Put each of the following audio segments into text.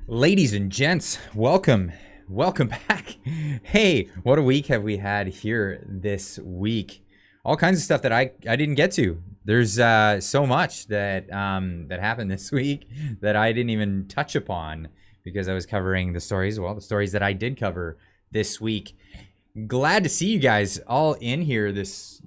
Ladies and gents, welcome back. Hey, what a week have we had here this week. All kinds of stuff that I didn't get to. There's so much that that happened this week that I didn't even touch upon because I was covering the stories, the stories that I did cover this week. Glad to see you guys all in here this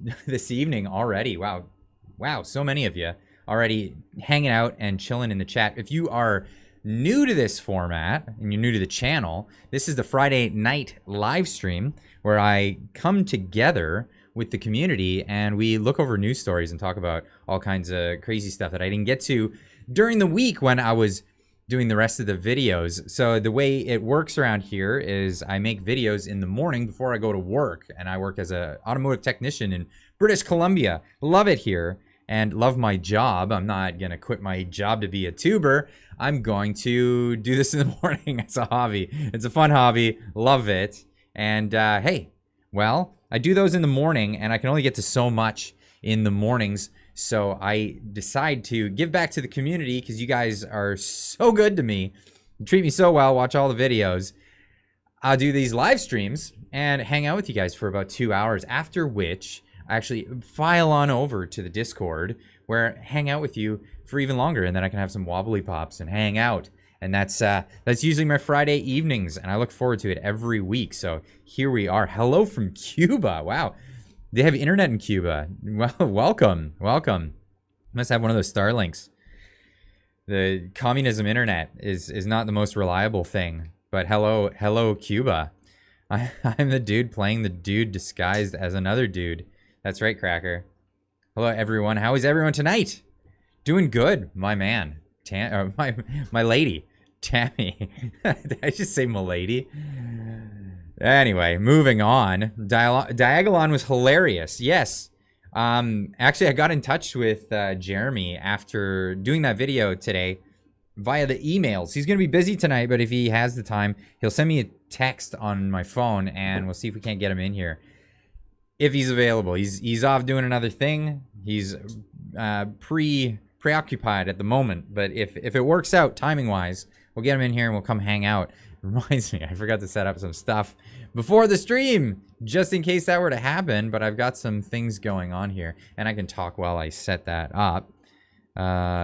evening already. Wow, so many of you already hanging out and chilling in the chat. If you are new to this format and you're new to the channel, this is the Friday night live stream where I come together with the community and we look over news stories and talk about all kinds of crazy stuff that I didn't get to during the week when I was doing the rest of the videos. So the way it works around here is I make videos in the morning before I go to work, and I work as an automotive technician in British Columbia. Love it here and love my job. I'm not gonna quit my job to be a tuber. I'm going to do this in the morning as a hobby. It's a fun hobby, love it. And hey, well, I do those in the morning and I can only get to so much in the mornings. So I decide to give back to the community because you guys are so good to me. You treat me so well, watch all the videos. I'll do these live streams and hang out with you guys for about 2 hours, after which I actually file on over to the Discord where I hang out with you for even longer, and then I can have some wobbly pops and hang out. And that's usually my Friday evenings, and I look forward to it every week. So here we are. Hello from Cuba. Wow. They have internet in Cuba. Well, welcome. Must have one of those Starlinks. The communism internet is not the most reliable thing, but hello Cuba. I'm the dude playing the dude disguised as another dude. That's right, Cracker. Hello everyone. How is everyone tonight? Doing good, my man. My lady, Tammy. Did I just say my lady? Anyway, moving on. Diagolon was hilarious. Yes. Actually, I got in touch with Jeremy after doing that video today via the emails. He's going to be busy tonight, but if he has the time, he'll send me a text on my phone, and we'll see if we can't get him in here. If he's available. He's off doing another thing. He's preoccupied at the moment, but if it works out timing-wise, we'll get him in here and we'll come hang out. Reminds me, I forgot to set up some stuff before the stream, just in case that were to happen, but I've got some things going on here, and I can talk while I set that up. OBS.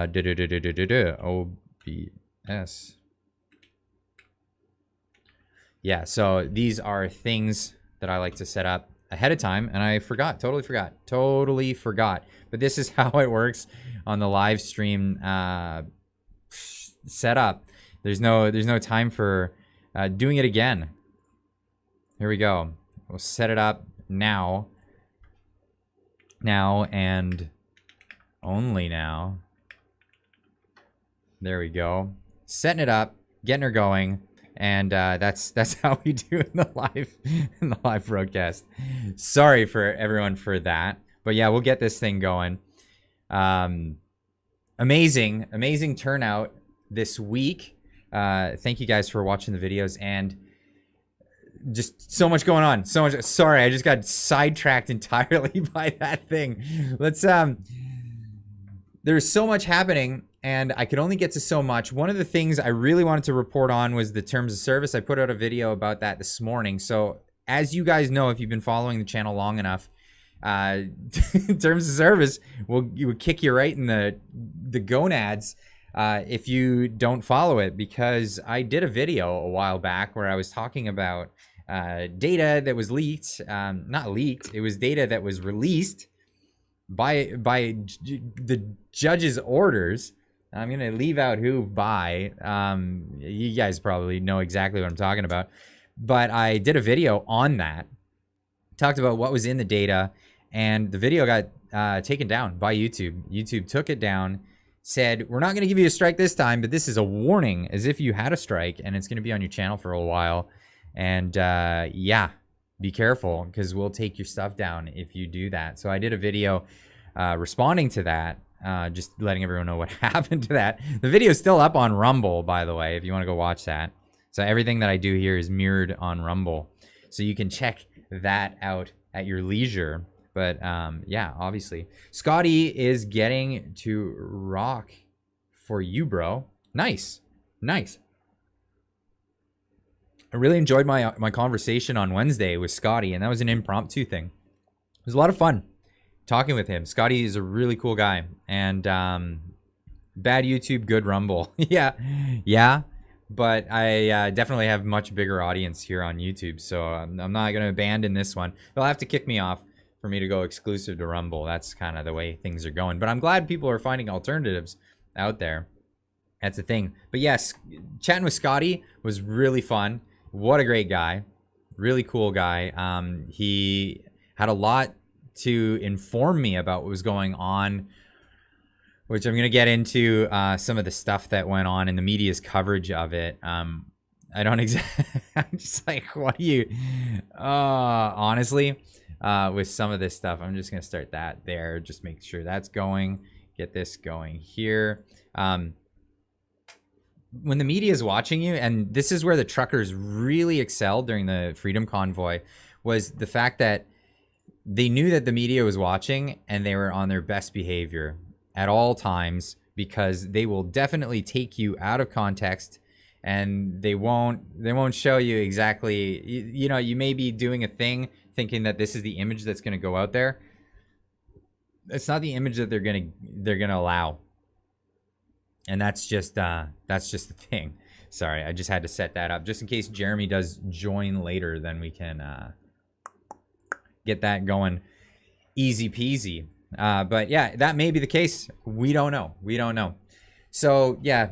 Yeah, so these are things that I like to set up ahead of time, and I totally forgot. But this is how it works on the live stream setup. There's no time for doing it again. Here we go. We'll set it up now and only now. There we go. Setting it up, getting her going. And that's how we do in the live broadcast. Sorry for everyone for that, but yeah, we'll get this thing going. Amazing turnout this week. Thank you guys for watching the videos, and just so much going on. So much. Sorry, I just got sidetracked entirely by that thing. There's so much happening, and I could only get to so much. One of the things I really wanted to report on was the terms of service. I put out a video about that this morning. So as you guys know, if you've been following the channel long enough, terms of service would kick you right in the gonads if you don't follow it, because I did a video a while back where I was talking about data that was leaked. Not leaked, it was data that was released by the judge's orders. I'm gonna leave out who by. You guys probably know exactly what I'm talking about. But I did a video on that, talked about what was in the data, and the video got taken down by YouTube. YouTube took it down, said, we're not gonna give you a strike this time, but this is a warning, as if you had a strike, and it's gonna be on your channel for a while. And yeah, be careful, because we'll take your stuff down if you do that. So I did a video responding to that. Just letting everyone know what happened to that. The video is still up on Rumble, by the way, if you want to go watch that. So everything that I do here is mirrored on Rumble. So you can check that out at your leisure. But yeah, obviously. Scotty is getting to rock for you, bro. Nice. I really enjoyed my conversation on Wednesday with Scotty, and that was an impromptu thing. It was a lot of fun talking with him. Scotty is a really cool guy, and bad YouTube, good Rumble. yeah, but I definitely have much bigger audience here on YouTube, so I'm not going to abandon this one. They'll have to kick me off for me to go exclusive to Rumble. That's kind of the way things are going, but I'm glad people are finding alternatives out there. That's the thing. But yes, chatting with Scotty was really fun. What a great guy. Really cool guy. He had a lot to inform me about what was going on, which I'm going to get into some of the stuff that went on in the media's coverage of it. I don't exactly, I'm just like, what do you, honestly, with some of this stuff, I'm just going to start that there. Just make sure that's going, get this going here. When the media is watching you, and this is where the truckers really excelled during the Freedom Convoy, was the fact that they knew that the media was watching and they were on their best behavior at all times, because they will definitely take you out of context, and they won't show you exactly, you know, you may be doing a thing thinking that this is the image that's going to go out there. It's not the image that they're going to allow. And that's just the thing. Sorry, I just had to set that up just in case Jeremy does join later. Then we can get that going easy peasy. But yeah, that may be the case. We don't know. We don't know. So yeah,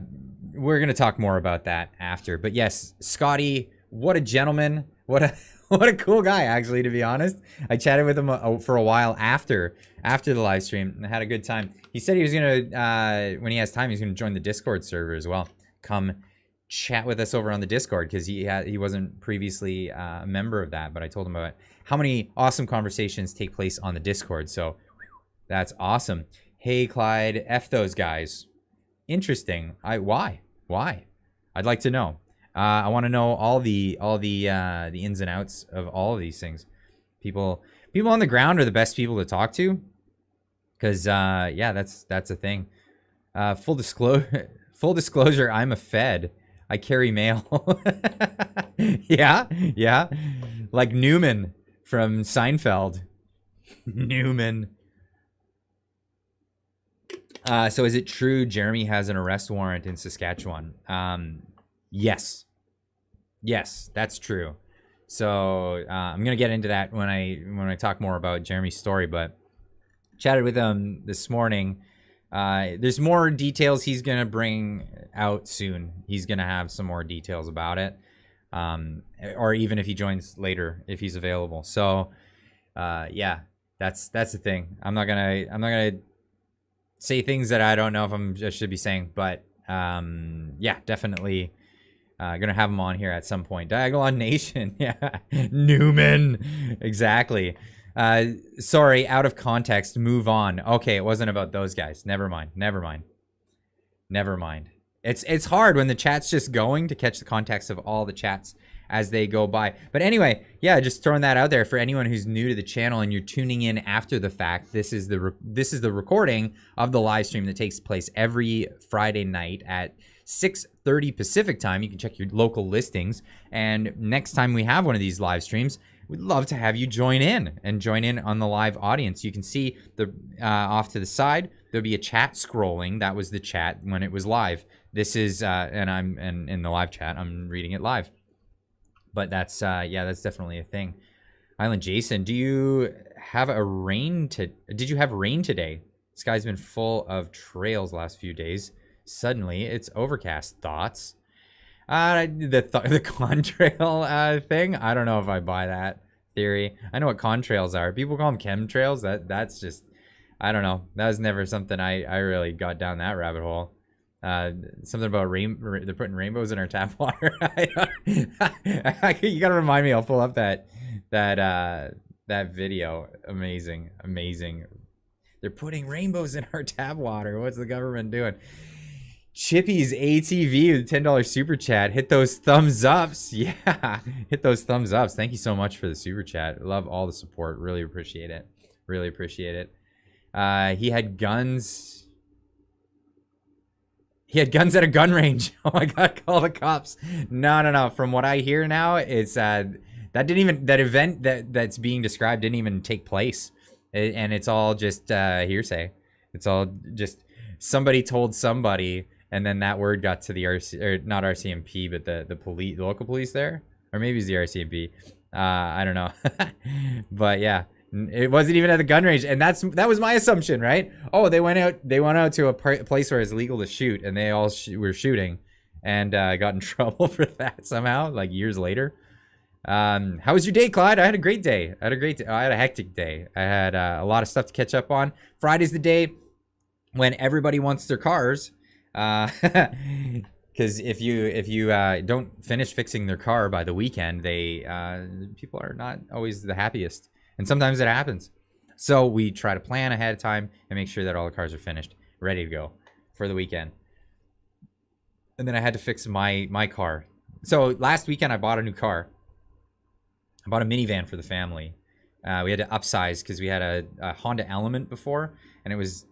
we're gonna talk more about that after. But yes, Scotty, what a gentleman. What a cool guy, actually, to be honest. I chatted with him for a while after the live stream and had a good time. He said he was gonna, when he has time, he's gonna join the Discord server as well. Come chat with us over on the Discord, because he wasn't previously a member of that. But I told him about how many awesome conversations take place on the Discord. So that's awesome. Hey, Clyde, F those guys. Interesting. Why? I'd like to know. I want to know all the ins and outs of all of these things. People on the ground are the best people to talk to, because yeah, that's a thing. Full disclosure, I'm a Fed. I carry mail. yeah, like Newman from Seinfeld. Newman. So is it true Jeremy has an arrest warrant in Saskatchewan? Yes, that's true. So I'm gonna get into that when I talk more about Jeremy's story. But chatted with him this morning. There's more details he's gonna bring out soon. He's gonna have some more details about it, or even if he joins later, if he's available. So yeah, that's the thing. I'm not gonna say things that I don't know if I should be saying, but yeah, definitely gonna have him on here at some point. Diagolon Nation, yeah, Newman, exactly. Sorry, out of context. Move on. Okay, it wasn't about those guys. Never mind. It's hard when the chat's just going to catch the context of all the chats as they go by. But anyway, yeah, just throwing that out there for anyone who's new to the channel and you're tuning in after the fact. This is the recording of the live stream that takes place every Friday night at 6:30 Pacific time. You can check your local listings. And next time we have one of these live streams, we'd love to have you join in on the live audience. You can see the off to the side, there'll be a chat scrolling. That was the chat when it was live. This is and in the live chat, I'm reading it live. But that's yeah, that's definitely a thing. Island Jason, did you have rain today? Sky's been full of trails the last few days. Suddenly it's overcast. Thoughts? The contrail thing, I don't know if I buy that theory. I know what contrails are. People call them chemtrails. That's just, I don't know. That was never something I really got down that rabbit hole. Something about they're putting rainbows in our tap water. You gotta remind me. I'll pull up that video. Amazing. They're putting rainbows in our tap water. What's the government doing? Chippy's ATV with $10 super chat. Hit those thumbs ups. Yeah, hit those thumbs ups. Thank you so much for the super chat. Love all the support. Really appreciate it. He had guns He had guns at a gun range. Oh my God, call the cops. No. From what I hear now, it's that event that's being described didn't even take place. And it's all just hearsay. It's all just somebody told somebody, and then that word got to the or not RCMP, but the police, the local police there, or maybe it's the RCMP. I don't know. But yeah, it wasn't even at the gun range, and that was my assumption, right? Oh, they went out to a place where it's legal to shoot, and they all were shooting, and got in trouble for that somehow, like years later. How was your day, Clyde? I had a great day. I had a hectic day. I had a lot of stuff to catch up on. Friday's the day when everybody wants their cars. Because if you don't finish fixing their car by the weekend, people are not always the happiest, and sometimes it happens. So we try to plan ahead of time and make sure that all the cars are finished, ready to go for the weekend. And then I had to fix my car. So last weekend I bought a new car. I bought a minivan for the family. We had to upsize because we had a Honda Element before, and it was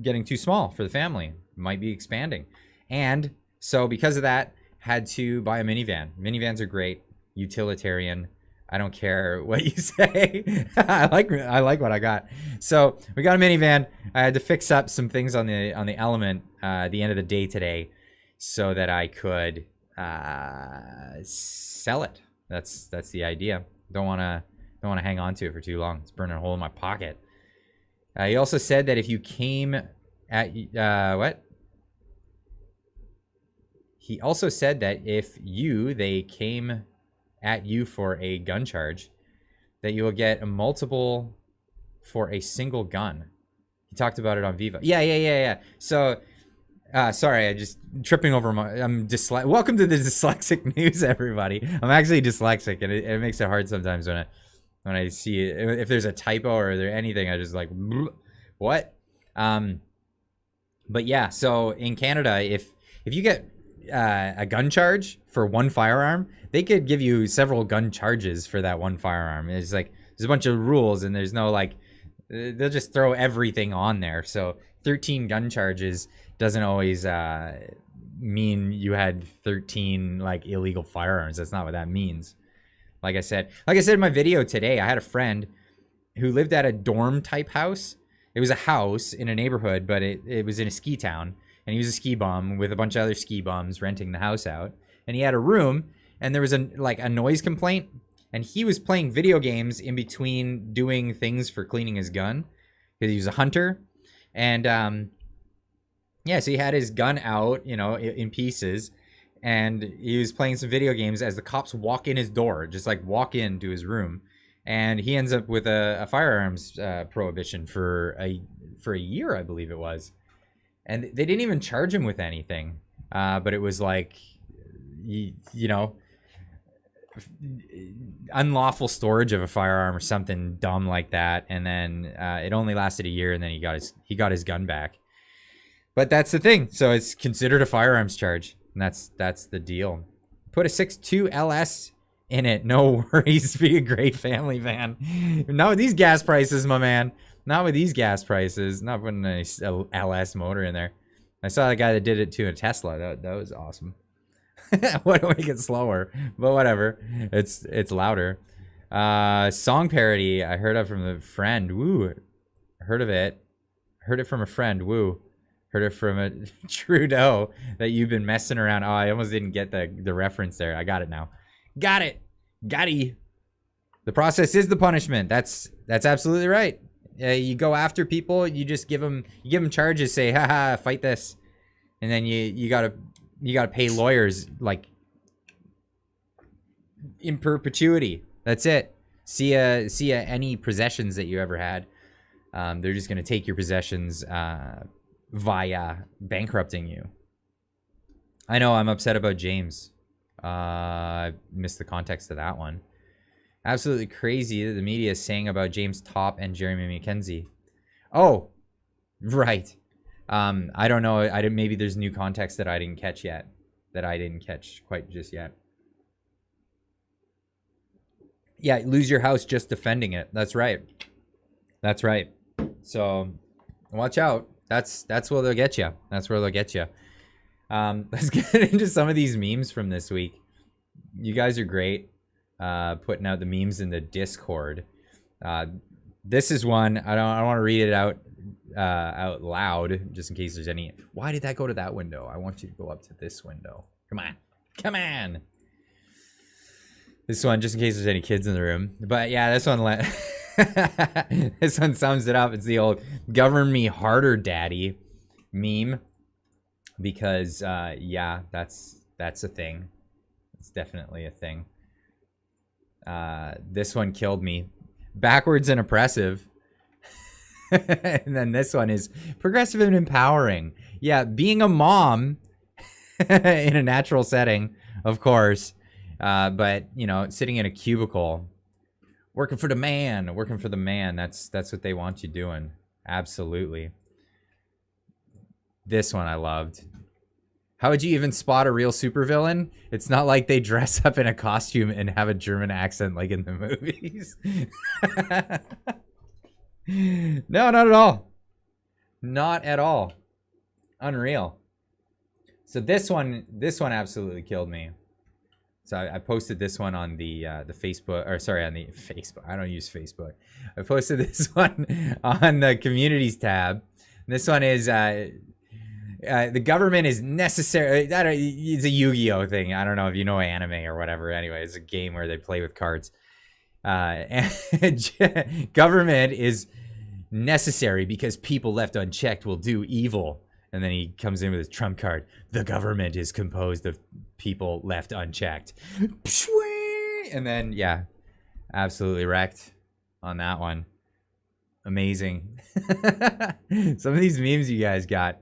getting too small for the family. It might be expanding. And so because of that, had to buy a minivan. Minivans are great, utilitarian. I don't care what you say. I like what I got. So we got a minivan. I had to fix up some things on the Element at the end of the day today, so that I could sell it. That's the idea. Don't want to hang on to it for too long. It's burning a hole in my pocket. He also said that if you came at what? He also said that if they came at you for a gun charge, that you will get a multiple for a single gun. He talked about it on Viva. Yeah. So. Sorry, I just tripping over welcome to the dyslexic news, everybody. I'm actually dyslexic, and it makes it hard sometimes when I see it. If there's a typo or there anything, I just like, what? But yeah, so in Canada, if you get a gun charge for one firearm, they could give you several gun charges for that one firearm. It's like there's a bunch of rules, and there's no like, they'll just throw everything on there. So 13 gun charges doesn't always mean you had 13 like illegal firearms. That's not what that means. Like I said in my video today, I had a friend who lived at a dorm type house. It was a house in a neighborhood, but it was in a ski town, and he was a ski bum with a bunch of other ski bums renting the house out. And he had a room, and there was a noise complaint, and he was playing video games in between doing things for cleaning his gun because he was a hunter. And yeah, so he had his gun out, in pieces, and he was playing some video games as the cops walk in his door, just like walk into his room, and he ends up with a firearms prohibition for a year, I believe it was, and they didn't even charge him with anything, but it was like, unlawful storage of a firearm or something dumb like that, and then it only lasted a year, and then he got his gun back. But that's the thing. So it's considered a firearms charge, and that's the deal. Put a 6.2 LS in it. No worries. Be a great family van. Not with these gas prices, my man. Not with these gas prices. Not putting a LS motor in there. I saw a guy that did it to a Tesla. That was awesome. What to make it slower, but whatever. It's louder. Song parody. I heard it from a friend. Woo. Heard of it. Heard it from a friend. Woo. Heard it from a Trudeau that you've been messing around. Oh, I almost didn't get the reference there. I got it now. Got it. Got-y. The process is the punishment. That's absolutely right. You go after people. You just give them charges. Say, haha, fight this, and then you gotta pay lawyers like in perpetuity. That's it. See ya any possessions that you ever had. They're just gonna take your possessions via bankrupting you. I know I'm upset about James. I missed the context of that one. Absolutely crazy that the media is saying about James Topp and Jeremy McKenzie. Oh, right. I don't know. Maybe there's new context that I didn't catch yet. That I didn't catch quite just yet. Yeah, lose your house just defending it. That's right. That's right. So watch out. That's where they'll get you. That's where they'll get you. Let's get into some of these memes from this week. You guys are great, putting out the memes in the Discord. This is one I don't want to read it out loud, just in case there's any. Why did that go to that window? I want you to go up to this window. Come on. This one, just in case there's any kids in the room. But yeah, this one this one sums it up. It's the old "govern me harder, daddy" meme. Because yeah, that's a thing. It's definitely a thing. This one killed me. Backwards and oppressive. And then this one is progressive and empowering. Yeah, being a mom in a natural setting, of course. But, you know, sitting in a cubicle, working for the man. That's what they want you doing. Absolutely. This one I loved. How would you even spot a real supervillain? It's not like they dress up in a costume and have a German accent like in the movies. No, not at all. Not at all. Unreal. So this one absolutely killed me. So I posted this one on the Facebook, or sorry, on the Facebook. I don't use Facebook. I posted this one on the communities tab. This one is the government is necessary. It's a Yu-Gi-Oh thing. I don't know if you know anime or whatever. Anyway, it's a game where they play with cards. And government is necessary because people left unchecked will do evil. And then he comes in with his trump card. The government is composed of people left unchecked. And then, yeah, absolutely wrecked on that one. Amazing. Some of these memes you guys got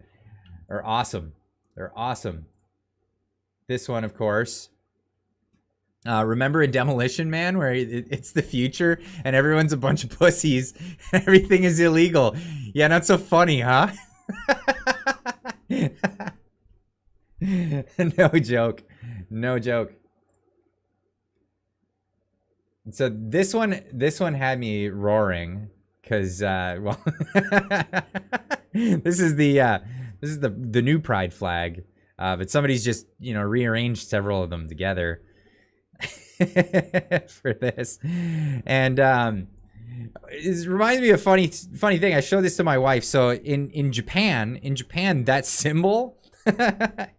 are awesome. They're awesome. This one, of course. Remember in Demolition Man where it's the future and everyone's a bunch of pussies and everything is illegal? Yeah, not so funny, huh? No joke. No joke. So this one had me roaring because well this is the new pride flag, but somebody's just, you know, rearranged several of them together for this. And it reminds me of a funny thing. I showed this to my wife. So in Japan, that symbol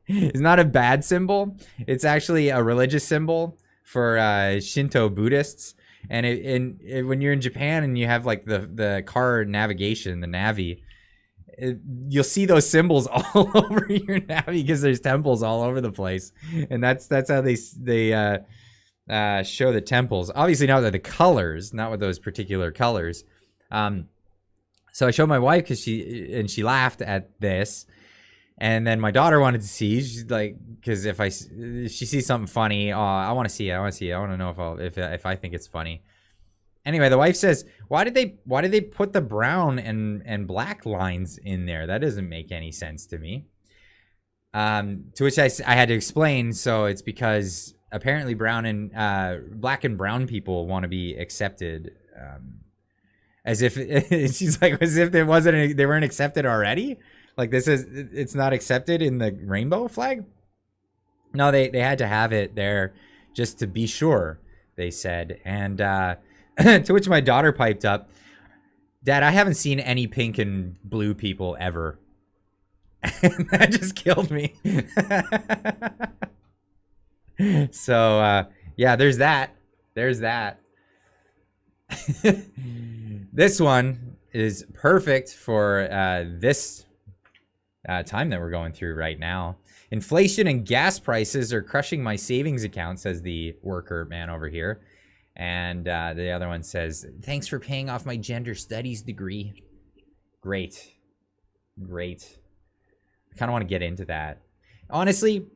is not a bad symbol. It's actually a religious symbol for Shinto Buddhists. And when you're in Japan and you have like the car navigation, the Navi, you'll see those symbols all over your Navi because there's temples all over the place. And that's how they show the temples. Obviously not with the colors, not with those particular colors. So I showed my wife because she laughed at this. And then my daughter wanted to see. She's like, because if she sees something funny, I want to see it. I want to know if I think it's funny. Anyway, the wife says, why did they put the brown and black lines in there? That doesn't make any sense to me. To which I had to explain. So it's because apparently black and brown people want to be accepted. As if she's like, as if they weren't accepted already. Like it's not accepted in the rainbow flag. No, they had to have it there just to be sure, they said. And to which my daughter piped up, Dad, I haven't seen any pink and blue people ever. And that just killed me. So yeah, there's that. This one is perfect for this time that we're going through right now. Inflation and gas prices are crushing my savings account, says the worker man over here. And the other one says, thanks for paying off my gender studies degree. Great. I kind of want to get into that. Honestly,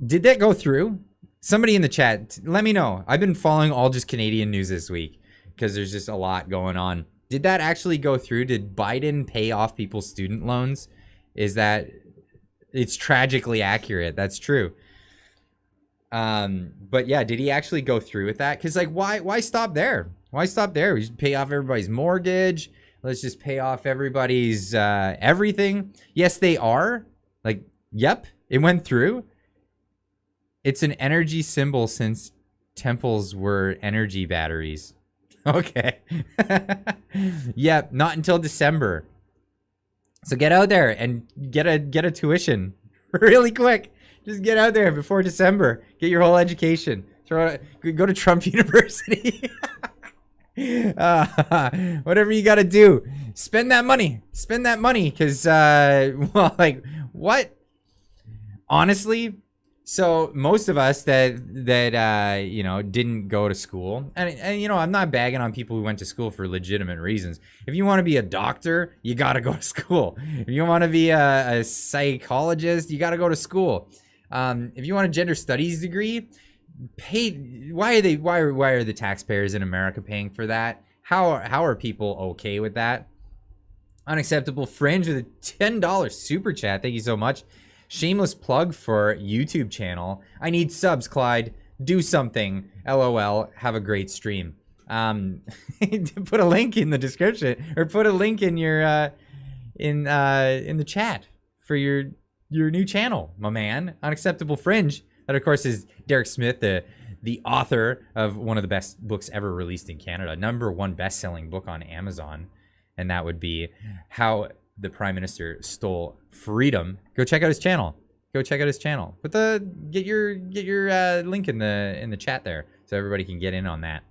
did that go through? Somebody in the chat, let me know. I've been following all just Canadian news this week because there's just a lot going on. Did that actually go through? Did Biden pay off people's student loans? It's tragically accurate. That's true. But yeah, did he actually go through with that? Because like, why stop there? Why stop there? We should pay off everybody's mortgage. Let's just pay off everybody's everything. Yes, they are. Like, Yep, it went through. It's an energy symbol since temples were energy batteries. Okay. Yep, not until December. So get out there and get a tuition really quick. Just get out there before December. Get your whole education. Go to Trump University. Whatever you got to do. Spend that money. Spend that money because, well, like, what? Honestly, so most of us that you know, didn't go to school, and you know, I'm not bagging on people who went to school for legitimate reasons. If you want to be a doctor, you got to go to school. If you want to be a psychologist, you got to go to school. If you want a gender studies degree, why are the taxpayers in America paying for that? How are people okay with that? Unacceptable Fringe with a $10 super chat. Thank you so much. Shameless plug for YouTube channel. I need subs, Clyde. Do something. LOL. Have a great stream. Put a link in the description, or put a link in your in the chat for your new channel, my man. Unacceptable Fringe. That of course is Derek Smith, the author of one of the best books ever released in Canada, ¡1 best-selling book on Amazon, and that would be How the Prime Minister Stole Freedom. Go check out his channel. Go check out his channel. Get your link in the chat there so everybody can get in on that.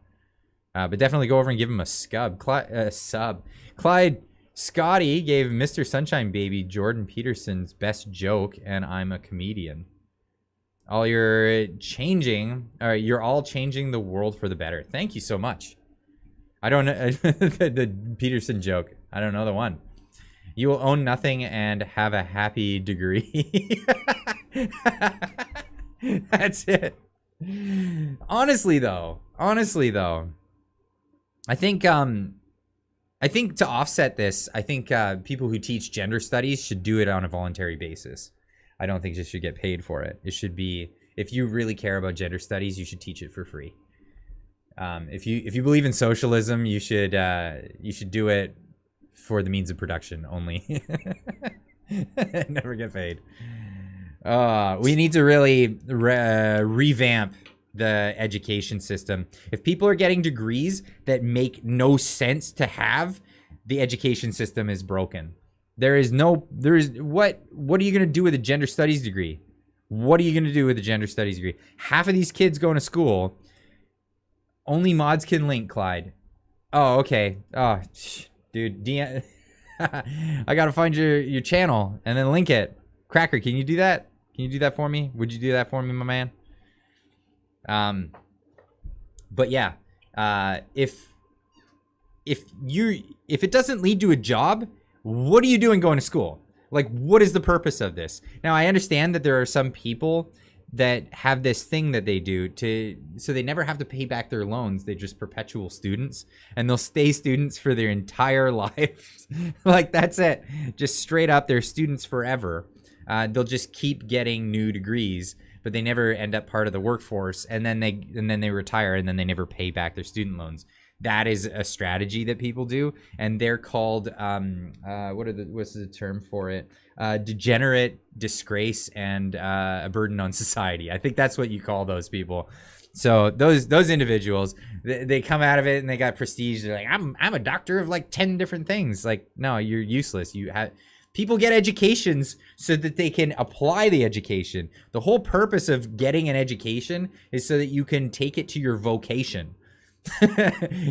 But definitely go over and give him a sub. Clyde Scotty gave Mr. Sunshine Baby Jordan Peterson's best joke, and I'm a comedian. You're all changing the world for the better. Thank you so much. I don't know the Peterson joke. I don't know the one. You will own nothing and have a happy degree. That's it. Honestly though, I think to offset this, I think people who teach gender studies should do it on a voluntary basis. I don't think you should get paid for it. It should be, if you really care about gender studies, you should teach it for free. If you believe in socialism, you should do it for the means of production only. Never get paid. We need to really revamp the education system. If people are getting degrees that make no sense to have, the education system is broken. What are you going to do with a gender studies degree? What are you going to do with a gender studies degree? Half of these kids going to school. Only mods can link, Clyde. Oh, okay. Oh, dude, I gotta find your channel and then link it. Cracker, can you do that? Can you do that for me? Would you do that for me, my man? But yeah, if it doesn't lead to a job, what are you doing going to school? Like, what is the purpose of this? Now, I understand that there are some people that have this thing that they do so they never have to pay back their loans. They're just perpetual students, and they'll stay students for their entire lives. Like, that's it. Just straight up, they're students forever. They'll just keep getting new degrees, but they never end up part of the workforce, and then they retire, and then they never pay back their student loans. That is a strategy that people do, and they're called what's the term for it? Degenerate, disgrace, and a burden on society. I think that's what you call those people. So those individuals, they come out of it and they got prestige. They're like, I'm a doctor of like 10 different things. Like, no, you're useless. People get educations so that they can apply the education. The whole purpose of getting an education is so that you can take it to your vocation.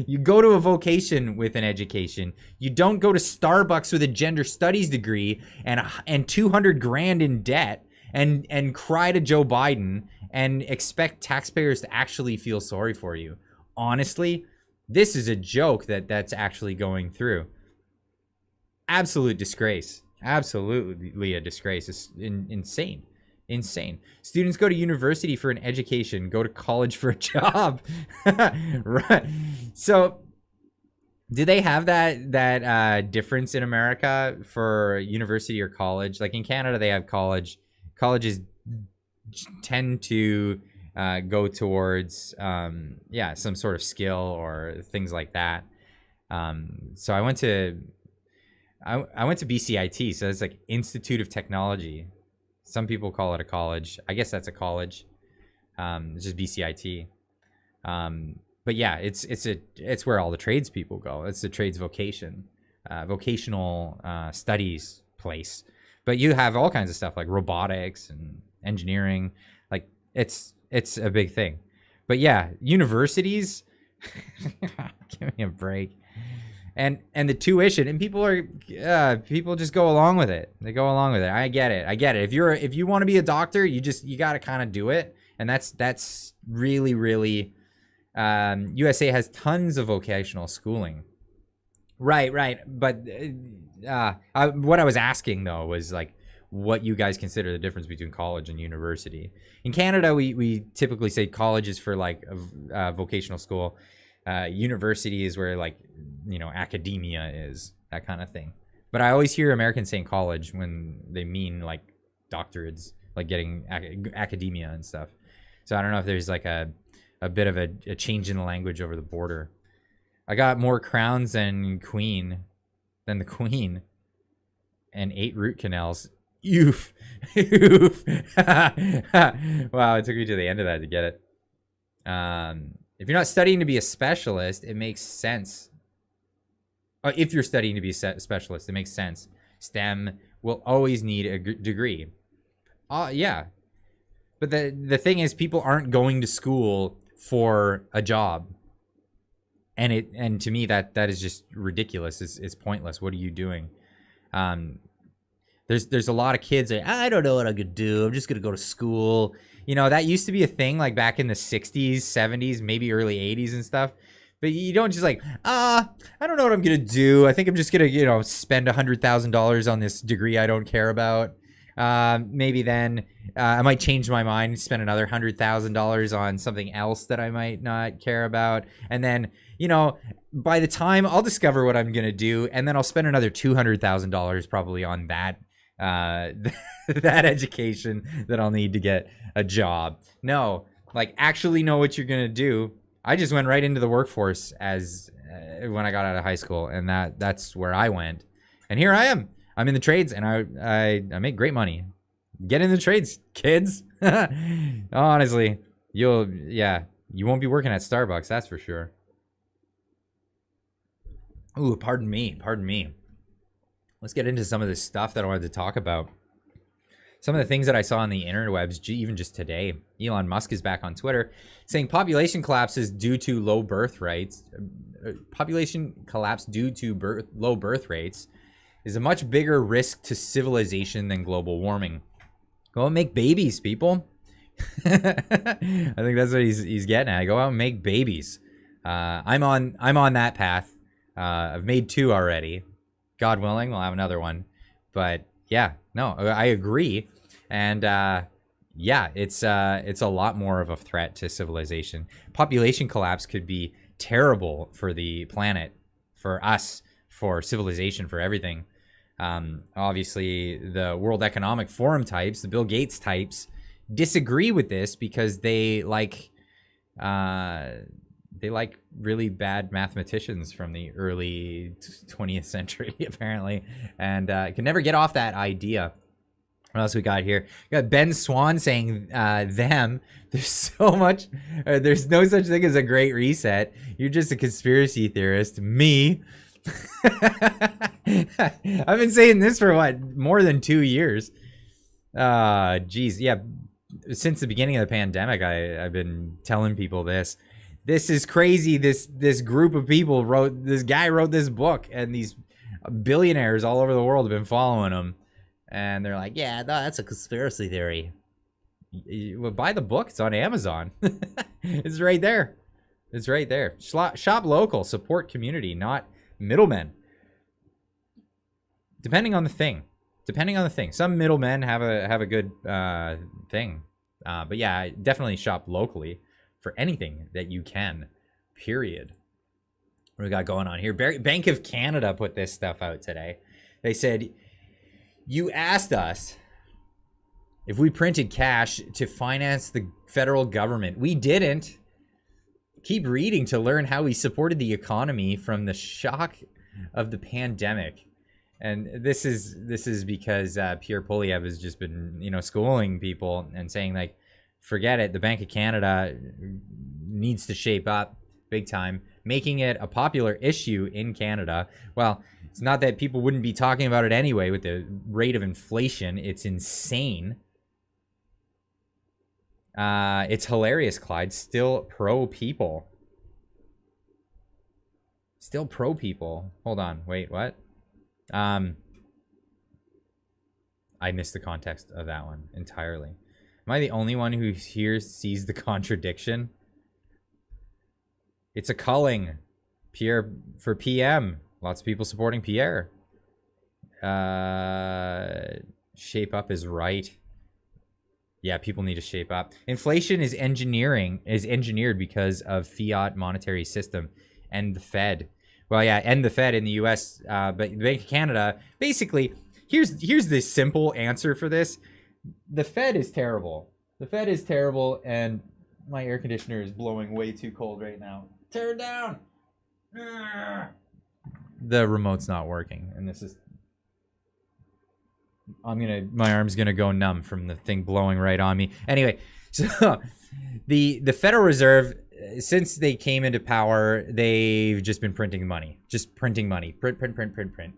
You go to a vocation with an education. You don't go to Starbucks with a gender studies degree and 200 grand in debt and cry to Joe Biden and expect taxpayers to actually feel sorry for you. Honestly, this is a joke that's actually going through. Absolute disgrace. Absolutely a disgrace. It's insane. Insane. Students go to university for an education, go to college for a job. Right. So do they have that difference in America for university or college? Like in Canada, they have college. Colleges tend to go towards some sort of skill or things like that. So I went to BCIT, so it's like Institute of Technology. Some people call it a college. I guess that's a college. It's just BCIT. But yeah, it's where all the tradespeople go. It's the trades vocation, vocational studies place. But you have all kinds of stuff like robotics and engineering. Like it's a big thing. But yeah, universities. Give me a break. And the tuition, and people just go along with it. They go along with it. I get it. If you want to be a doctor, you got to kind of do it. And that's really, really, USA has tons of vocational schooling. Right. But what I was asking though was like, what you guys consider the difference between college and university. In Canada, we typically say college is for like a vocational school. University is where like, academia is, that kind of thing. But I always hear Americans saying college when they mean like doctorates, like getting academia and stuff. So I don't know if there's like a bit of a change in the language over the border. I got more crowns than the queen and 8 root canals. Oof. Oof. Wow, it took me to the end of that to get it. If you're not studying to be a specialist, it makes sense. If you're studying to be a specialist, it makes sense. STEM will always need a degree. Yeah. But the thing is, people aren't going to school for a job. And to me, that is just ridiculous. It's pointless. What are you doing? There's a lot of kids that, I don't know what I'm going to do. I'm just going to go to school. That used to be a thing like back in the 60s, 70s, maybe early 80s and stuff. But you don't just like, I don't know what I'm going to do. I think I'm just going to, spend $100,000 on this degree I don't care about. Maybe then I might change my mind, spend another $100,000 on something else that I might not care about. And then, by the time I'll discover what I'm going to do, and then I'll spend another $200,000 probably on that that education that I'll need to get a job. No, like actually know what you're going to do. I just went right into the workforce as when I got out of high school, and that's where I went. And here I am. I'm in the trades, and I make great money. Get in the trades, kids. Honestly, you won't be working at Starbucks, that's for sure. Ooh, pardon me. Let's get into some of this stuff that I wanted to talk about. Some of the things that I saw on the interwebs, even just today. Elon Musk is back on Twitter saying population collapse is due to low birth rates. Population collapse due to low birth rates is a much bigger risk to civilization than global warming. Go out and make babies, people. I think that's what he's getting at. Go out and make babies. I'm on that path. I've made 2 already. God willing, we'll have another one. But yeah, no, I agree. And it's a lot more of a threat to civilization. Population collapse could be terrible for the planet, for us, for civilization, for everything. Obviously, the World Economic Forum types, the Bill Gates types, disagree with this because they like really bad mathematicians from the early 20th century, apparently, and can never get off that idea. What else we got here? We got Ben Swan saying them. There's so much. There's no such thing as a great reset. You're just a conspiracy theorist. Me. I've been saying this for more than 2 years. Geez, yeah. Since the beginning of the pandemic, I've been telling people this. This is crazy. This group of people this guy wrote this book, and these billionaires all over the world have been following him, and they're like, yeah, no, that's a conspiracy theory. Well, buy the book. It's on Amazon. It's right there. It's right there. Shop local, support community, not middlemen. Depending on the thing. Some middlemen have a good thing. But yeah, definitely shop locally for anything that you can, period. What do we got going on here? Bank of Canada put this stuff out today. They said, you asked us if we printed cash to finance the federal government. We didn't. Keep reading to learn how we supported the economy from the shock of the pandemic. And this is because Pierre Poilievre has just been, schooling people and saying, like, forget it. The Bank of Canada needs to shape up big time, making it a popular issue in Canada. Well, it's not that people wouldn't be talking about it anyway with the rate of inflation. It's insane. It's hilarious, Clyde. Still pro people. Still pro people. Hold on. Wait, what? I missed the context of that one entirely. Am I the only one who here sees the contradiction? It's a culling. Pierre for PM. Lots of people supporting Pierre. Shape up is right. Yeah, people need to shape up. Inflation is engineered because of fiat monetary system and the Fed. Well, yeah, and the Fed in the U.S., but the Bank of Canada. Basically, here's the simple answer for this: the Fed is terrible. The Fed is terrible, and my air conditioner is blowing way too cold right now. Tear it down. The remote's not working, and this is. My arm's gonna go numb from the thing blowing right on me. Anyway, so the Federal Reserve, since they came into power, they've just been printing money. Just printing money. Print.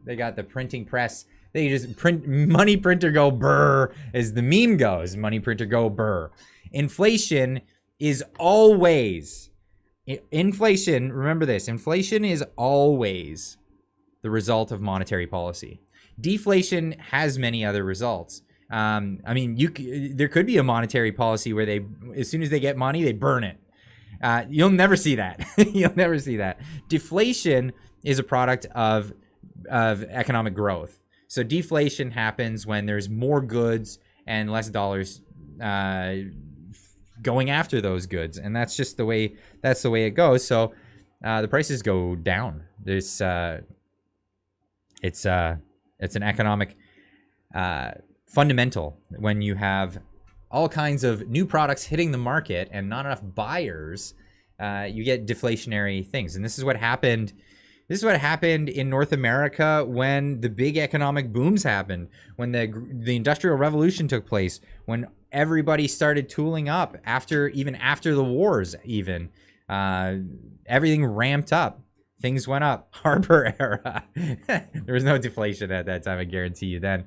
They got the printing press. They just print. Money printer go brr, as the meme goes. Money printer go brr. Inflation is always... Inflation, remember this. Inflation is always the result of monetary policy. Deflation has many other results. There could be a monetary policy where they, as soon as they get money, they burn it. You'll never see that. You'll never see that. Deflation is a product of economic growth. So deflation happens when there's more goods and less dollars going after those goods, and that's just the way it goes. So the prices go down. There's it's an economic fundamental. When you have all kinds of new products hitting the market and not enough buyers, you get deflationary things. And this is what happened. This is what happened in North America when the big economic booms happened, when the Industrial Revolution took place, when everybody started tooling up after the wars. Everything ramped up. Things went up. Harper era. There was no deflation at that time, I guarantee you then.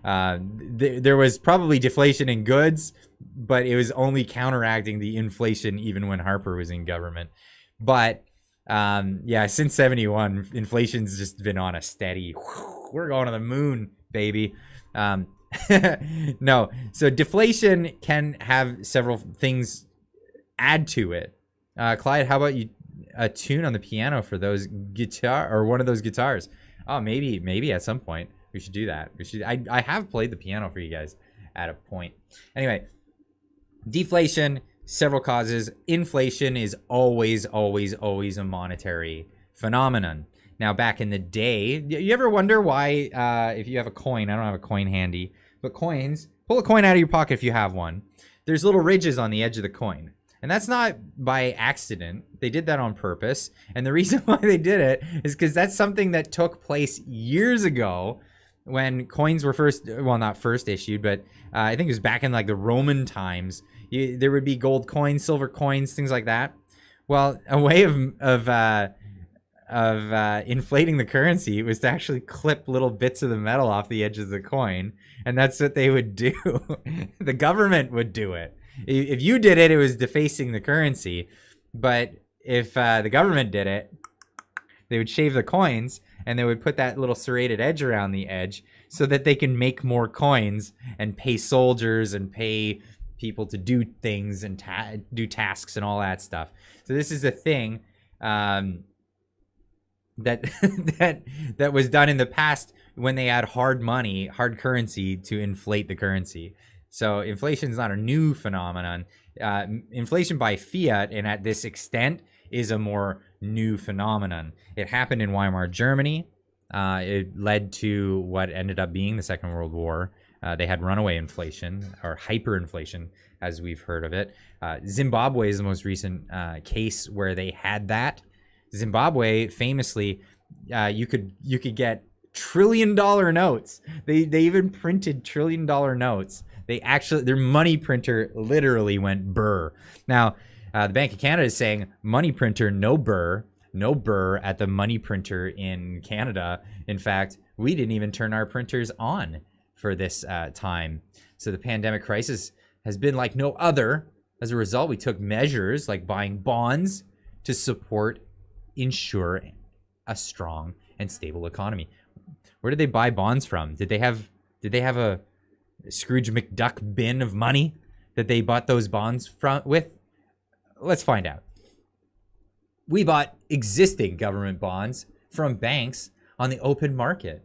There was probably deflation in goods, but it was only counteracting the inflation even when Harper was in government. But since 71, inflation's just been on a steady, we're going to the moon, baby. No, so deflation can have several things add to it. Clyde, how about you a tune on the piano for those guitar or one of those guitars? Oh, maybe at some point we should do that. I have played the piano for you guys at a point. Anyway, deflation, several causes. Inflation is always a monetary phenomenon. Now, back in the day, you ever wonder why, if you have a coin, I don't have a coin handy, but coins, pull a coin out of your pocket if you have one. There's little ridges on the edge of the coin. And that's not by accident. They did that on purpose. And the reason why they did it is because that's something that took place years ago when coins were not first issued, but I think it was back in like the Roman times. There would be gold coins, silver coins, things like that. Well, a way of inflating the currency was to actually clip little bits of the metal off the edge of the coin. And that's what they would do. The government would do it. If you did it, it was defacing the currency. But if the government did it, they would shave the coins and they would put that little serrated edge around the edge so that they can make more coins and pay soldiers and pay people to do things and do tasks and all that stuff. So this is a thing that that was done in the past when they had hard money, hard currency to inflate the currency. So inflation is not a new phenomenon. Inflation by fiat and at this extent is a more new phenomenon. It happened in Weimar Germany. It led to what ended up being the Second World War. They had runaway inflation or hyperinflation, as we've heard of it. Zimbabwe is the most recent case where they had that. Zimbabwe, famously, you could get trillion-dollar notes. They even printed trillion-dollar notes. Their money printer literally went burr. Now, the Bank of Canada is saying money printer, no burr at the money printer in Canada. In fact, we didn't even turn our printers on for this time. So the pandemic crisis has been like no other. As a result, we took measures like buying bonds to ensure a strong and stable economy. Where did they buy bonds from? Did they have a Scrooge McDuck bin of money that they bought those bonds with? Let's find out. We bought existing government bonds from banks on the open market.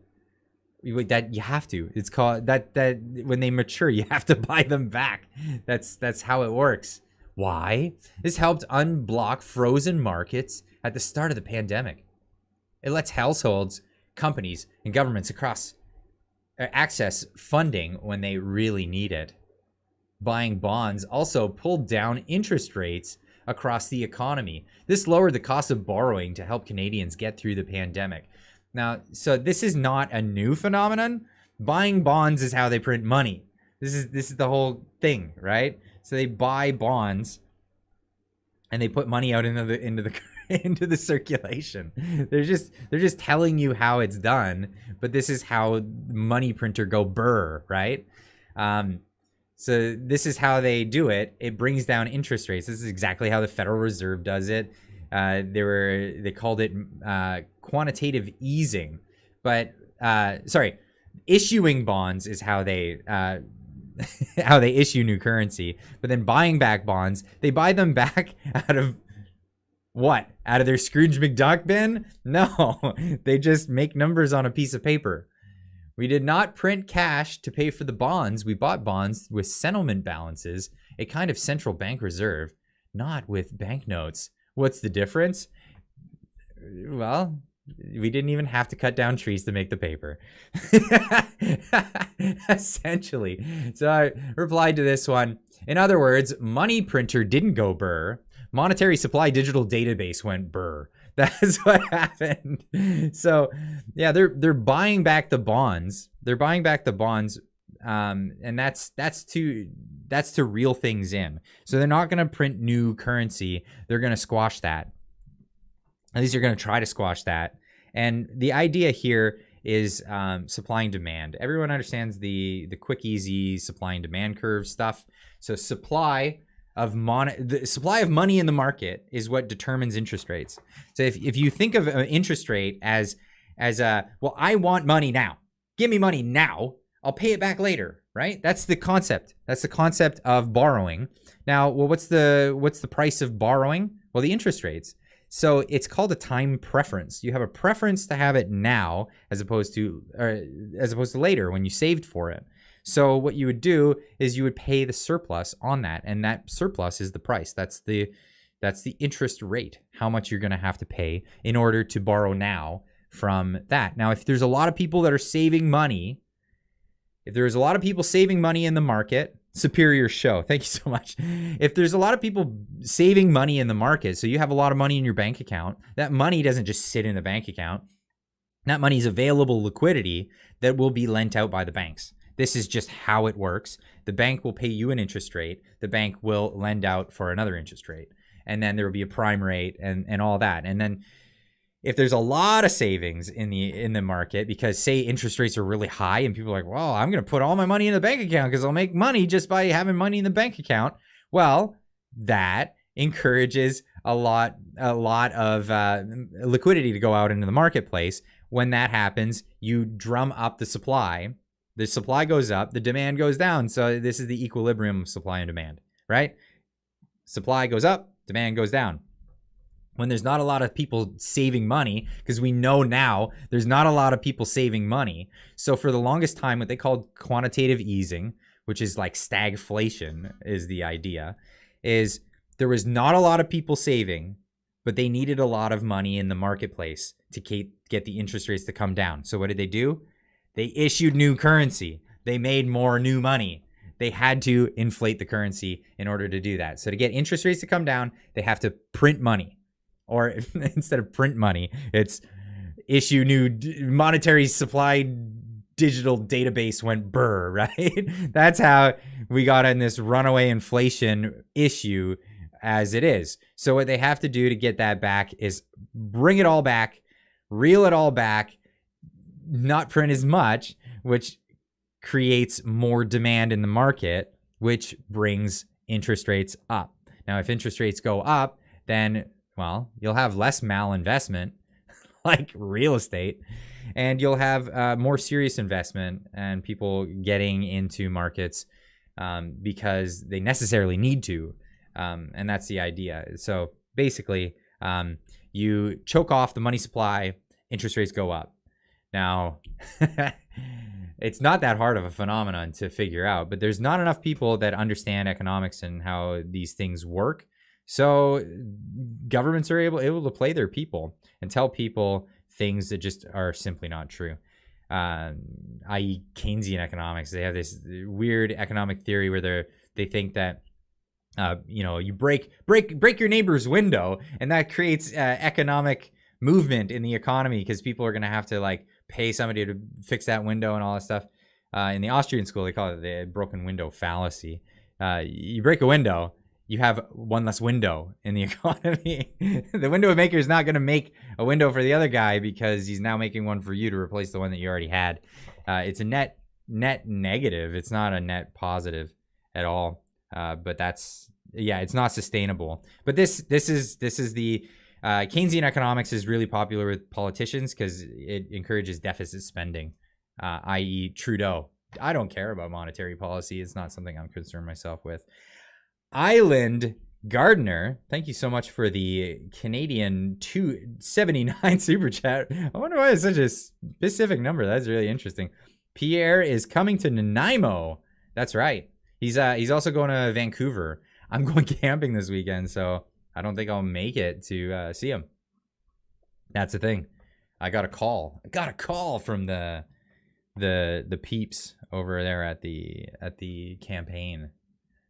That you have to. It's called that when they mature, you have to buy them back. That's how it works. Why? This helped unblock frozen markets at the start of the pandemic. It lets households, companies, and governments across access funding when they really need it. Buying bonds also pulled down interest rates across the economy. This lowered the cost of borrowing to help Canadians get through the pandemic. Now, so this is not a new phenomenon. Buying bonds is how they print money. This is the whole thing, right? So they buy bonds and they put money out into the circulation. They're just telling you how it's done, but this is how money printer go burr, right? So this is how they do it. It brings down interest rates. This is exactly how the Federal Reserve does it. They called it quantitative easing, but issuing bonds is how they how they issue new currency. But then buying back bonds, they buy them back out of what? Out of their Scrooge McDuck bin? No, they just make numbers on a piece of paper. We did not print cash to pay for the bonds. We bought bonds with settlement balances, a kind of central bank reserve, not with banknotes. What's the difference? Well, we didn't even have to cut down trees to make the paper. Essentially. So I replied to this one. In other words, money printer didn't go burr. Monetary supply digital database went burr. That's what happened. So yeah, they're buying back the bonds. They're buying back the bonds, and that's to reel things in. So they're not going to print new currency. They're going to squash that. At least they're going to try to squash that. And the idea here is supply and demand. Everyone understands the quick, easy supply and demand curve stuff. So the supply of money in the market is what determines interest rates. So if you think of an interest rate as well, I want money now. Give me money now. I'll pay it back later, right? That's the concept. That's the concept of borrowing. Now, well, what's the price of borrowing? Well, the interest rates. So it's called a time preference. You have a preference to have it now as opposed to later when you saved for it. So what you would do is you would pay the surplus on that, and that surplus is the price. That's the interest rate, how much you're going to have to pay in order to borrow now from that. Now, if there's a lot of people that are saving money, if there's a lot of people saving money in the market, superior show. Thank you so much. If there's a lot of people saving money in the market, so you have a lot of money in your bank account, that money doesn't just sit in the bank account. That money is available liquidity that will be lent out by the banks. This is just how it works. The bank will pay you an interest rate. The bank will lend out for another interest rate. And then there will be a prime rate and all that. And then if there's a lot of savings in the market, because say interest rates are really high and people are like, well, I'm going to put all my money in the bank account because I'll make money just by having money in the bank account. Well, that encourages a lot of liquidity to go out into the marketplace. When that happens, you drum up the supply. The supply goes up, the demand goes down. So this is the equilibrium of supply and demand, right? Supply goes up, demand goes down. When there's not a lot of people saving money, because we know now there's not a lot of people saving money. So for the longest time, what they called quantitative easing, which is like stagflation is the idea, is there was not a lot of people saving, but they needed a lot of money in the marketplace to get the interest rates to come down. So what did they do? They issued new currency. They made more new money. They had to inflate the currency in order to do that. So to get interest rates to come down, they have to print money. Or instead of print money, it's issue new monetary supply digital database went burr, right? That's how we got in this runaway inflation issue as it is. So what they have to do to get that back is bring it all back, reel it all back, not print as much, which creates more demand in the market, which brings interest rates up. Now, if interest rates go up, then, well, you'll have less malinvestment, like real estate, and you'll have more serious investment and people getting into markets because they necessarily need to. And that's the idea. So basically, you choke off the money supply, interest rates go up. Now, it's not that hard of a phenomenon to figure out, but there's not enough people that understand economics and how these things work. So governments are able to play their people and tell people things that just are simply not true. I.e. Keynesian economics. They have this weird economic theory where they think that you break your neighbor's window, and that creates economic movement in the economy because people are going to have to like pay somebody to fix that window and all that stuff. In the Austrian school, they call it the broken window fallacy. You break a window, you have one less window in the economy. The window maker is not going to make a window for the other guy because he's now making one for you to replace the one that you already had. It's a net negative. It's not a net positive at all. But it's not sustainable. But this is the Keynesian economics is really popular with politicians because it encourages deficit spending, i.e. Trudeau. I don't care about monetary policy. It's not something I'm concerned myself with. Island Gardner, thank you so much for the Canadian 279 super chat. I wonder why it's such a specific number. That's really interesting. Pierre is coming to Nanaimo. That's right. He's also going to Vancouver. I'm going camping this weekend, so I don't think I'll make it to see him. That's the thing. I got a call. From the peeps over there at the campaign.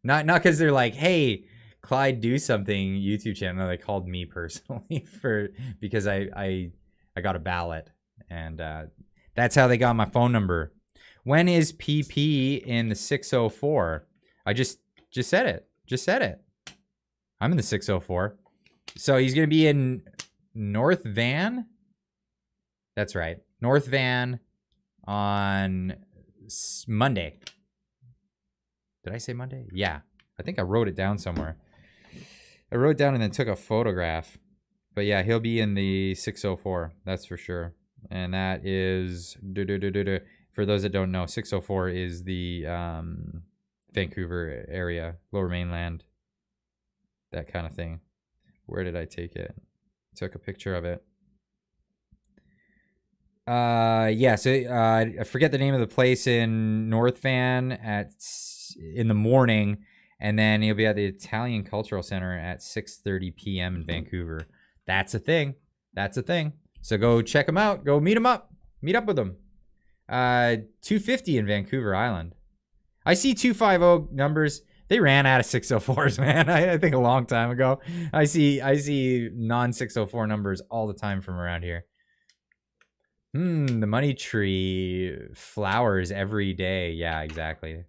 Not because they're like, hey, Clyde, do something YouTube channel. They called me personally because I got a ballot, and that's how they got my phone number. When is PP in the 604? I just said it. I'm in the 604. So he's going to be in North Van. That's right. North Van on Monday. Did I say Monday? Yeah. I think I wrote it down somewhere. I wrote it down and then took a photograph. But yeah, he'll be in the 604. That's for sure. And that is... For those that don't know, 604 is the Vancouver area, Lower Mainland, that kind of thing. Where did I take it? Took a picture of it. So I forget the name of the place in North Van in the morning, and then he'll be at the Italian Cultural Center at 6:30 p.m. in Vancouver. That's a thing. So go check him out. Go meet him up. Meet up with him. 250 in Vancouver Island. I see 250 numbers. They ran out of 604s, man. I think a long time ago. I see non-604 numbers all the time from around here. The money tree flowers every day. Yeah, exactly.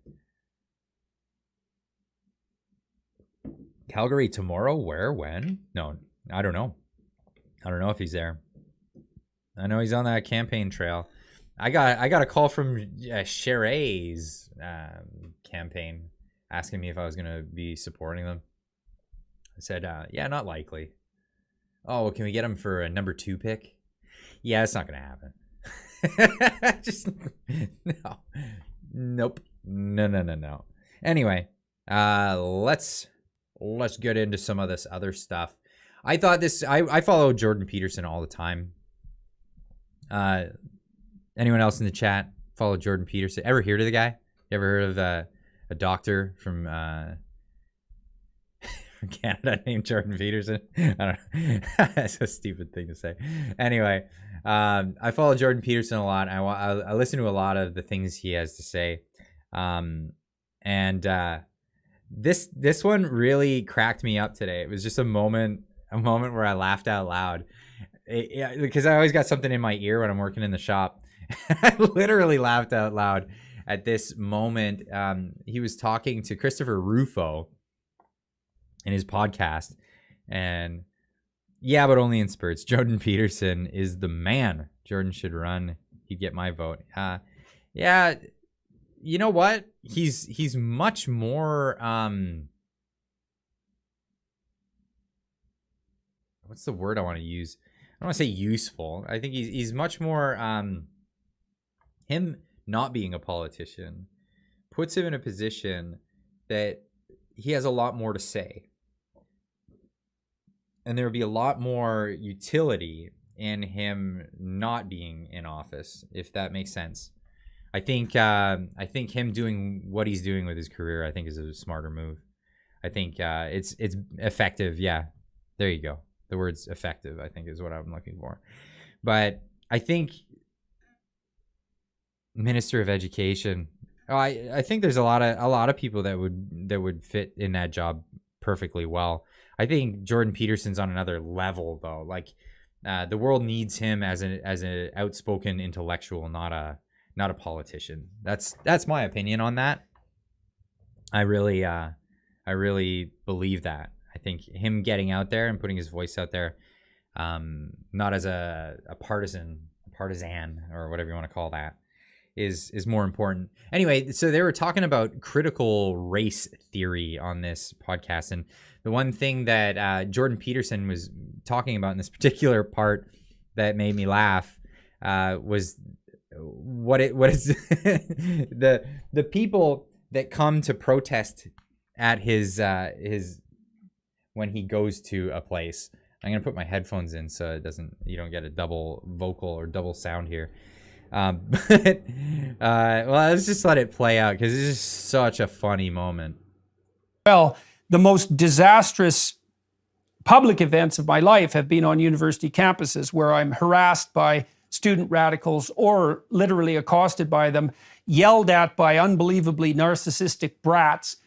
Calgary tomorrow? Where? When? No, I don't know. I don't know if he's there. I know he's on that campaign trail. I got a call from Cheray's campaign asking me if I was going to be supporting them. I said, yeah, not likely. Oh, well, can we get him for a number 2 pick? Yeah, it's not going to happen. Just, no. Nope. No. Anyway, let's get into some of this other stuff. I follow Jordan Peterson all the time. Anyone else in the chat follow Jordan Peterson? Ever hear of the guy? You ever heard of a doctor from Canada named Jordan Peterson? I don't know. That's a stupid thing to say. Anyway, I follow Jordan Peterson a lot. I listen to a lot of the things he has to say. This one really cracked me up today. It was just a moment where I laughed out loud. because I always got something in my ear when I'm working in the shop. I literally laughed out loud at this moment. He was talking to Christopher Rufo in his podcast, and yeah, but only in spurts. Jordan Peterson is the man. Jordan should run. He'd get my vote. Yeah, you know what? He's much more. What's the word I want to use? I don't want to say useful. I think he's much more. Him not being a politician puts him in a position that he has a lot more to say. And there would be a lot more utility in him not being in office, if that makes sense. I think him doing what he's doing with his career, I think, is a smarter move. I think it's effective. Yeah, there you go. The word's effective, I think, is what I'm looking for. But I think Minister of Education. I think there's a lot of people that would fit in that job perfectly well. I think Jordan Peterson's on another level, though. Like, the world needs him as an outspoken intellectual, not a politician. That's my opinion on that. I really believe that. I think him getting out there and putting his voice out there, not as a partisan or whatever you want to call that, is more important. Anyway, so they were talking about critical race theory on this podcast, and the one thing that Jordan Peterson was talking about in this particular part that made me laugh was what is the people that come to protest at his when he goes to a place. I'm gonna put my headphones in so you don't get a double vocal or double sound here. Well, let's just let it play out because this is such a funny moment. Well, the most disastrous public events of my life have been on university campuses where I'm harassed by student radicals or literally accosted by them, yelled at by unbelievably narcissistic brats,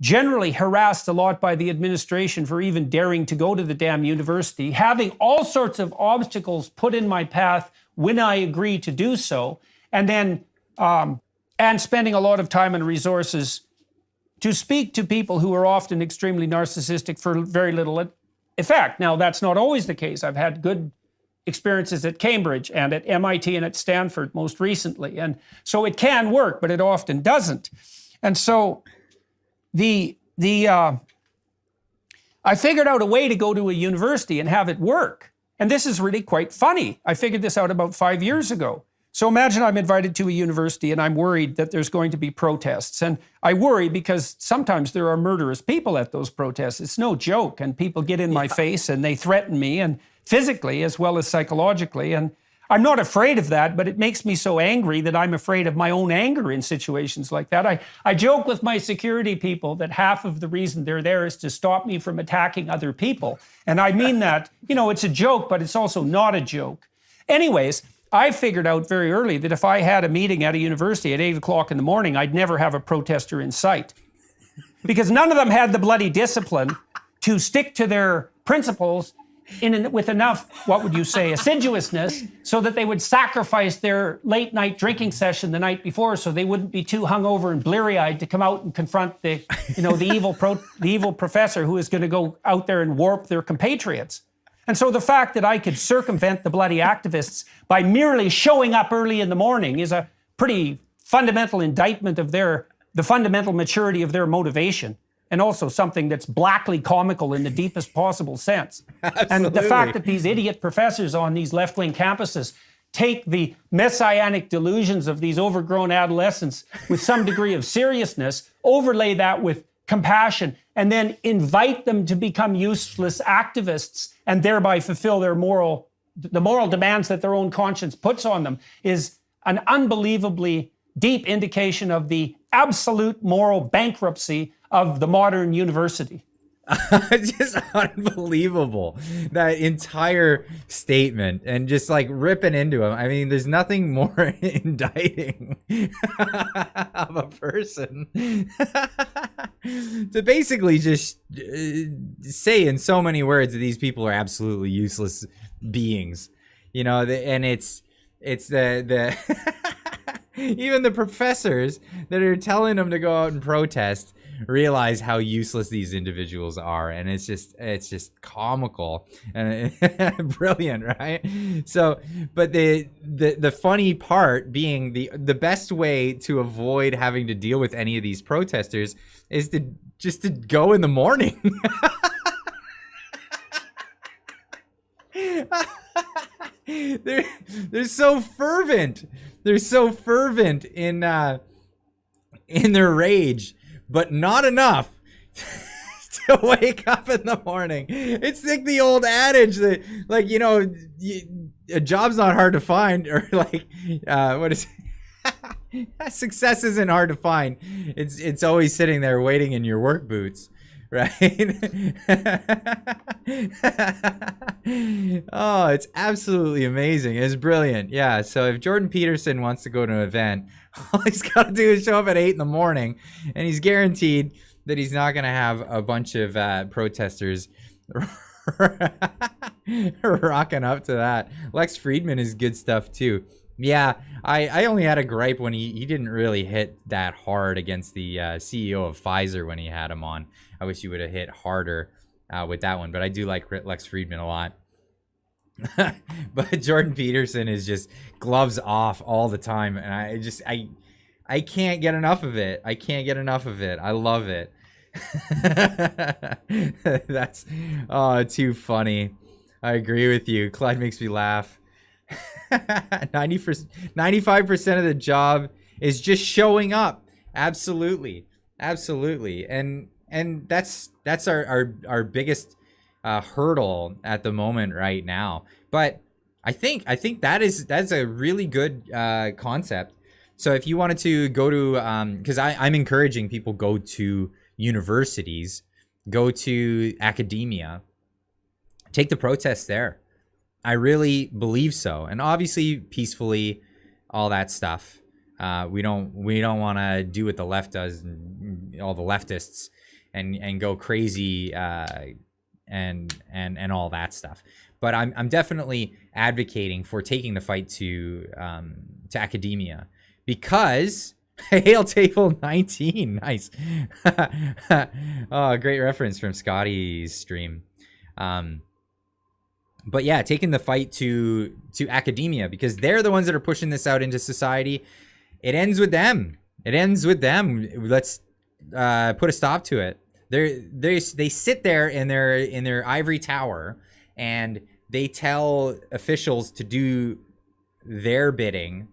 generally harassed a lot by the administration for even daring to go to the damn university, having all sorts of obstacles put in my path when I agree to do so, and then and spending a lot of time and resources to speak to people who are often extremely narcissistic for very little effect. Now, that's not always the case. I've had good experiences at Cambridge and at MIT and at Stanford most recently, and so it can work, but it often doesn't. And so I figured out a way to go to a university and have it work. And this is really quite funny. I figured this out about 5 years ago. So imagine I'm invited to a university and I'm worried that there's going to be protests. And I worry because sometimes there are murderous people at those protests. It's no joke. And people get in my face and they threaten me, and physically as well as psychologically. And I'm not afraid of that, but it makes me so angry that I'm afraid of my own anger in situations like that. I joke with my security people that half of the reason they're there is to stop me from attacking other people. And I mean that, it's a joke, but it's also not a joke. Anyways, I figured out very early that if I had a meeting at a university at 8 o'clock in the morning, I'd never have a protester in sight. Because none of them had the bloody discipline to stick to their principles with enough, what would you say, assiduousness, so that they would sacrifice their late night drinking session the night before so they wouldn't be too hungover and bleary-eyed to come out and confront the evil professor who is going to go out there and warp their compatriots. And so the fact that I could circumvent the bloody activists by merely showing up early in the morning is a pretty fundamental indictment of the fundamental maturity of their motivation. And also something that's blackly comical in the deepest possible sense. Absolutely. And the fact that these idiot professors on these left-wing campuses take the messianic delusions of these overgrown adolescents with some degree of seriousness, overlay that with compassion, and then invite them to become useless activists and thereby fulfill the moral demands that their own conscience puts on them, is an unbelievably deep indication of the absolute moral bankruptcy of the modern university. Just unbelievable, that entire statement, and just like ripping into him. I mean, there's nothing more indicting of a person to basically just say in so many words that these people are absolutely useless beings, you know. And it's the even the professors that are telling them to go out and protest realize how useless these individuals are, and it's just comical and brilliant, right? So, but the funny part being the best way to avoid having to deal with any of these protesters is to go in the morning. They're so fervent. They're so fervent in their rage, but not enough to wake up in the morning. It's like the old adage that, like, you know, a job's not hard to find, or like, what is it? Success isn't hard to find. It's always sitting there waiting in your work boots, right? Oh, it's absolutely amazing. It's brilliant. Yeah. So if Jordan Peterson wants to go to an event, all he's got to do is show up at 8 a.m, and he's guaranteed that he's not going to have a bunch of protesters rocking up to that. Lex Friedman is good stuff too. Yeah, I only had a gripe when he didn't really hit that hard against the CEO of Pfizer when he had him on. I wish he would have hit harder with that one, but I do like Lex Friedman a lot. But Jordan Peterson is just gloves off all the time, and I can't get enough of it. I can't get enough of it. I love it. That's too funny. I agree with you. Clyde makes me laugh. 95% of the job is just showing up. Absolutely, and that's our biggest hurdle at the moment right now. But I think that's a really good concept. So if you wanted to go to, because I'm encouraging people go to universities, go to academia, take the protests there. I really believe so, and obviously peacefully, all that stuff. We don't want to do what the left does, and all the leftists, and go crazy and all that stuff. But I'm definitely advocating for taking the fight to academia, because Hail Table 19, nice. Oh, great reference from Scotty's stream. But yeah, taking the fight to academia, because they're the ones that are pushing this out into society. It ends with them. Let's put a stop to it. They sit there in their ivory tower, and they tell officials to do their bidding,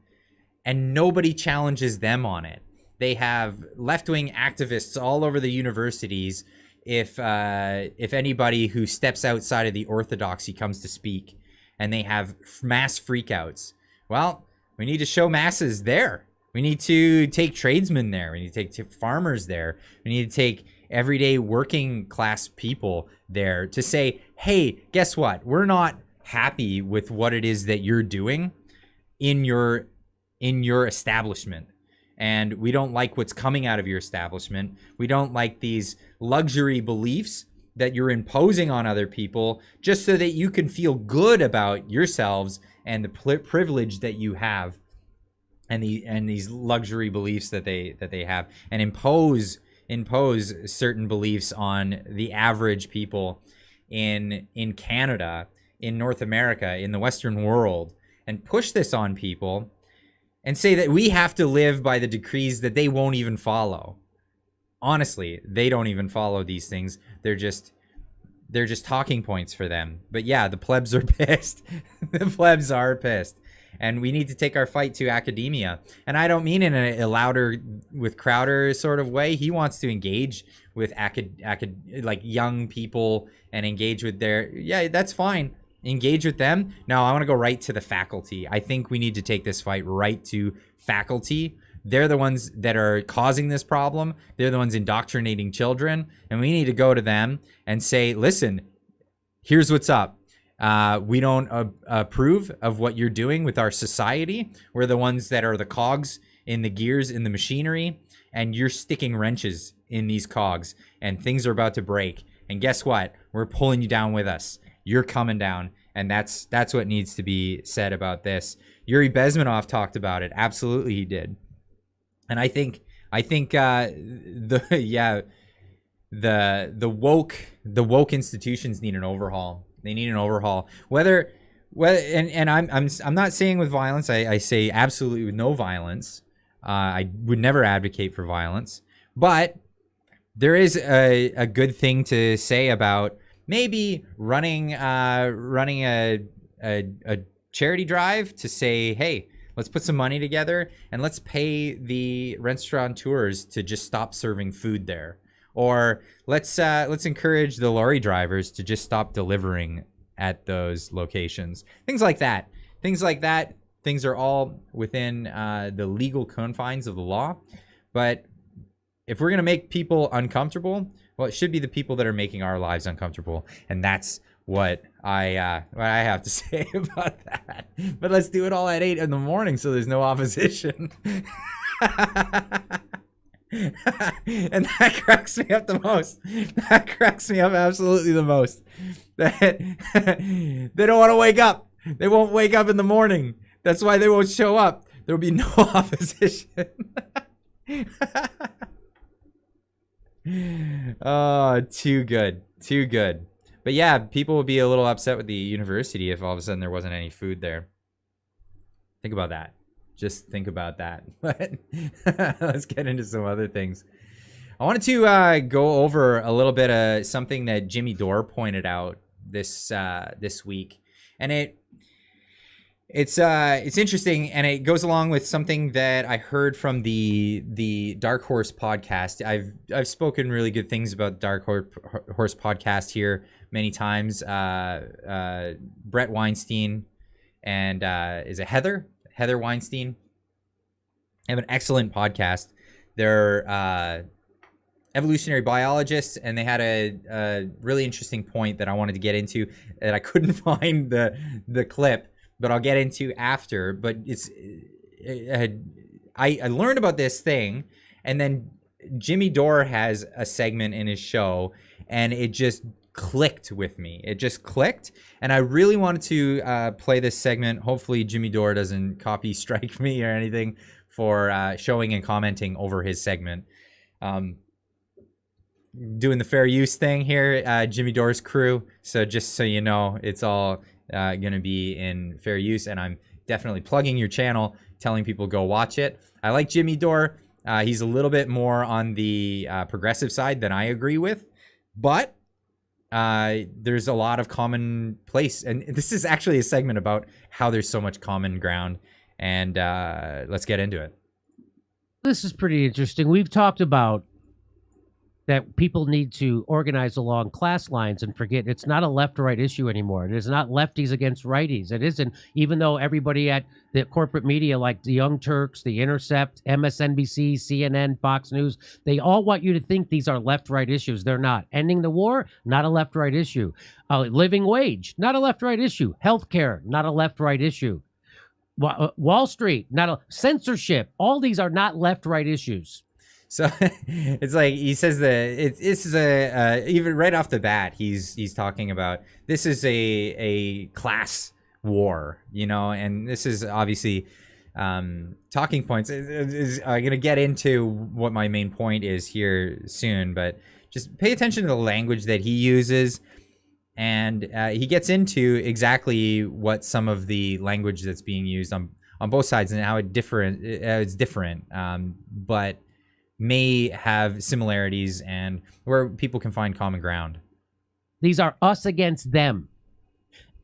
and nobody challenges them on it. They have left-wing activists all over the universities. If anybody who steps outside of the orthodoxy comes to speak, and they have mass freakouts, well, we need to show masses there. We need to take tradesmen there. We need to take farmers there. We need to take everyday working class people there to say, hey, guess what? We're not happy with what it is that you're doing in your establishment. And we don't like what's coming out of your establishment. We don't like these luxury beliefs that you're imposing on other people just so that you can feel good about yourselves and the privilege that you have, and these luxury beliefs that they have, and impose certain beliefs on the average people in Canada, in North America, in the Western world, and push this on people. And say that we have to live by the decrees that they won't even follow. Honestly, they don't even follow these things. They're just talking points for them. But yeah, the plebs are pissed. The plebs are pissed. And we need to take our fight to academia. And I don't mean in a louder with Crowder sort of way. He wants to engage with like young people and engage with yeah, that's fine. Engage with them. No, I want to go right to the faculty. I think we need to take this fight right to faculty, They're the ones that are causing this problem. They're the ones indoctrinating children. And we need to go to them and say, listen, here's what's up. We don't approve of what you're doing with our society. We're the ones that are the cogs in the gears in the machinery, and you're sticking wrenches in these cogs, and things are about to break. And guess what? We're pulling you down with us. You're coming down. And that's what needs to be said about this. Yuri Bezmenov talked about it. Absolutely, he did. And I think the woke institutions need an overhaul. They need an overhaul. Whether and I'm not saying with violence. I say absolutely with no violence. I would never advocate for violence, but there is a good thing to say about maybe running a charity drive to say, hey, let's put some money together and let's pay the restaurateurs to just stop serving food there. Or let's encourage the lorry drivers to just stop delivering at those locations. Things like that. Things are all within the legal confines of the law. But if we're going to make people uncomfortable, well, it should be the people that are making our lives uncomfortable. And that's what I have to say about that. But let's do it all at 8 in the morning so there's no opposition. And that cracks me up the most. That cracks me up absolutely the most. That they don't want to wake up. They won't wake up in the morning. That's why they won't show up. There'll be no opposition. Oh, too good. Too good. But yeah, people would be a little upset with the university if all of a sudden there wasn't any food there. Think about that. Just think about that. But let's get into some other things. I wanted to go over a little bit of something that Jimmy Dore pointed out this week, and it's interesting, and it goes along with something that I heard from the Dark Horse podcast. I've spoken really good things about Dark Horse podcast here many times. Brett Weinstein and is it Heather Weinstein have an excellent podcast. They're evolutionary biologists, and they had a really interesting point that I wanted to get into that I couldn't find the clip, but I'll get into after. But I learned about this thing, and then Jimmy Dore has a segment in his show, and it just clicked with me. It just clicked, and I really wanted to play this segment. Hopefully Jimmy Dore doesn't copy strike me or anything for showing and commenting over his segment. Doing the fair use thing here, Jimmy Dore's crew. So just so you know, it's all going to be in fair use, and I'm definitely plugging your channel, telling people go watch it. I like Jimmy Dore. He's a little bit more on the progressive side than I agree with, but there's a lot of common place, and this is actually a segment about how there's so much common ground, and let's get into it. This is pretty interesting. We've talked about that people need to organize along class lines and forget it's not a left-right issue anymore. It is not lefties against righties. It isn't, even though everybody at the corporate media like the Young Turks, The Intercept, MSNBC, CNN, Fox News, they all want you to think these are left-right issues. They're not. Ending the war, not a left-right issue. Living wage, not a left-right issue. Healthcare, not a left-right issue. Wall Street, not a censorship. All these are not left-right issues. So it's like he says that this is even right off the bat, he's talking about this is a class war, you know, and this is obviously talking points. I'm going to get into what my main point is here soon, but just pay attention to the language that he uses. And he gets into exactly what some of the language that's being used on both sides and how it's different, but may have similarities and where people can find common ground. These are us against them.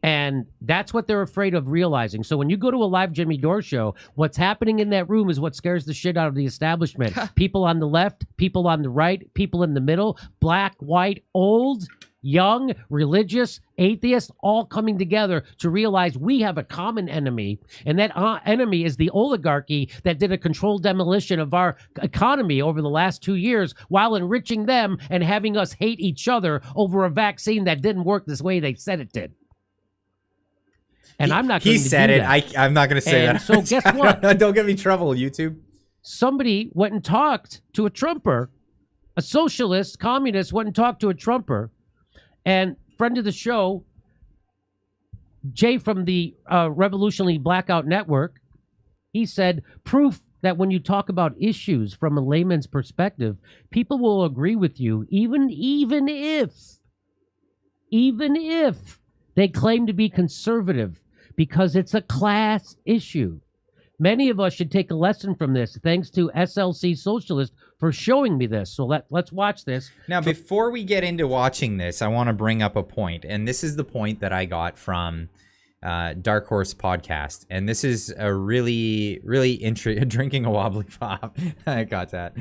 And that's what they're afraid of realizing. So when you go to a live Jimmy Dore show, what's happening in that room is what scares the shit out of the establishment. People on the left, people on the right, people in the middle, black, white, old, young, religious, atheists, all coming together to realize we have a common enemy, and that enemy is the oligarchy that did a controlled demolition of our economy over the last 2 years while enriching them and having us hate each other over a vaccine that didn't work this way they said it did. And I'm not going to do that. He said it. I'm not going to say And that. so guess what? Don't get me in trouble, YouTube. Somebody went and talked to a Trumper, a socialist, communist went and talked to a Trumper, and friend of the show, Jay from the Revolutionary Blackout Network, he said, proof that when you talk about issues from a layman's perspective, people will agree with you, even if they claim to be conservative, because it's a class issue. Many of us should take a lesson from this. Thanks to SLC Socialist for showing me this. So let's watch this. Now, before we get into watching this, I want to bring up a point, and this is the point that I got from Dark Horse Podcast, and this is a really drinking a wobbly pop. I got that.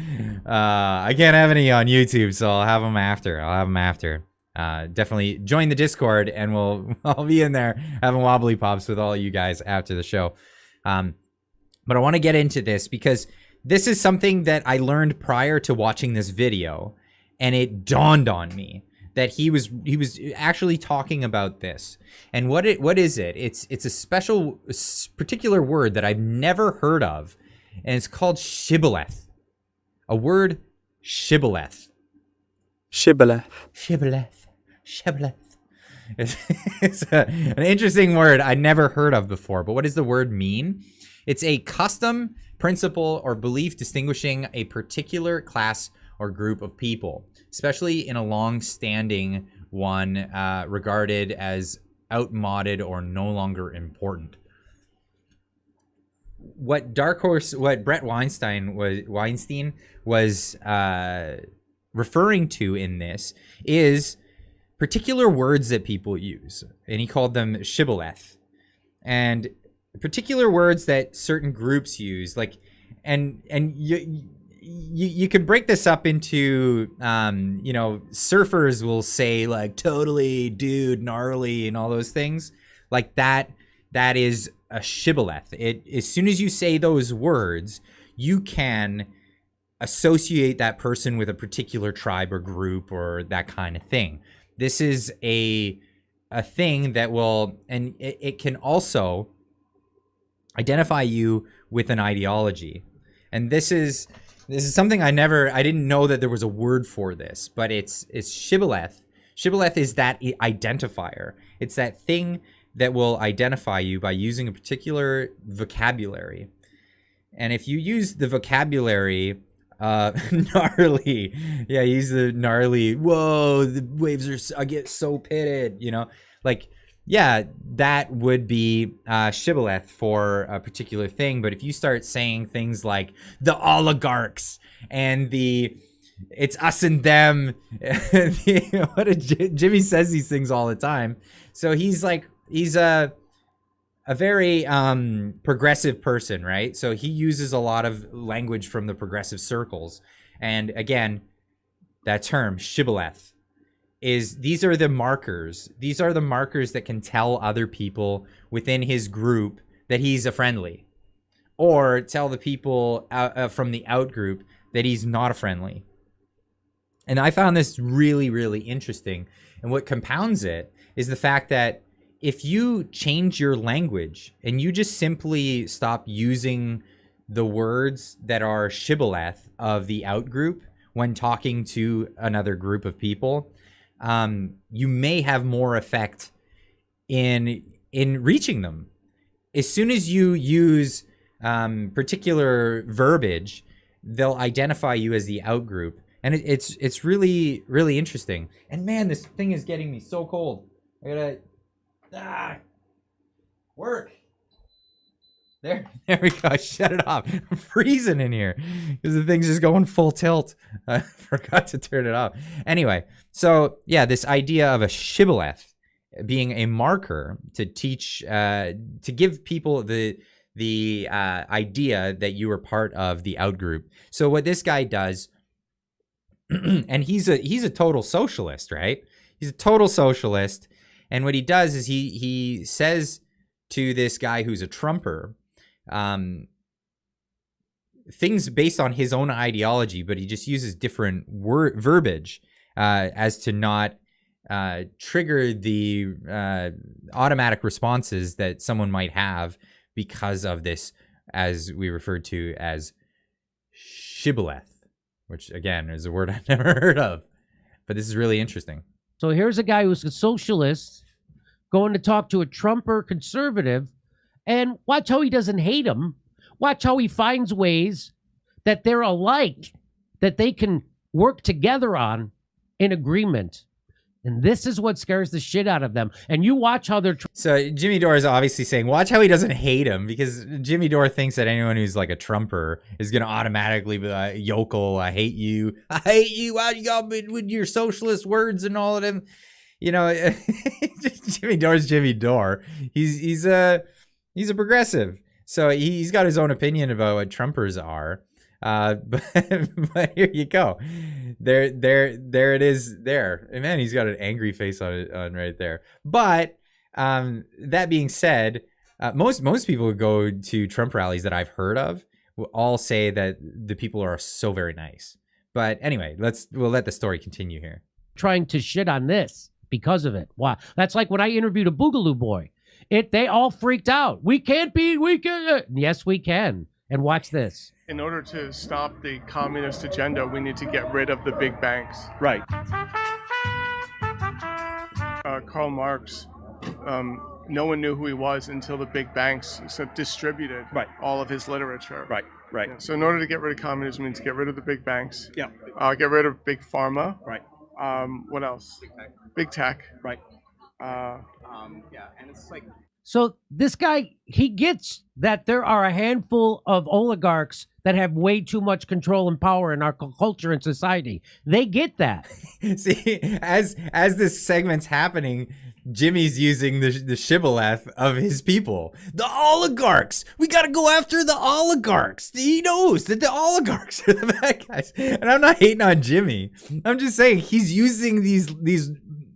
I can't have any on YouTube, so I'll have them after. Definitely join the Discord, and I'll be in there having wobbly pops with all you guys after the show. But I want to get into this because this is something that I learned prior to watching this video, and it dawned on me that he was actually talking about this. And what is it? It's a particular word that I've never heard of, and it's called shibboleth. A word, shibboleth. Shibboleth. It's an interesting word I never heard of before, but what does the word mean? It's a custom, principle, or belief distinguishing a particular class or group of people, especially in a long-standing one regarded as outmoded or no longer important. What Brett Weinstein was referring to in this is particular words that people use, and he called them shibboleth, and particular words that certain groups use, like, and you could break this up into, surfers will say like totally, dude, gnarly, and all those things like that. That is a shibboleth. As soon as you say those words, you can associate that person with a particular tribe or group or that kind of thing. This is a thing that will, and it can also identify you with an ideology. And this is something I didn't know that there was a word for this, but it's shibboleth. Shibboleth is that identifier. It's that thing that will identify you by using a particular vocabulary. And if you use the vocabulary, gnarly, yeah, use the gnarly, whoa, the waves I get so pitted, like, yeah, that would be shibboleth for a particular thing. But if you start saying things like the oligarchs and it's us and them, Jimmy says these things all the time. So he's a very progressive person, right? So he uses a lot of language from the progressive circles. And again, that term, shibboleth, these are the markers. These are the markers that can tell other people within his group that he's a friendly, or tell the people from the out group that he's not a friendly. And I found this really, really interesting. And what compounds it is the fact that if you change your language and you just simply stop using the words that are shibboleth of the out group when talking to another group of people, you may have more effect in reaching them. As soon as you use particular verbiage, they'll identify you as the out group. And it's really, really interesting. And man, this thing is getting me so cold. I gotta work. There we go. Shut it off. I'm freezing in here because the thing's just going full tilt. I forgot to turn it off. Anyway, so yeah, this idea of a shibboleth being a marker to teach, to give people the idea that you are part of the out group. So what this guy does, and he's a total socialist, right? He's a total socialist. And what he does is he says to this guy who's a Trumper, things based on his own ideology, but he just uses different verbiage as to not trigger the automatic responses that someone might have because of this, as we referred to as shibboleth, which again is a word I've never heard of, but this is really interesting. So here's a guy who's a socialist going to talk to a Trumper conservative, and watch how he doesn't hate him. Watch how he finds ways that they're alike, that they can work together on in agreement. And this is what scares the shit out of them. And you watch how they're... So Jimmy Dore is obviously saying, watch how he doesn't hate him, because Jimmy Dore thinks that anyone who's like a Trumper is going to automatically be like, yokel, I hate you. I hate you. Why you got with your socialist words and all of them? You know, Jimmy Dore's Jimmy Dore. He's a progressive. So he's got his own opinion about what Trumpers are. But here you go. There it is there. And man, he's got an angry face on right there. But that being said, most people who go to Trump rallies that I've heard of will all say that the people are so very nice. But anyway, we'll let the story continue here. Trying to shit on this because of it. Wow. That's like when I interviewed a Boogaloo Boy. They all freaked out. We can. Yes, we can. And watch this. In order to stop the communist agenda, we need to get rid of the big banks. Right. Karl Marx, no one knew who he was until the big banks distributed all of his literature. Right. Yeah. So in order to get rid of communism, we need to get rid of the big banks. Yeah. Get rid of big pharma. Right. What else? Big tech. Right. Yeah, and it's like... So this guy, he gets that there are a handful of oligarchs that have way too much control and power in our culture and society. They get that. See, as this segment's happening, Jimmy's using the shibboleth of his people. The oligarchs. We got to go after the oligarchs. He knows that the oligarchs are the bad guys. And I'm not hating on Jimmy. I'm just saying he's using these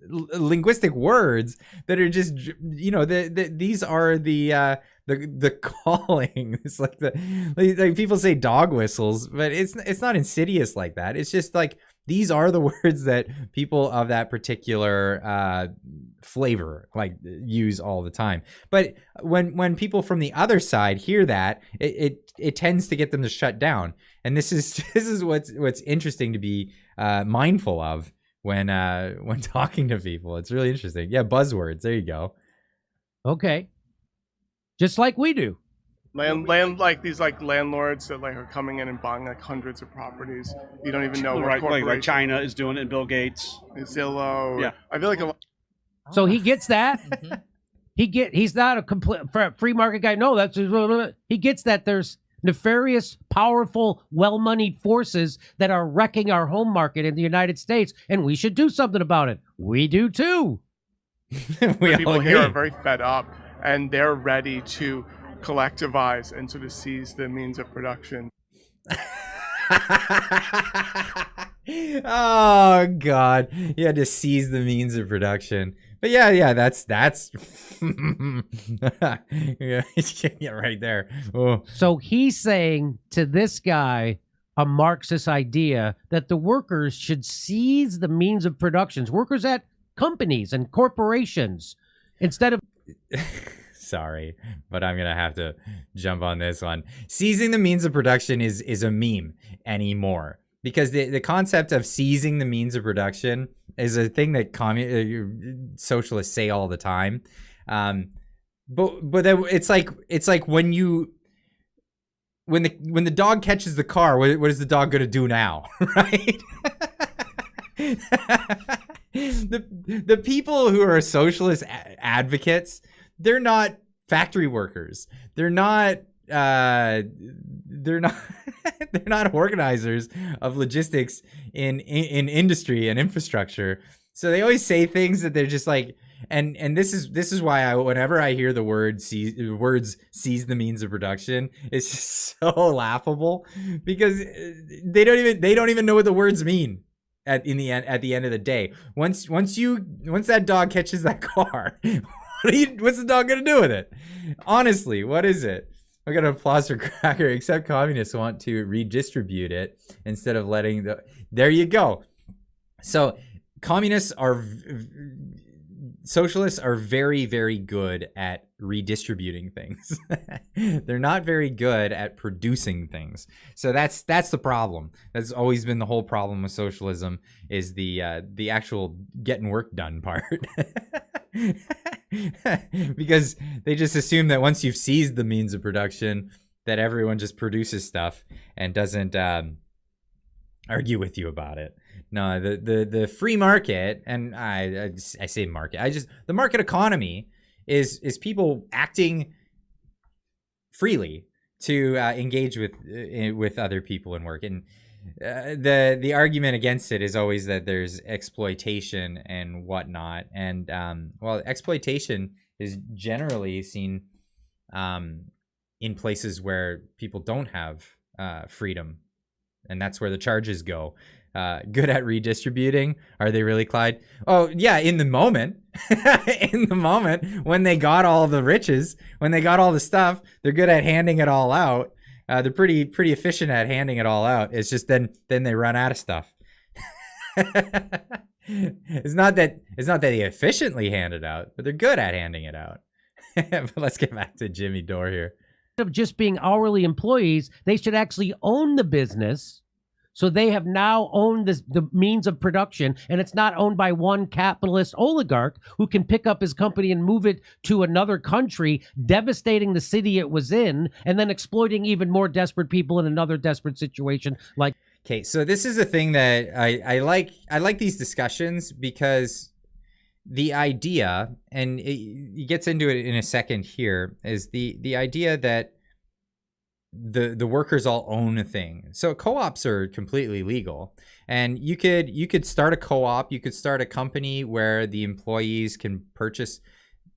linguistic words that are just, you know, these are the calling. It's like like people say dog whistles, but it's not insidious like that. It's just like these are the words that people of that particular flavor like use all the time. But when people from the other side hear that, it tends to get them to shut down. And this is what's interesting to be mindful of when talking to people. It's really interesting. Yeah, buzzwords. There you go. Okay. Just like we do. Land like these like landlords that like are coming in and buying like hundreds of properties. You don't even know what corporation. Like China is doing it, and Bill Gates. Zillow. Yeah. I feel like So he gets that. He's not a complete free market guy. No, he gets that there's nefarious, powerful, well-moneyed forces that are wrecking our home market in the United States, and we should do something about it. We do too. People here are very fed up, and they're ready to collectivize and sort of seize the means of production. Oh God, you had to seize the means of production. But yeah, that's yeah, right there. Oh. So he's saying to this guy a Marxist idea that the workers should seize the means of productions, workers at companies and corporations, instead of... Sorry, but I'm going to have to jump on this one. Seizing the means of production is a meme anymore. Because the concept of seizing the means of production is a thing that socialists say all the time. But then it's like when the dog catches the car, what is the dog going to do now, right? the people who are socialist advocates, they're not factory workers. They're not organizers of logistics in industry and infrastructure. So they always say things that they're just like, and this is why whenever I hear the words seize the means of production, it's just so laughable, because they don't even know what the words mean. at the end of the day. Once that dog catches that car, what's the dog gonna do with it? Honestly, what is it? I got an applause for Cracker, except communists want to redistribute it instead of letting the... There you go. So socialists are very, very good at redistributing things. They're not very good at producing things. So that's the problem. That's always been the whole problem with socialism, is the actual getting work done part. Because they just assume that once you've seized the means of production, that everyone just produces stuff and doesn't argue with you about it. No, the free market, and I say market, the market economy is people acting freely to engage with other people in work. And the argument against it is always that there's exploitation and whatnot. And well, exploitation is generally seen in places where people don't have freedom, and that's where the charges go. Good at redistributing. Are they really, Clyde? Oh yeah, in the moment. In the moment when they got all the riches, when they got all the stuff, they're good at handing it all out. They're pretty efficient at handing it all out. It's just then they run out of stuff. It's not that they efficiently hand it out, but they're good at handing it out. But let's get back to Jimmy Dore here. Instead of just being hourly employees, they should actually own the business. So they have now owned the means of production, and it's not owned by one capitalist oligarch who can pick up his company and move it to another country, devastating the city it was in, and then exploiting even more desperate people in another desperate situation. Like, okay, so this is a thing that I like. I like these discussions because the idea, and he gets into it in a second here, is the idea that the workers all own a thing. So co-ops are completely legal, and you could start a co-op, you could start a company where the employees can purchase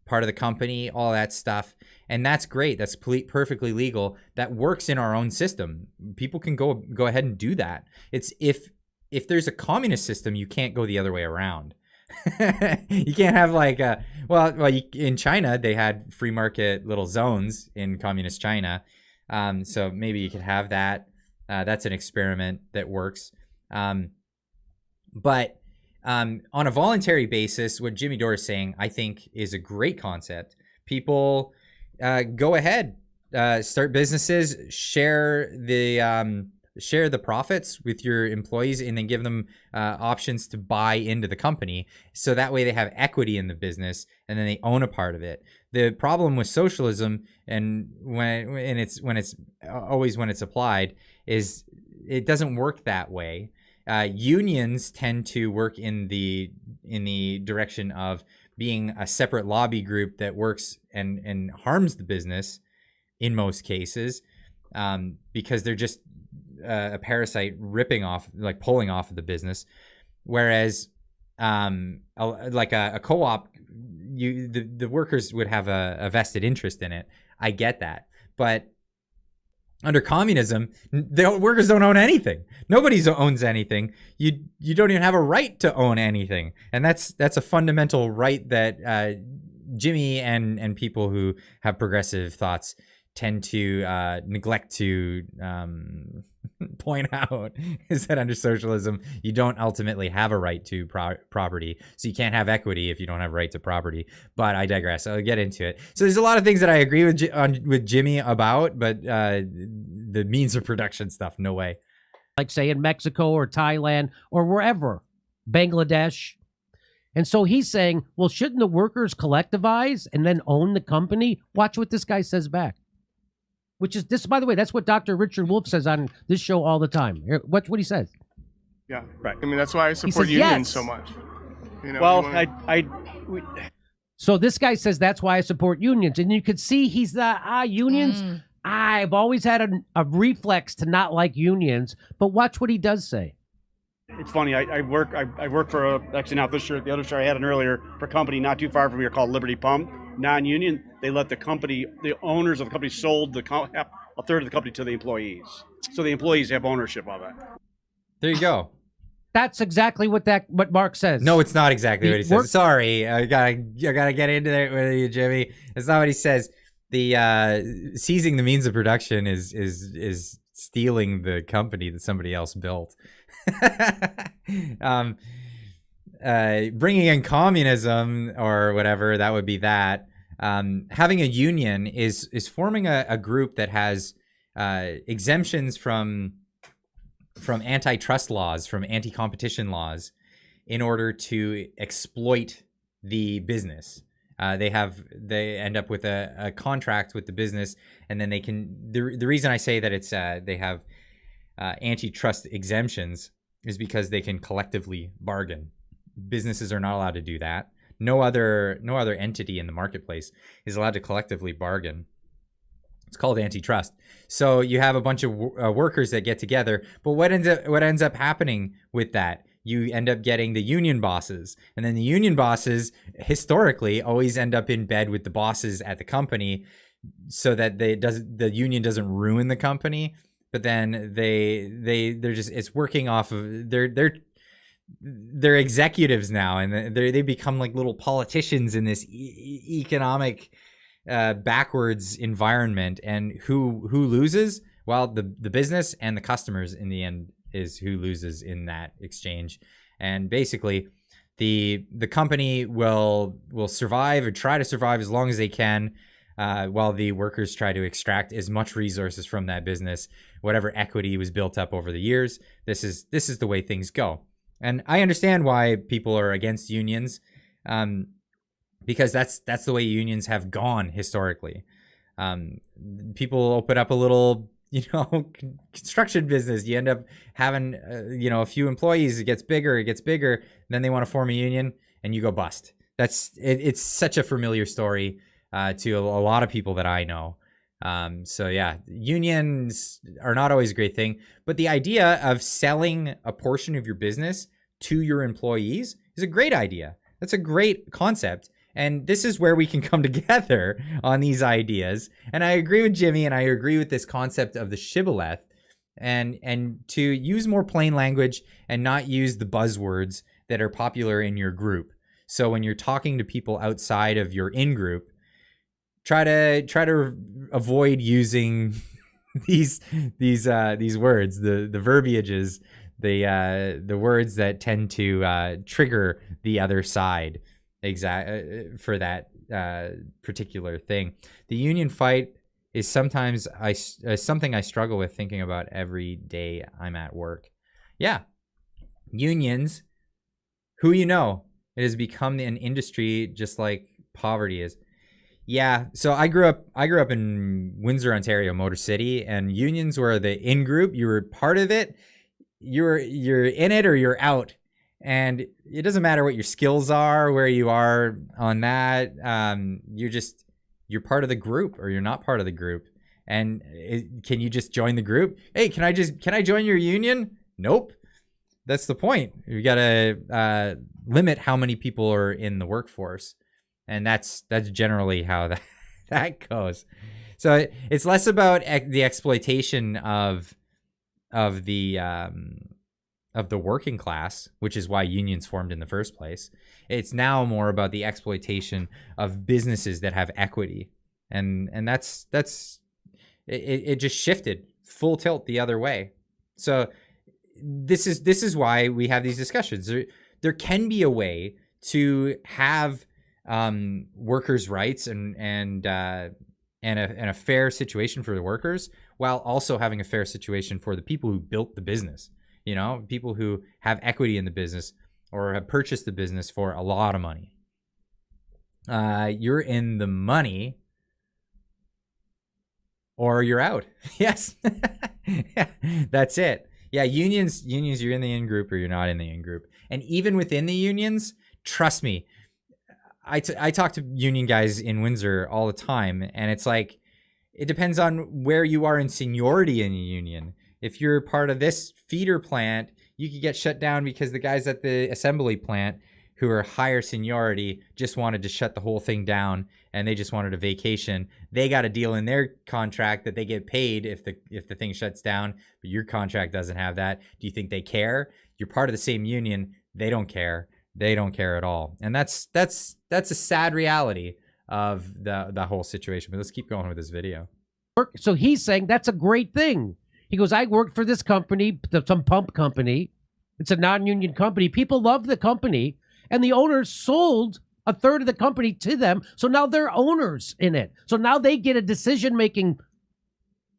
part of the company, all that stuff, and that's great. That's perfectly legal. That works in our own system. People can go ahead and do that. It's if there's a communist system, you can't go the other way around. You can't have like in China they had free market little zones in communist China. So maybe you could have that. That's an experiment that works. But on a voluntary basis, what Jimmy Dore is saying, I think, is a great concept. People go ahead, start businesses, share the profits with your employees, and then give them options to buy into the company. So that way they have equity in the business, and then they own a part of it. The problem with socialism, and when it's applied, is it doesn't work that way. Unions tend to work in the direction of being a separate lobby group that works and harms the business in most cases, because they're just a parasite pulling off of the business. Whereas a co-op, the workers would have a vested interest in it. I get that. But under communism, the workers don't own anything. Nobody owns anything. You don't even have a right to own anything. And that's a fundamental right that Jimmy and people who have progressive thoughts tend to neglect to point out, is that under socialism, you don't ultimately have a right to property. So you can't have equity if you don't have a right to property. But I digress. I'll get into it. So there's a lot of things that I agree with Jimmy about, but the means of production stuff, no way. Like say in Mexico or Thailand or wherever, Bangladesh. And so he's saying, well, shouldn't the workers collectivize and then own the company? Watch what this guy says back. Which is this, by the way, that's what Dr. Richard Wolff says on this show all the time. Watch what he says. Yeah, right. I mean, that's why I support unions so much. You know, well, So this guy says that's why I support unions, and you could see he's unions. I've always had a reflex to not like unions, but watch what he does say. It's funny. I work for actually not this shirt, the other shirt I had an earlier, for a company not too far from here called Liberty Pump, non-union. They let the owners of the company sold a third of the company to the employees, so the employees have ownership of it. There you go. That's exactly what Mark says. No, it's not exactly what he Work- says. Sorry, I gotta get into there with you, Jimmy. That's not what he says. The seizing the means of production is stealing the company that somebody else built. Bringing in communism or whatever, that would be that. Having a union is forming a group that has exemptions from antitrust laws, from anti-competition laws, in order to exploit the business. They end up with a contract with the business, and then they can. The reason I say that it's they have antitrust exemptions is because they can collectively bargain. Businesses are not allowed to do that. No other entity in the marketplace is allowed to collectively bargain. It's called antitrust. So you have a bunch of workers that get together, but what ends up happening with that? You end up getting the union bosses, and then the union bosses historically always end up in bed with the bosses at the company, so that the union doesn't ruin the company. But then they're just, it's working off of they're executives now, and they become like little politicians in this economic backwards environment. And who loses? Well, the business and the customers in the end is who loses in that exchange. And basically the company will survive or try to survive as long as they can, while the workers try to extract as much resources from that business, whatever equity was built up over the years. This is the way things go. And I understand why people are against unions, because that's the way unions have gone historically. People open up a little, construction business. You end up having, a few employees. It gets bigger. Then they want to form a union, and you go bust. It's such a familiar story to a lot of people that I know. So yeah, unions are not always a great thing, but the idea of selling a portion of your business to your employees is a great idea. That's a great concept. And this is where we can come together on these ideas. And I agree with Jimmy, and I agree with this concept of the shibboleth, and to use more plain language and not use the buzzwords that are popular in your group. So when you're talking to people outside of your in-group, try to avoid using these words, the verbiages, the words that tend to trigger the other side for that particular thing. The union fight is sometimes something I struggle with thinking about every day I'm at work. Yeah, unions, who it has become an industry just like poverty is. Yeah, so I grew up in Windsor, Ontario, Motor City, and unions were the in group. You were part of it. You're in it or you're out, and it doesn't matter what your skills are, where you are on that. You're part of the group or you're not part of the group. And can you just join the group? Hey, can I join your union? Nope. That's the point. You gotta limit how many people are in the workforce. And that's generally how that goes. So it's less about the exploitation of the working class, which is why unions formed in the first place. It's now more about the exploitation of businesses that have equity, and that's it just shifted full tilt the other way. So this is why we have these discussions. There can be a way to have workers' rights and a fair situation for the workers, while also having a fair situation for the people who built the business. People who have equity in the business or have purchased the business for a lot of money. You're in the money or you're out. Yes. Yeah, that's it. Yeah, unions, you're in the in-group or you're not in the in-group. And even within the unions, trust me, I talk to union guys in Windsor all the time, and it's like, it depends on where you are in seniority in the union. If you're part of this feeder plant, you could get shut down because the guys at the assembly plant who are higher seniority just wanted to shut the whole thing down and they just wanted a vacation. They got a deal in their contract that they get paid if the thing shuts down, but your contract doesn't have that. Do you think they care? You're part of the same union. They don't care. They don't care at all. And that's a sad reality of the whole situation. But let's keep going with this video. So he's saying that's a great thing. He goes, I worked for this company, some pump company. It's a non-union company. People love the company. And the owners sold a third of the company to them. So now they're owners in it. So now they get a decision-making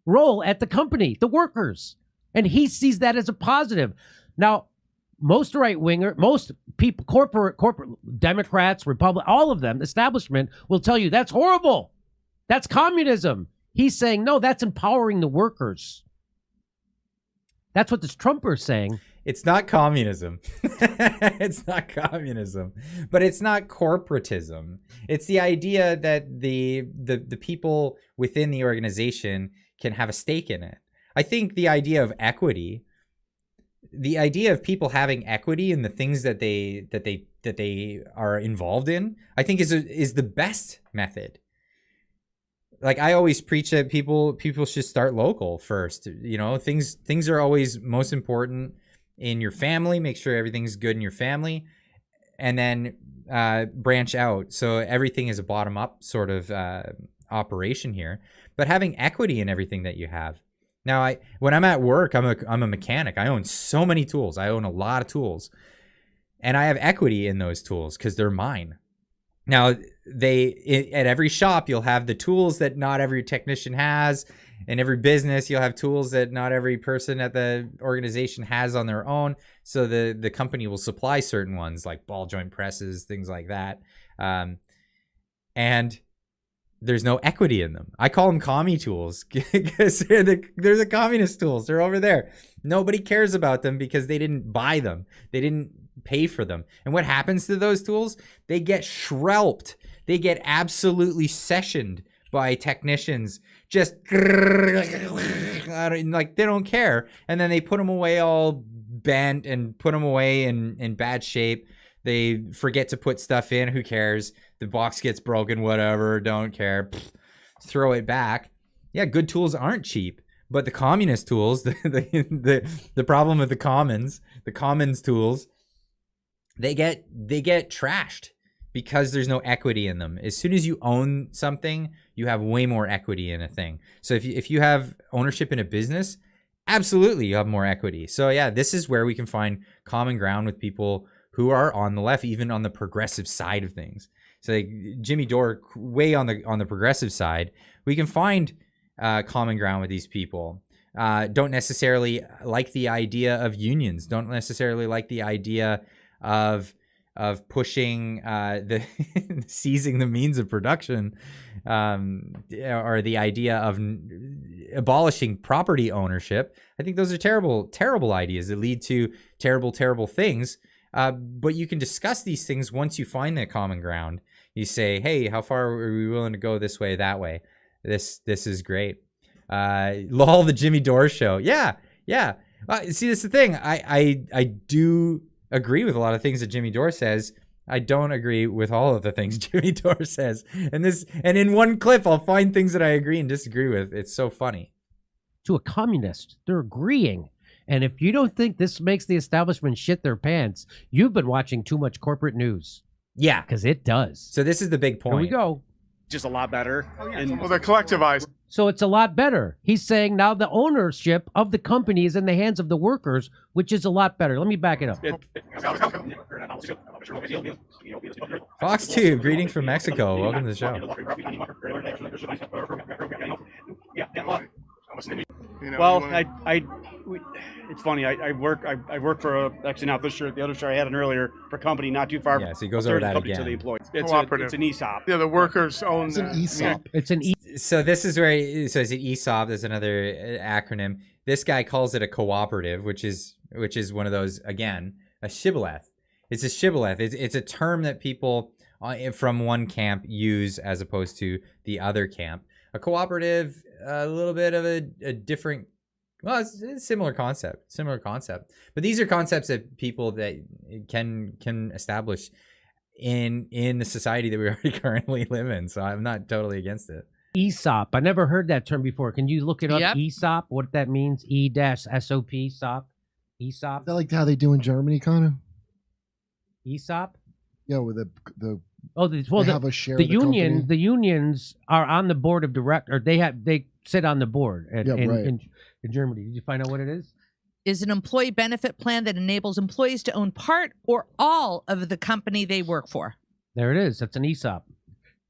role at the company, the workers. And he sees that as a positive. Now, most right-winger, most people, corporate Democrats, Republicans, all of them, establishment, will tell you that's horrible. That's communism. He's saying, no, that's empowering the workers. That's what this Trumper is saying. It's not communism. It's not communism, but it's not corporatism. It's the idea that the people within the organization can have a stake in it. I think the idea of equity, the idea of people having equity in the things that they are involved in, I think is the best method. Like I always preach that people should start local first. You know, things are always most important in your family. Make sure everything's good in your family, and then branch out. So everything is a bottom up sort of operation here. But having equity in everything that you have. Now, when I'm at work, I'm a mechanic. I own so many tools. I own a lot of tools, and I have equity in those tools because they're mine. Now, at every shop, you'll have the tools that not every technician has. In every business, you'll have tools that not every person at the organization has on their own. So the company will supply certain ones like ball joint presses, things like that. And there's no equity in them. I call them commie tools because they're the communist tools. They're over there. Nobody cares about them because they didn't buy them. They didn't pay for them. And what happens to those tools? They get shriveled. They get absolutely sessioned by technicians. Just like they don't care. And then they put them away all bent and put them away in bad shape. They forget to put stuff in. Who cares? The box gets broken, whatever. Don't care. Throw it back. Yeah, good tools aren't cheap. But the communist tools, the problem with the commons tools, they get trashed because there's no equity in them. As soon as you own something, you have way more equity in a thing. So if you have ownership in a business, absolutely you have more equity. So yeah, this is where we can find common ground with people who are on the left, even on the progressive side of things. So like Jimmy Dore, way on the progressive side, we can find common ground with these people. Don't necessarily like the idea of unions. Don't necessarily like the idea of pushing the seizing the means of production, or the idea of abolishing property ownership. I think those are terrible ideas that lead to terrible things. But you can discuss these things once you find that common ground. You say, hey, how far are we willing to go this way, that way? This is great. Lol, the Jimmy Dore show. Yeah. See, that's the thing. I do agree with a lot of things that Jimmy Dore says. I don't agree with all of the things Jimmy Dore says. And in one clip, I'll find things that I agree and disagree with. It's so funny. To a communist, they're agreeing. And if you don't think this makes the establishment shit their pants, you've been watching too much corporate news. Yeah. Because it does. So this is the big point. Here we go. Just a lot better. Well, they're collectivized. So it's a lot better. He's saying now the ownership of the company is in the hands of the workers, which is a lot better. Let me back it up. Fox Tube, greetings from Mexico. Welcome to the show. Well, it's funny. I work for actually not this shirt, the other shirt I had an earlier for a company not too far. Yeah, so he goes over that company again. to the employees. Cooperative. It's an ESOP. Yeah, the workers own. It's an ESOP. It's an So this is where so it's an ESOP. There's another acronym. This guy calls it a cooperative, which is one of those, again, a shibboleth. It's a shibboleth. It's a term that people from one camp use as opposed to the other camp. A cooperative, a little bit of a different, well, it's a similar concept. But these are concepts that people that can establish in the society that we already currently live in. So I'm not totally against it. ESOP. I never heard that term before. Can you look it up? Yep. ESOP, what that means? E-SOP, SOP. ESOP. Is that like how they do in Germany, kind of? ESOP? Yeah, with the Well, they have a share the of the union, company. the unions are on the board of director. They sit on the board in Germany. Did you find out what it is? Is an employee benefit plan that enables employees to own part or all of the company they work for. There it is. That's an ESOP.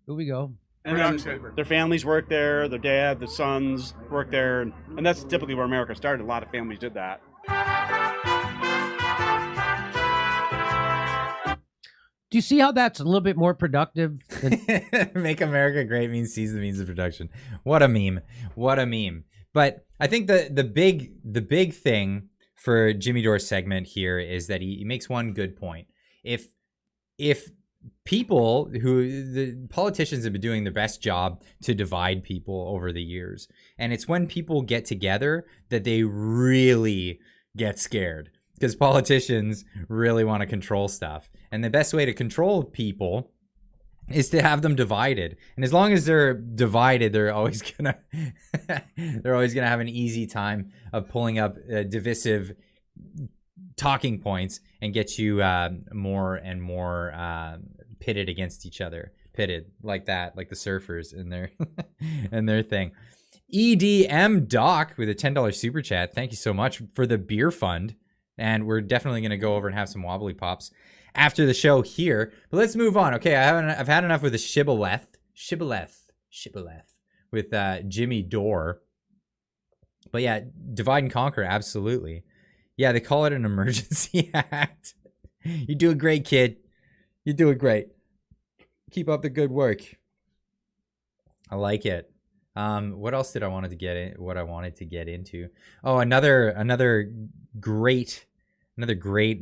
Here we go. And then their families work there, their dad, the sons work there, and that's typically where America started. A lot of families did that. Do you see how that's a little bit more productive? Make America great means seize the means of production. What a meme. What a meme. But I think the big thing for Jimmy Dore's segment here is that he makes one good point. If people the politicians have been doing the best job to divide people over the years, and it's when people get together that they really get scared, because politicians really want to control stuff. And the best way to control people is to have them divided. And as long as they're divided, they're always gonna have an easy time of pulling up divisive talking points and get you more and more pitted against each other. Pitted like that, like the surfers in their and their thing. EDM Doc with a $10 super chat. Thank you so much for the beer fund. And we're definitely going to go over and have some wobbly pops after the show here. But let's move on. Okay, I've had enough with the shibboleth with Jimmy Dore. But yeah, divide and conquer, absolutely. Yeah, they call it an emergency act. You do it great, kid. You do it great. Keep up the good work. I like it. What else did I wanted to get in? What I wanted to get into? Oh, another great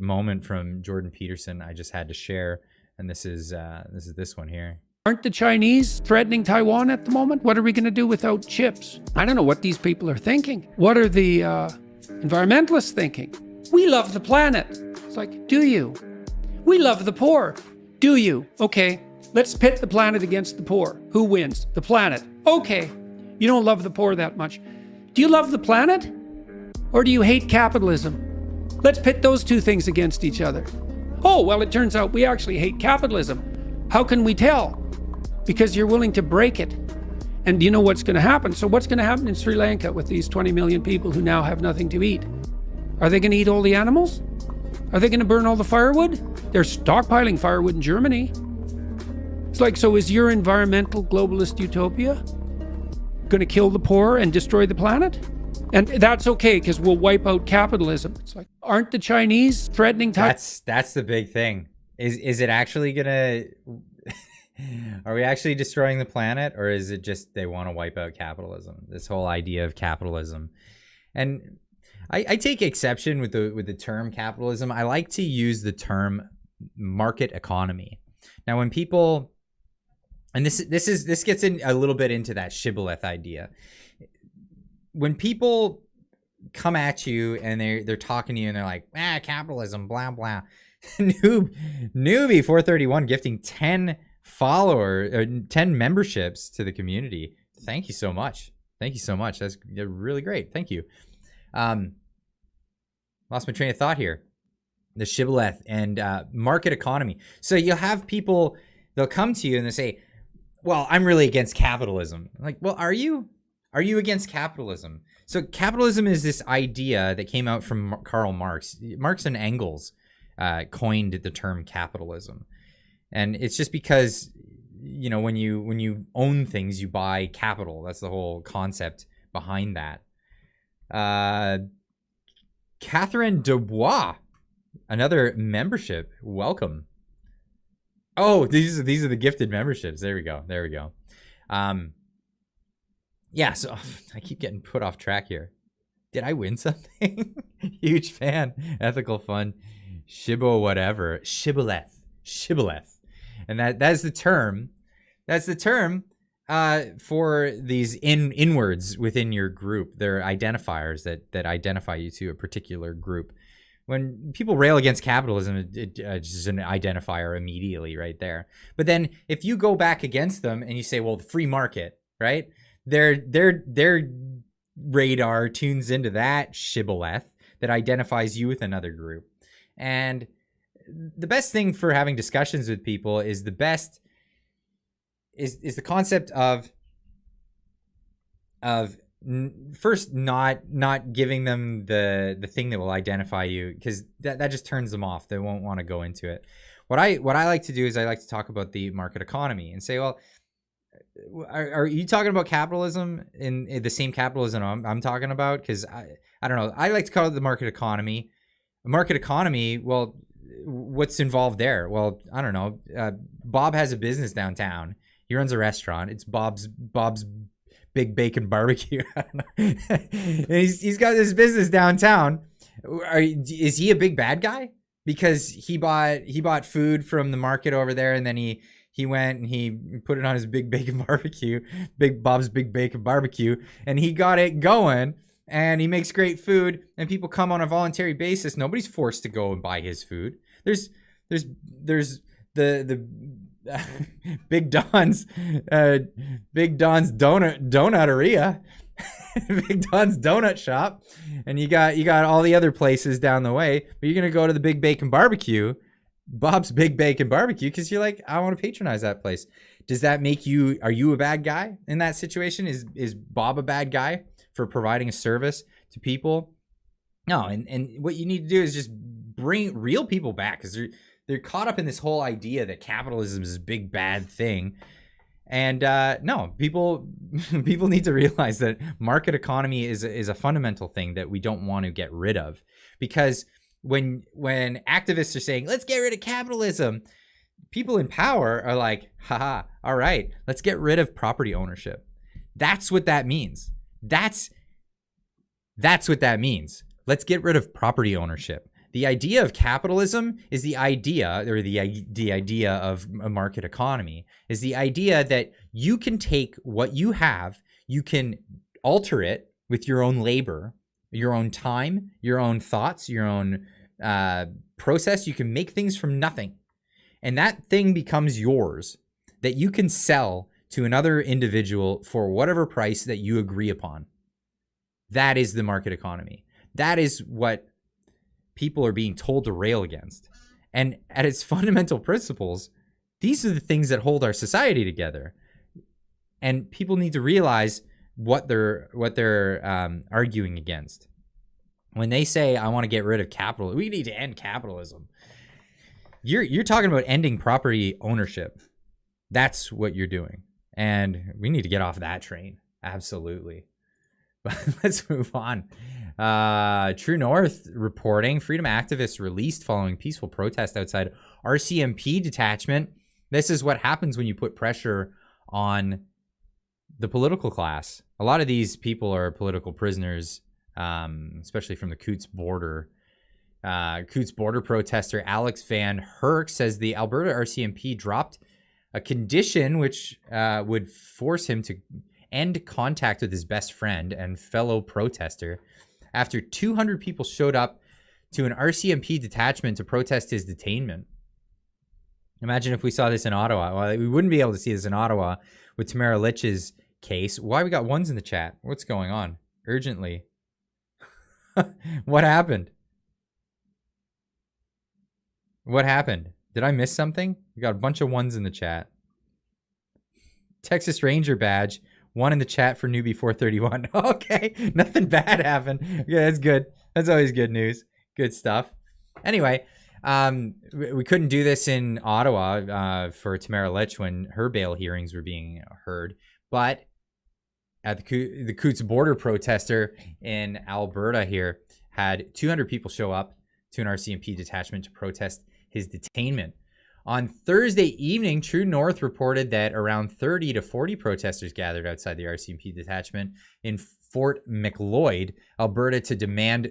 moment from Jordan Peterson I just had to share, and this is this one here. Aren't the Chinese threatening Taiwan at the moment? What are we going to do without chips? I don't know what these people are thinking. What are the environmentalists thinking? We love the planet. It's like, do you? We love the poor. Do you? Okay, let's pit the planet against the poor. Who wins? The planet. Okay, you don't love the poor that much. Do you love the planet? Or do you hate capitalism? Let's pit those two things against each other. Oh, well, it turns out we actually hate capitalism. How can we tell? Because you're willing to break it. And you know what's going to happen. So what's going to happen in Sri Lanka with these 20 million people who now have nothing to eat? Are they going to eat all the animals? Are they going to burn all the firewood? They're stockpiling firewood in Germany. It's like, so is your environmental globalist utopia going to kill the poor and destroy the planet? And that's okay, because we'll wipe out capitalism. It's like, aren't the Chinese threatening Taiwan? That's the big thing. Is it actually gonna? Are we actually destroying the planet, or is it just they want to wipe out capitalism? This whole idea of capitalism, and I take exception with the term capitalism. I like to use the term market economy. Now, when people, and this gets in a little bit into that shibboleth idea. When people come at you and they're talking to you and they're like, capitalism, blah blah. Newbie 431 gifting 10 memberships to the community. Thank you so much. That's really great. Thank you. Lost my train of thought here. The shibboleth and market economy. So you'll have people, they'll come to you and they say, well, I'm really against capitalism. I'm like, well, are you? Are you against capitalism? So capitalism is this idea that came out from Karl Marx. Marx and Engels coined the term capitalism. And it's just because, you know, when you own things, you buy capital. That's the whole concept behind that. Catherine Dubois, another membership. Welcome. Oh, these are the gifted memberships. There we go. Yeah, so I keep getting put off track here. Did I win something? Huge fan. Ethical fun. Shibboleth. And that's the term. That's the term for these inwards within your group. They're identifiers that identify you to a particular group. when people rail against capitalism, it's just an identifier immediately right there. But then if you go back against them and you say, well, the free market, right? Their radar tunes into that shibboleth that identifies you with another group. And the best thing for having discussions with people is the concept of first not giving them the thing that will identify you, because that just turns them off. They won't want to go into it. What I like to do is I like to talk about the market economy and say, well, are you talking about capitalism in the same capitalism I'm talking about? Because I don't know. I like to call it the market economy. A market economy, well, what's involved there? Well, I don't know. Bob has a business downtown. He runs a restaurant. It's Bob's Big Bacon Barbecue. I don't know. And he's got this business downtown. Is he a big bad guy because he bought food from the market over there, and then he went and he put it on his Big Bacon Barbecue, Bob's Big Bacon Barbecue, and he got it going, and he makes great food, and people come on a voluntary basis. Nobody's forced to go and buy his food. There's the Big Don's Donuteria, Big Don's Donut Shop, and you got all the other places down the way, but you're gonna go to the Big Bacon Barbecue, Bob's Big Bacon Barbecue, because you're like, I want to patronize that place. Does that make you? Are you a bad guy in that situation? Is Bob a bad guy for providing a service to people? No, and what you need to do is just bring real people back, because they're caught up in this whole idea that capitalism is a big bad thing. And no, people need to realize that market economy is a fundamental thing that we don't want to get rid of. Because when activists are saying, let's get rid of capitalism, people in power are like, haha, all right, let's get rid of property ownership. That's what that means. That's what that means. Let's get rid of property ownership. The idea of capitalism is the idea, or the idea of a market economy is the idea that you can take what you have, you can alter it with your own labor, your own time, your own thoughts, your own process. You can make things from nothing. And that thing becomes yours, that you can sell to another individual for whatever price that you agree upon. That is the market economy. That is what people are being told to rail against. And at its fundamental principles, these are the things that hold our society together. And people need to realize what they're arguing against. When they say, I want to get rid of capital, we need to end capitalism. You're talking about ending property ownership. That's what you're doing. And we need to get off that train. Absolutely. But let's move on. True North reporting, freedom activists released following peaceful protest outside RCMP detachment. This is what happens when you put pressure on the political class. A lot of these people are political prisoners, especially from the Coutts border. Coutts border protester Alex Van Herk says the Alberta RCMP dropped a condition which would force him to end contact with his best friend and fellow protester after 200 people showed up to an RCMP detachment to protest his detainment. Imagine if we saw this in Ottawa. Well, we wouldn't be able to see this in Ottawa with Tamara Litch's case. Why we got ones in the chat? What's going on? Urgently. What happened? What happened? Did I miss something? We got a bunch of ones in the chat. Texas Ranger badge. One in the chat for newbie 431. Okay, nothing bad happened. Yeah, that's good. That's always good news. Good stuff. Anyway, we couldn't do this in Ottawa for Tamara Litch when her bail hearings were being heard, but at the Coutts border protester in Alberta here had 200 people show up to an RCMP detachment to protest his detainment. On Thursday evening, True North reported that around 30 to 40 protesters gathered outside the RCMP detachment in Fort McLeod, Alberta, to demand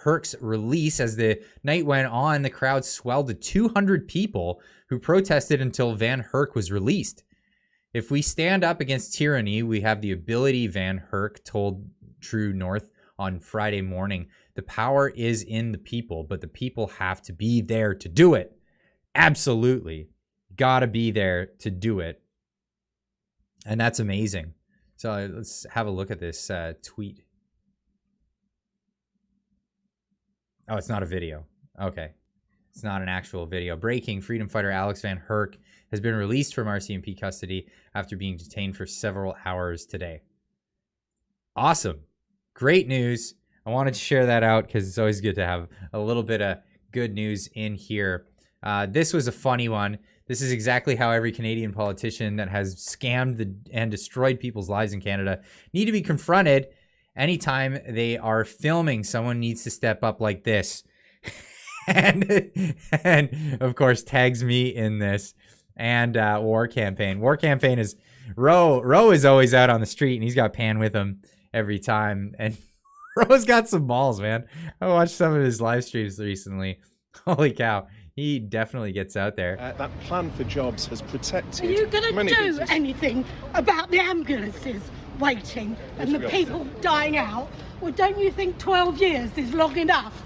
Herk's release. As the night went on, the crowd swelled to 200 people who protested until Van Herk was released. If we stand up against tyranny, we have the ability, Van Herk told True North on Friday morning. The power is in the people, but the people have to be there to do it. Absolutely. Gotta be there to do it. And that's amazing. So let's have a look at this tweet. Oh, it's not a video. Okay. It's not an actual video. Breaking, freedom fighter Alex Van Herk has been released from RCMP custody after being detained for several hours today. Awesome. Great news. I wanted to share that out because it's always good to have a little bit of good news in here. This was a funny one. This is exactly how every Canadian politician that has scammed and destroyed people's lives in Canada need to be confronted. Anytime they are filming, someone needs to step up like this. and of course tags me in this. And War Campaign. War Campaign is Ro is always out on the street, and he's got Pan with him every time. And Ro's got some balls, man. I watched some of his live streams recently. Holy cow. He definitely gets out there. That plan for jobs has protected. Are you going to do businesses. anything about the ambulances waiting and the people dying out? Well, don't you think 12 years is long enough?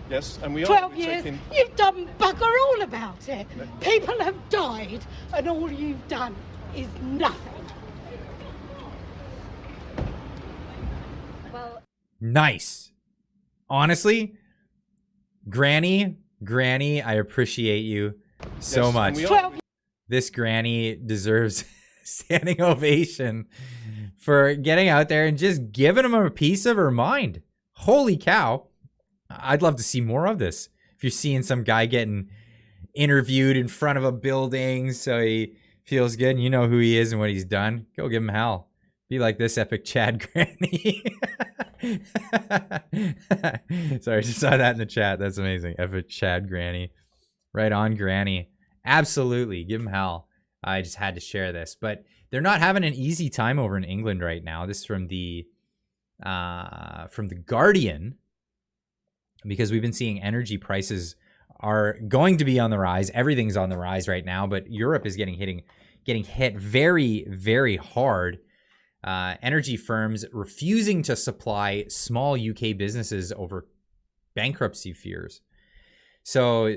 Yes, and we are 12 years, taking... you've done bugger all about it. People have died and all you've done is nothing. Well, Nice. Honestly, Granny, I appreciate you so Yes, much. and we are- 12 This Granny deserves standing ovation for getting out there and just giving him a piece of her mind. Holy cow. I'd love to see more of this. If you're seeing some guy getting interviewed in front of a building so he feels good and you know who he is and what he's done, go give him hell. Be like this epic Chad Granny. Sorry, I just saw that in the chat. That's amazing. Epic Chad Granny. Right on, Granny. Absolutely. Give him hell. I just had to share this. But they're not having an easy time over in England right now. This is from the Guardian. Because we've been seeing energy prices are going to be on the rise. Everything's on the rise right now, but Europe is getting hit very, very hard. Energy firms refusing to supply small UK businesses over bankruptcy fears. So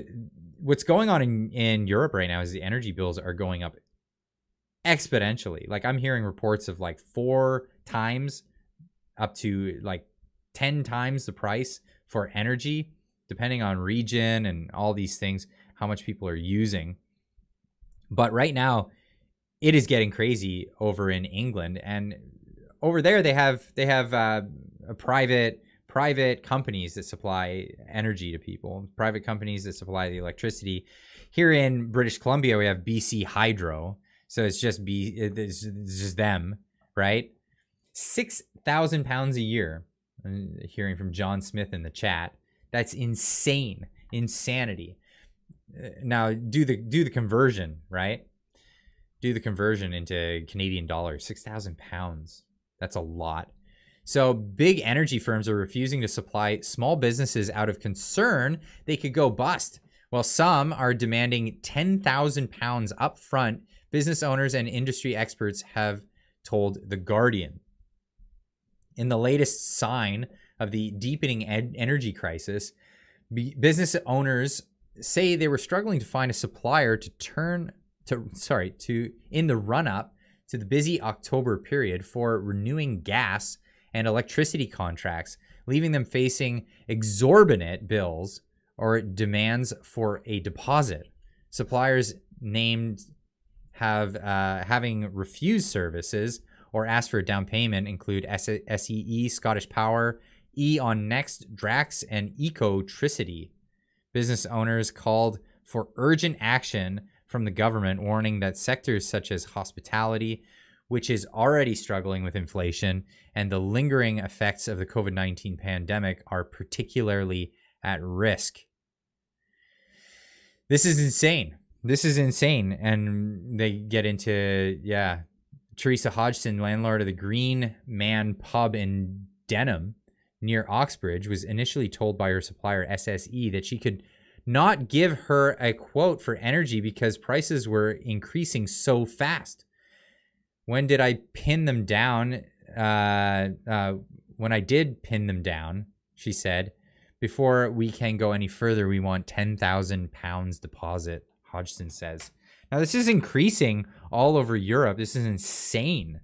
what's going on in Europe right now is the energy bills are going up exponentially. Like I'm hearing reports of like 4 times up to like 10 times the price for energy, depending on region and all these things, how much people are using. But right now, it is getting crazy over in England, and over there they have private companies that supply energy to people, private companies that supply the electricity. Here in British Columbia, we have BC Hydro, so it's just them, right? £6,000 a year. I'm hearing from John Smith in the chat. That's insane, insanity. Now do the conversion, right? Do the conversion into Canadian dollars. £6,000. That's a lot. So big energy firms are refusing to supply small businesses out of concern they could go bust, while some are demanding £10,000 up front. Business owners and industry experts have told The Guardian. In the latest sign of the deepening energy crisis, business owners say they were struggling to find a supplier in the run-up to the busy October period for renewing gas and electricity contracts, leaving them facing exorbitant bills or demands for a deposit. Suppliers named having refused services or asked for a down payment include SEE, Scottish Power, E.ON Next, Drax, and Ecotricity. Business owners called for urgent action from the government, warning that sectors such as hospitality, which is already struggling with inflation and the lingering effects of the COVID-19 pandemic, are particularly at risk. This is insane. And they get into, Teresa Hodgson, landlord of the Green Man Pub in Denham near Oxbridge, was initially told by her supplier SSE that she could not give her a quote for energy because prices were increasing so fast. When did I pin them down? when I did pin them down, she said, before we can go any further, we want £10,000 deposit, Hodgson says. Now, this is increasing all over Europe. This is insane.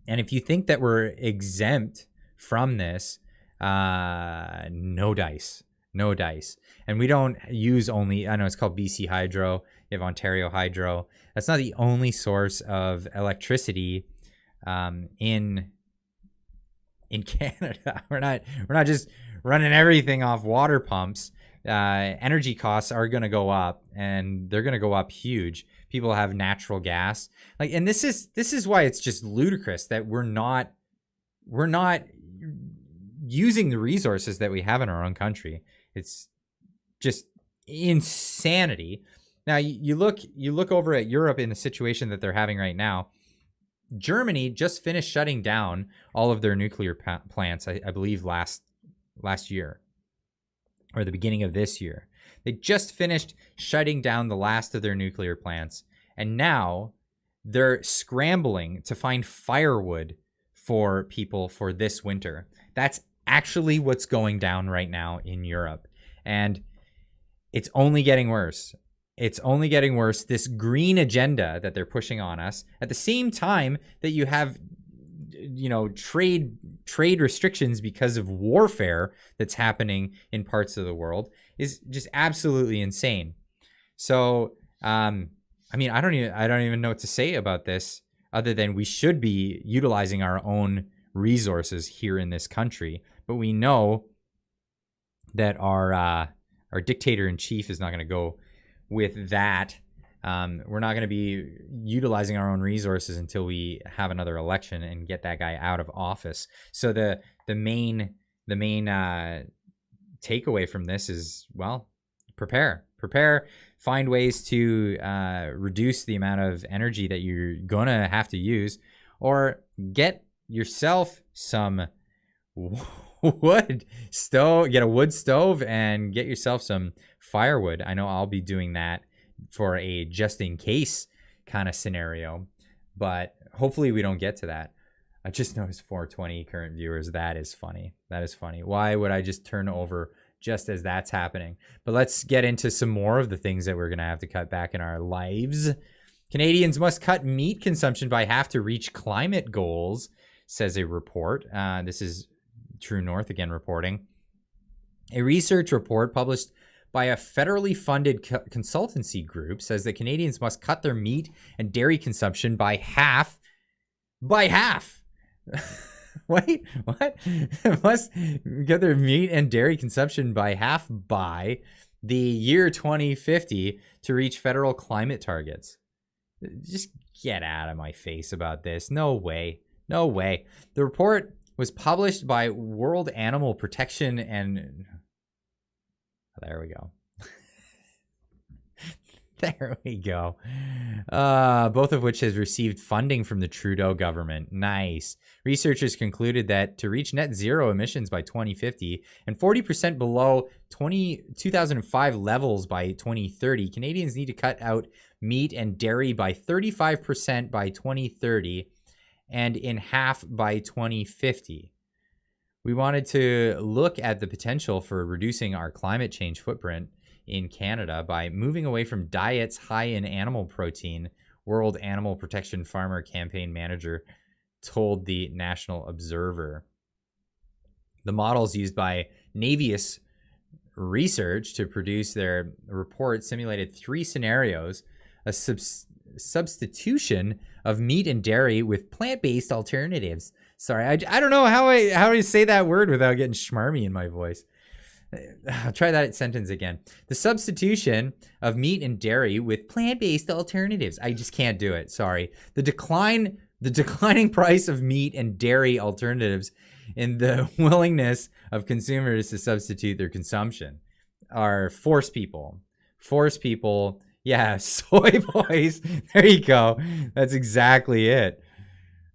And if you think that we're exempt from this, no dice. No dice. And we don't use only, I know it's called BC Hydro. You have Ontario Hydro. That's not the only source of electricity in Canada. We're not just running everything off water pumps. Energy costs are going to go up, and they're going to go up huge. People have natural gas, and this is why it's just ludicrous that we're not using the resources that we have in our own country. It's just insanity. Now you look over at Europe in the situation that they're having right now. Germany just finished shutting down all of their nuclear plants, I believe last year or the beginning of this year. They just finished shutting down the last of their nuclear plants, and now they're scrambling to find firewood for people for this winter. That's actually what's going down right now in Europe, and it's only getting worse. It's only getting worse. This green agenda that they're pushing on us at the same time that you have, trade restrictions because of warfare that's happening in parts of the world is just absolutely insane. So, I don't even know what to say about this other than we should be utilizing our own resources here in this country. But we know that our dictator in chief is not going to go with that. We're not going to be utilizing our own resources until we have another election and get that guy out of office. So the main takeaway from this is, well, prepare, find ways to reduce the amount of energy that you're gonna have to use, or get yourself some wood stove, get a wood stove and get yourself some firewood. I know I'll be doing that for a just in case kind of scenario, but hopefully we don't get to that. I just noticed 420 current viewers. That is funny. Why would I just turn over just as that's happening? But let's get into some more of the things that we're going to have to cut back in our lives. Canadians must cut meat consumption by half to reach climate goals, says a report. This is True North again reporting. A research report published by a federally funded consultancy group says that Canadians must cut their meat and dairy consumption by half. By half. Wait, what? Must get their meat and dairy consumption by half by the year 2050 to reach federal climate targets. Just get out of my face about this. No way. The report was published by World Animal Protection and... There we go. There we go. Both of which has received funding from the Trudeau government. Nice. Researchers concluded that to reach net zero emissions by 2050 and 40% below 2005 levels by 2030, Canadians need to cut out meat and dairy by 35% by 2030 and in half by 2050. We wanted to look at the potential for reducing our climate change footprint in Canada by moving away from diets high in animal protein, World Animal Protection Farmer Campaign Manager told the National Observer. The models used by Navius Research to produce their report simulated three scenarios: a substitution of meat and dairy with plant-based alternatives. Sorry, I don't know how I say that word without getting schmarmy in my voice. I'll try that sentence again. The substitution of meat and dairy with plant-based alternatives. I just can't do it. Sorry. The declining price of meat and dairy alternatives and the willingness of consumers to substitute their consumption are force people. Yeah, soy boys. There you go. That's exactly it.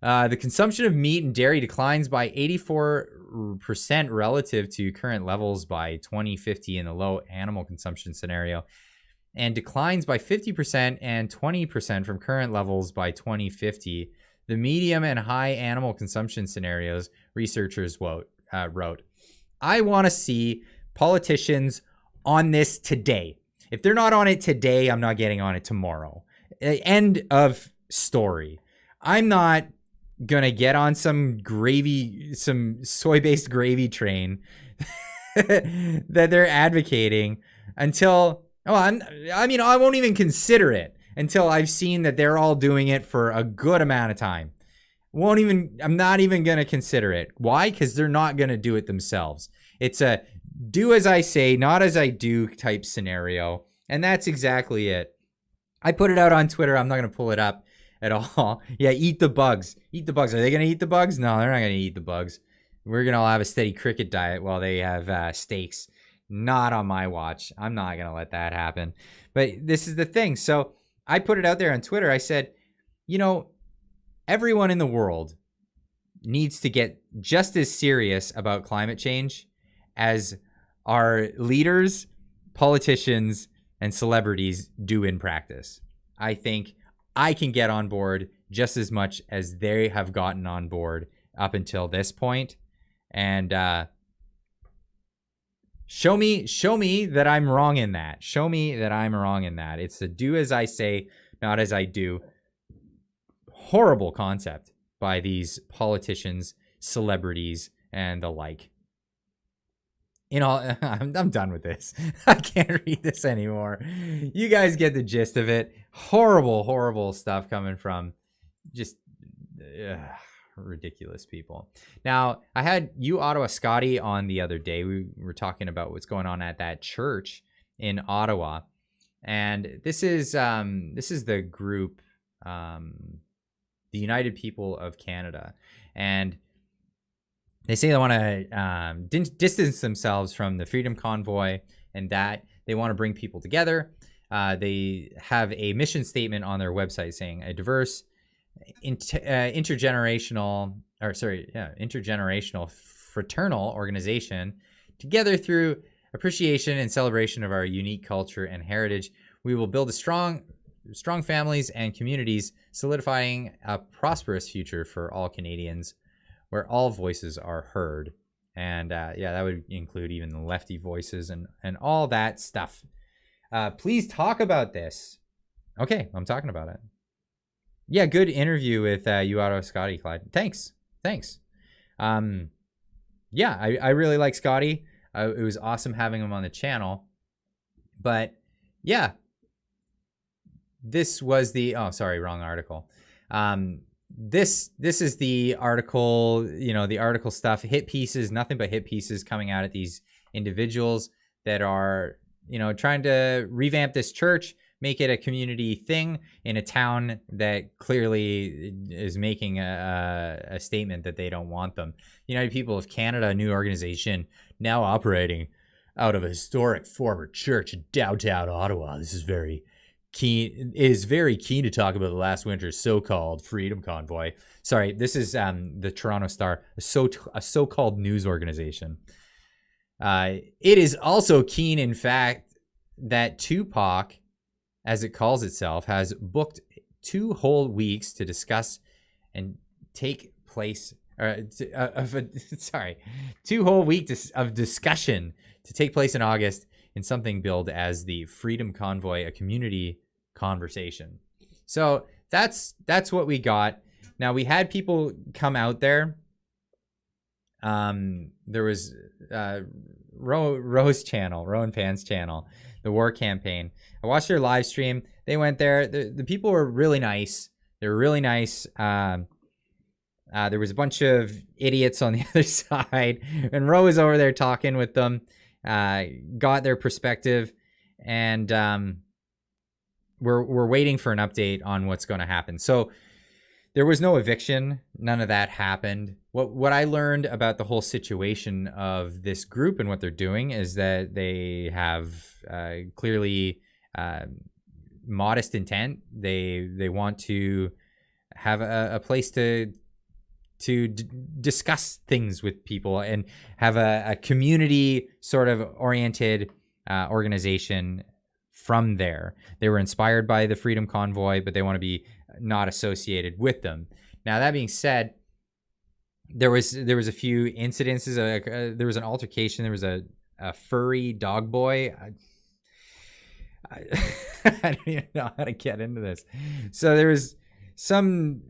The consumption of meat and dairy declines by 84% relative to current levels by 2050 in the low animal consumption scenario, and declines by 50% and 20% from current levels by 2050 the medium and high animal consumption scenarios researchers wrote. I want to see politicians on this today. If they're not on it today, I'm not getting on it tomorrow. End of story. I'm not gonna get on some soy-based gravy train that they're advocating until, I won't even consider it until I've seen that they're all doing it for a good amount of time. I'm not even gonna consider it. Why? Because they're not gonna do it themselves. It's a do as I say, not as I do type scenario. And that's exactly it. I put it out on Twitter. I'm not gonna pull it up at all. Yeah, eat the bugs. Eat the bugs. Are they gonna eat the bugs? No, they're not gonna eat the bugs. We're gonna all have a steady cricket diet while they have steaks. Not on my watch. I'm not gonna let that happen. But this is the thing. So I put it out there on Twitter. I said, everyone in the world needs to get just as serious about climate change as our leaders, politicians, and celebrities do in practice. I think I can get on board just as much as they have gotten on board up until this point. And show me that I'm wrong in that. Show me that I'm wrong in that. It's a do as I say, not as I do. Horrible concept by these politicians, celebrities, and the like. I'm done with this. I can't read this anymore. You guys get the gist of it. Horrible, horrible stuff coming from just ridiculous people. Now, I had Ottawa Scotty on the other day. We were talking about what's going on at that church in Ottawa, and this is the group, the United People of Canada, and they say they want to distance themselves from the Freedom Convoy, and that they want to bring people together. They have a mission statement on their website saying a diverse, intergenerational fraternal organization, together through appreciation and celebration of our unique culture and heritage. We will build a strong families and communities, solidifying a prosperous future for all Canadians, where all voices are heard. And that would include even the lefty voices and all that stuff. Please talk about this. Okay, I'm talking about it. Yeah, good interview with Ottawa Scotty, Clyde. Thanks. I really like Scotty. It was awesome having him on the channel. But yeah, this was the wrong article. This is the article, the article stuff, hit pieces, nothing but hit pieces coming out at these individuals that are, trying to revamp this church, make it a community thing in a town that clearly is making a statement that they don't want them. United People of Canada, a new organization now operating out of a historic former church in downtown Ottawa. This is very keen to talk about the last winter's so-called Freedom Convoy. Sorry, this is the Toronto Star, a so-called news organization. It is also keen, in fact, that Tupac, as it calls itself, has booked 2 whole weeks to discuss and take place. 2 whole weeks of discussion to take place in August in something billed as the Freedom Convoy, a community conversation. So that's what we got. Now, we had people come out there. There was Rowan Pan's channel, the War Campaign. I watched their live stream. They went there. The people were really nice. They were really nice. There was a bunch of idiots on the other side, and Ro was over there talking with them, got their perspective, and we're waiting for an update on what's going to happen. So there was no eviction. None of that happened. What I learned about the whole situation of this group and what they're doing is that they have clearly modest intent. They want to have a place to discuss things with people and have a community sort of oriented organization from there. They were inspired by the Freedom Convoy, but they want to be not associated with them. Now, that being said, there was a few incidences. There was an altercation. There was a furry dog boy. I don't even know how to get into this. So there was some,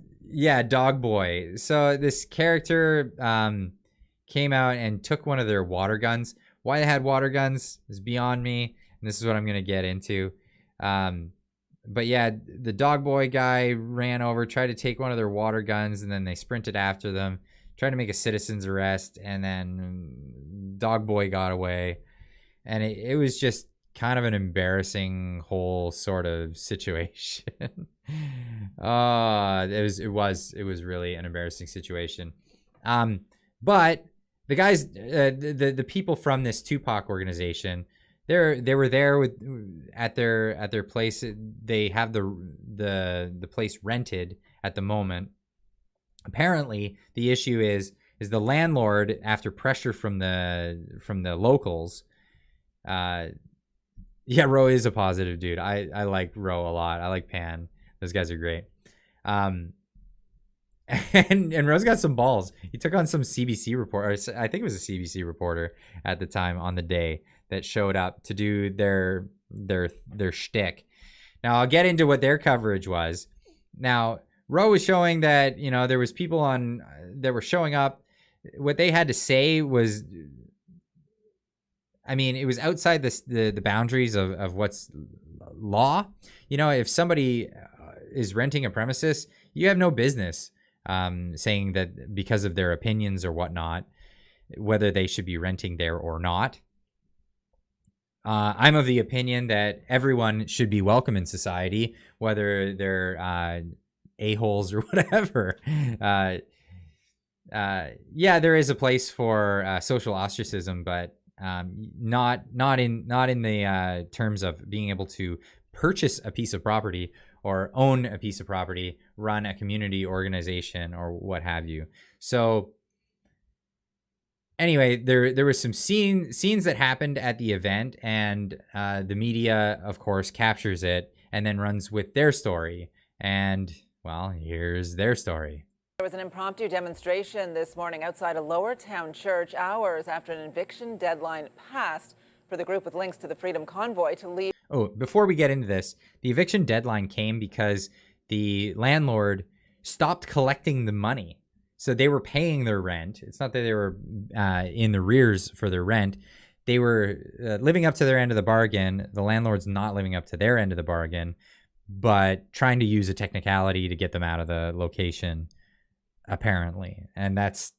dog boy. So this character came out and took one of their water guns. Why they had water guns is beyond me, and this is what I'm going to get into. But yeah, the dog boy guy ran over, tried to take one of their water guns, and then they sprinted after them, tried to make a citizen's arrest, and then dog boy got away. And it was just kind of an embarrassing whole sort of situation. It was really an embarrassing situation. But the guys, the people from this Tupac organization, they were there at their place. They have the place rented at the moment. Apparently, the issue is the landlord, after pressure from the locals. Ro is a positive dude. I like Ro a lot. I like Pan. Those guys are great. And Ro's got some balls. He took on some CBC reporter. I think it was a CBC reporter at the time on the day that showed up to do their shtick. Now I'll get into what their coverage was. Now Ro was showing that there was people that were showing up. What they had to say was, I mean, it was outside the boundaries of what's law. If somebody is renting a premises, you have no business saying that because of their opinions or whatnot, whether they should be renting there or not. I'm of the opinion that everyone should be welcome in society, whether they're a-holes or whatever. There is a place for social ostracism, but not in the terms of being able to purchase a piece of property or own a piece of property, run a community organization or what have you. So anyway, there was some scenes that happened at the event, and the media, of course, captures it and then runs with their story. And well, here's their story. There was an impromptu demonstration this morning outside a Lower Town church, hours after an eviction deadline passed for the group with links to the Freedom Convoy to leave. Oh, before we get into this, the eviction deadline came because the landlord stopped collecting the money. So they were paying their rent. It's not that they were in the rears for their rent. They were living up to their end of the bargain. The landlord's not living up to their end of the bargain, but trying to use a technicality to get them out of the location, apparently. And that's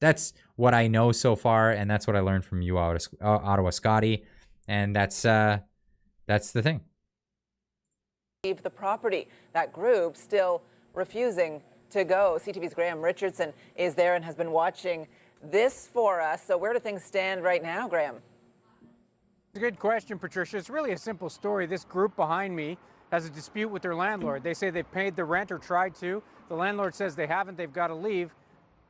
what I know so far, and that's what I learned from you, Ottawa Scotty. And that's the thing. Leave the property. That group still refusing to go. CTV's Graham Richardson is there and has been watching this for us. So where do things stand right now, Graham? It's a good question, Patricia. It's really a simple story. This group behind me has a dispute with their landlord. They say they've paid the rent or tried to. The landlord says they haven't. They've got to leave.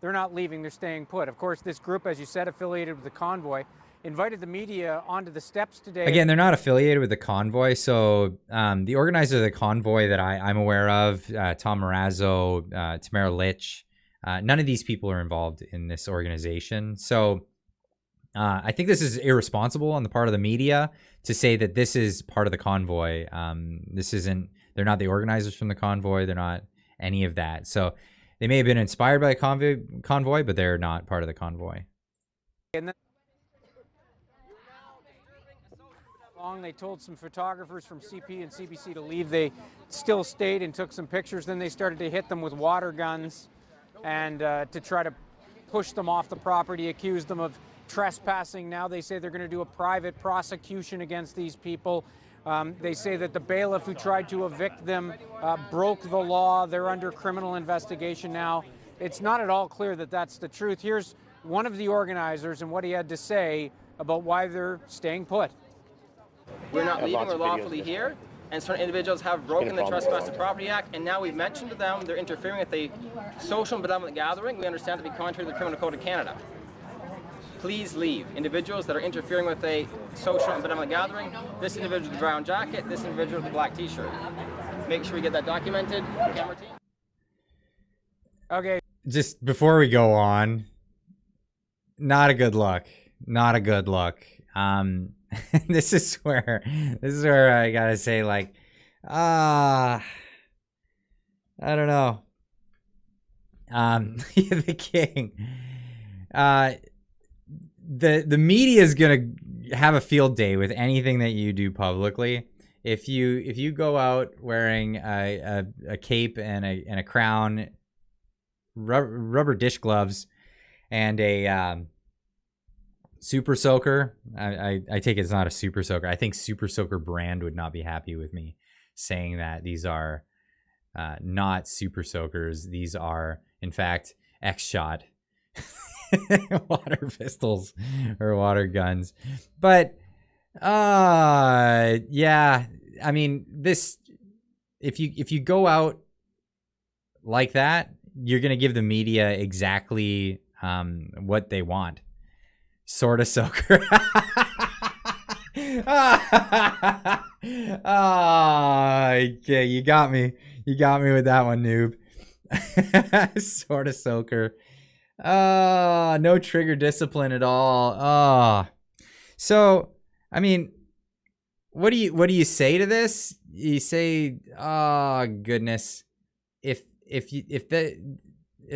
They're not leaving. They're staying put. Of course, this group, as you said, affiliated with the convoy, invited the media onto the steps today. Again, they're not affiliated with the convoy. So the organizer of the convoy that I'm aware of, Tom Marazzo, Tamara Litch, none of these people are involved in this organization. So I think this is irresponsible on the part of the media to say that this is part of the convoy. They're not the organizers from the convoy. They're not any of that. So they may have been inspired by the convoy, but they're not part of the convoy. And then they told some photographers from CP and CBC to leave. They still stayed and took some pictures. Then they started to hit them with water guns and to try to push them off the property, accuse them of trespassing. Now they say they're going to do a private prosecution against these people. They say that the bailiff who tried to evict them broke the law. They're under criminal investigation now. It's not at all clear that that's the truth. Here's one of the organizers and what he had to say about why they're staying put. We're not leaving, we're lawfully here, and certain individuals have broken the Trespass to Property Act, and now we've mentioned to them they're interfering with a social and benevolent gathering we understand to be contrary to the Criminal Code of Canada. Please leave. Individuals that are interfering with a social and benevolent gathering, this individual with the brown jacket, this individual with the black t-shirt. Make sure we get that documented. Camera team. Okay. just before we go on, not a good look. Not a good look. This is where I gotta say, like, I don't know. The king. The media is gonna have a field day with anything that you do publicly. If you go out wearing a cape and a crown, rubber dish gloves, and a super soaker. I take it it's not a super soaker. I think super soaker brand would not be happy with me saying that these are not super soakers. These are, in fact, X-Shot water pistols or water guns. But yeah, I mean, this, if you go out like that, you're gonna give the media exactly what they want. Sort of soaker. Okay, you got me. You got me with that one, noob. Sort of soaker. No trigger discipline at all. So, I mean, what do you say to this? You say, oh goodness, if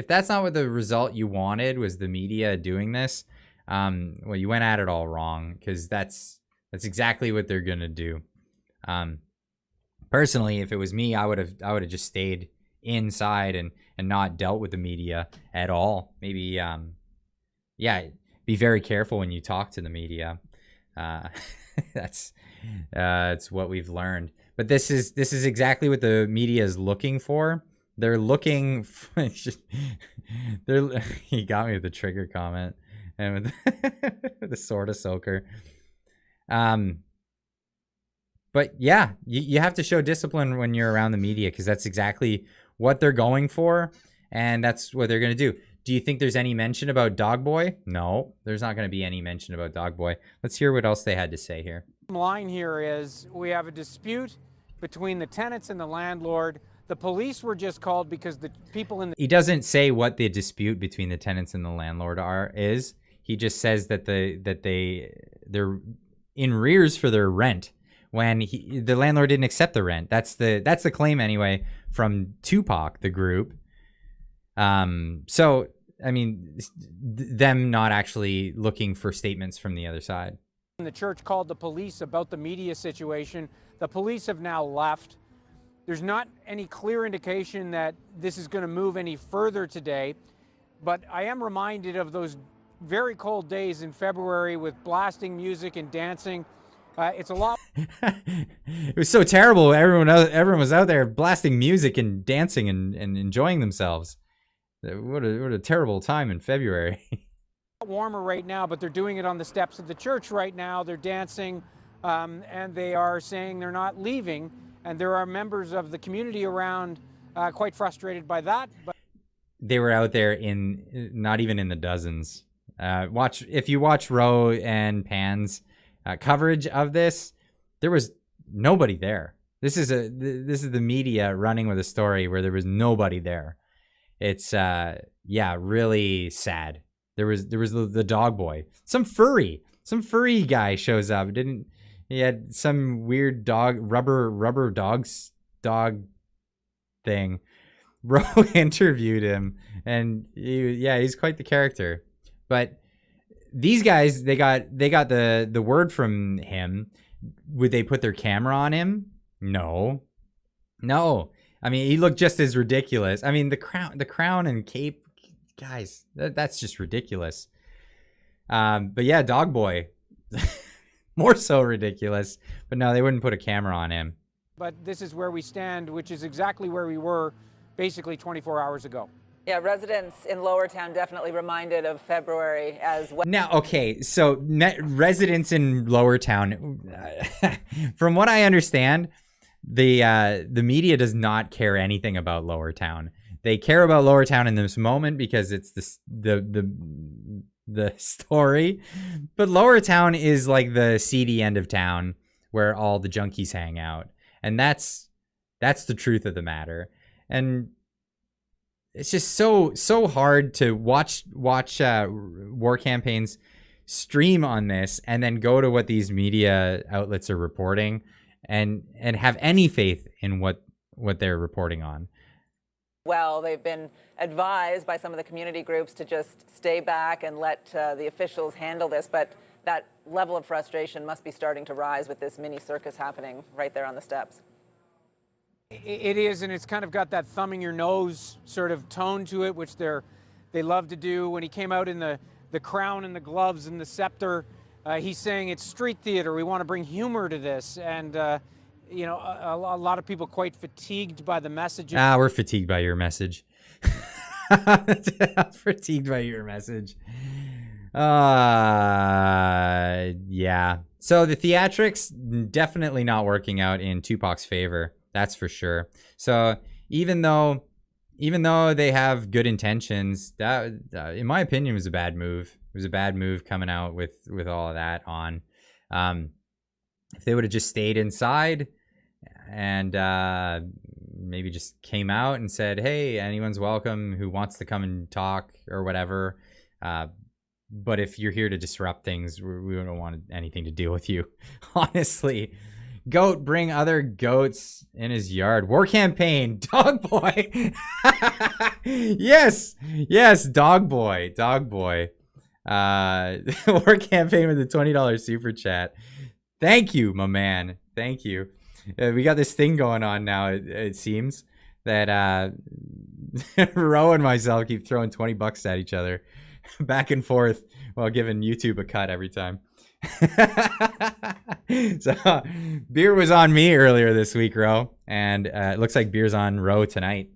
that's not what the result you wanted was the media doing this, well, you went at it all wrong, because that's exactly what they're gonna do. Personally, if it was me, I would have just stayed inside and not dealt with the media at all. Maybe yeah, be very careful when you talk to the media. That's what we've learned. But this is exactly what the media is looking for. They're looking for, he got me with the trigger comment and with the sort of soaker. But yeah, you have to show discipline when you're around the media, because that's exactly what they're going for, and that's what they're going to do. Do you think there's any mention about Dog Boy? No, there's not going to be any mention about Dog Boy. Let's hear what else they had to say here. Line here is we have a dispute between the tenants and the landlord. The police were just called because the people in the... He doesn't say what the dispute between the tenants and the landlord is. He just says that they're in arrears for their rent when the landlord didn't accept the rent. That's the claim anyway from Tupac, the group. So I mean, them not actually looking for statements from the other side. The church called the police about the media situation. The police have now left. There's not any clear indication that this is going to move any further today, but I am reminded of those very cold days in February with blasting music and dancing. It's a lot. It was so terrible. Everyone was out there blasting music and dancing and enjoying themselves. What a terrible time in February. Warmer right now, but they're doing it on the steps of the church right now. They're dancing, and they are saying they're not leaving. And there are members of the community around quite frustrated by that. But they were out there in not even in the dozens. If you watch Roe and Pan's coverage of this, there was nobody there. This is the media running with a story where there was nobody there. It's really sad. There was the dog boy, some furry guy shows up. He had some weird rubber dog thing. Bro interviewed him, and he's quite the character. But these guys, they got the word from him. Would they put their camera on him? No. I mean, he looked just as ridiculous. I mean, the crown and cape, guys, that's just ridiculous. But yeah, dog boy. More so ridiculous, but no, they wouldn't put a camera on him. But this is where we stand, which is exactly where we were basically 24 hours ago. Yeah, residents in Lower Town definitely reminded of February as well. Now, okay, so residents in Lower Town, from what I understand, the media does not care anything about Lower Town. They care about Lower Town in this moment because it's the story, but Lower Town is like the seedy end of town where all the junkies hang out, and that's the truth of the matter. And it's just so hard to watch war campaigns stream on this and then go to what these media outlets are reporting and have any faith in what they're reporting on. Well, they've been advised by some of the community groups to just stay back and let the officials handle this, but that level of frustration must be starting to rise with this mini circus happening right there on the steps. It is, and it's kind of got that thumbing your nose sort of tone to it, which they love to do. When he came out in the crown and the gloves and the scepter, he's saying it's street theater. We want to bring humor to this, and you know, a lot of people quite fatigued by the message. We're fatigued by your message. Fatigued by your message. Yeah. So the theatrics definitely not working out in Tupac's favor. That's for sure. So even though they have good intentions, that in my opinion was a bad move. It was a bad move coming out with all of that on. If they would have just stayed inside and maybe just came out and said, hey, anyone's welcome who wants to come and talk or whatever. But if you're here to disrupt things, we don't want anything to deal with you. Honestly. Goat, bring other goats in his yard. War campaign, dog boy. Yes, dog boy. War campaign with a $20 super chat. Thank you, my man. Thank you. We got this thing going on now. It seems that Ro and myself keep throwing $20 at each other, back and forth, while giving YouTube a cut every time. So beer was on me earlier this week, Ro, and it looks like beer's on Ro tonight.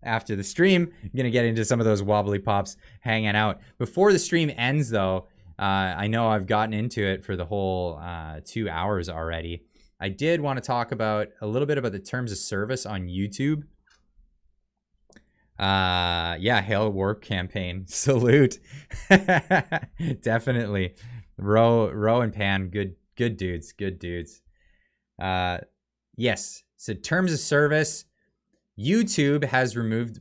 After the stream, I'm gonna get into some of those wobbly pops hanging out. Before the stream ends, though, I know I've gotten into it for the whole 2 hours already. I did want to talk about a little bit about the terms of service on YouTube. Yeah, hail war campaign. Salute. Definitely. Ro and Pan, good dudes. Yes. So terms of service, YouTube has removed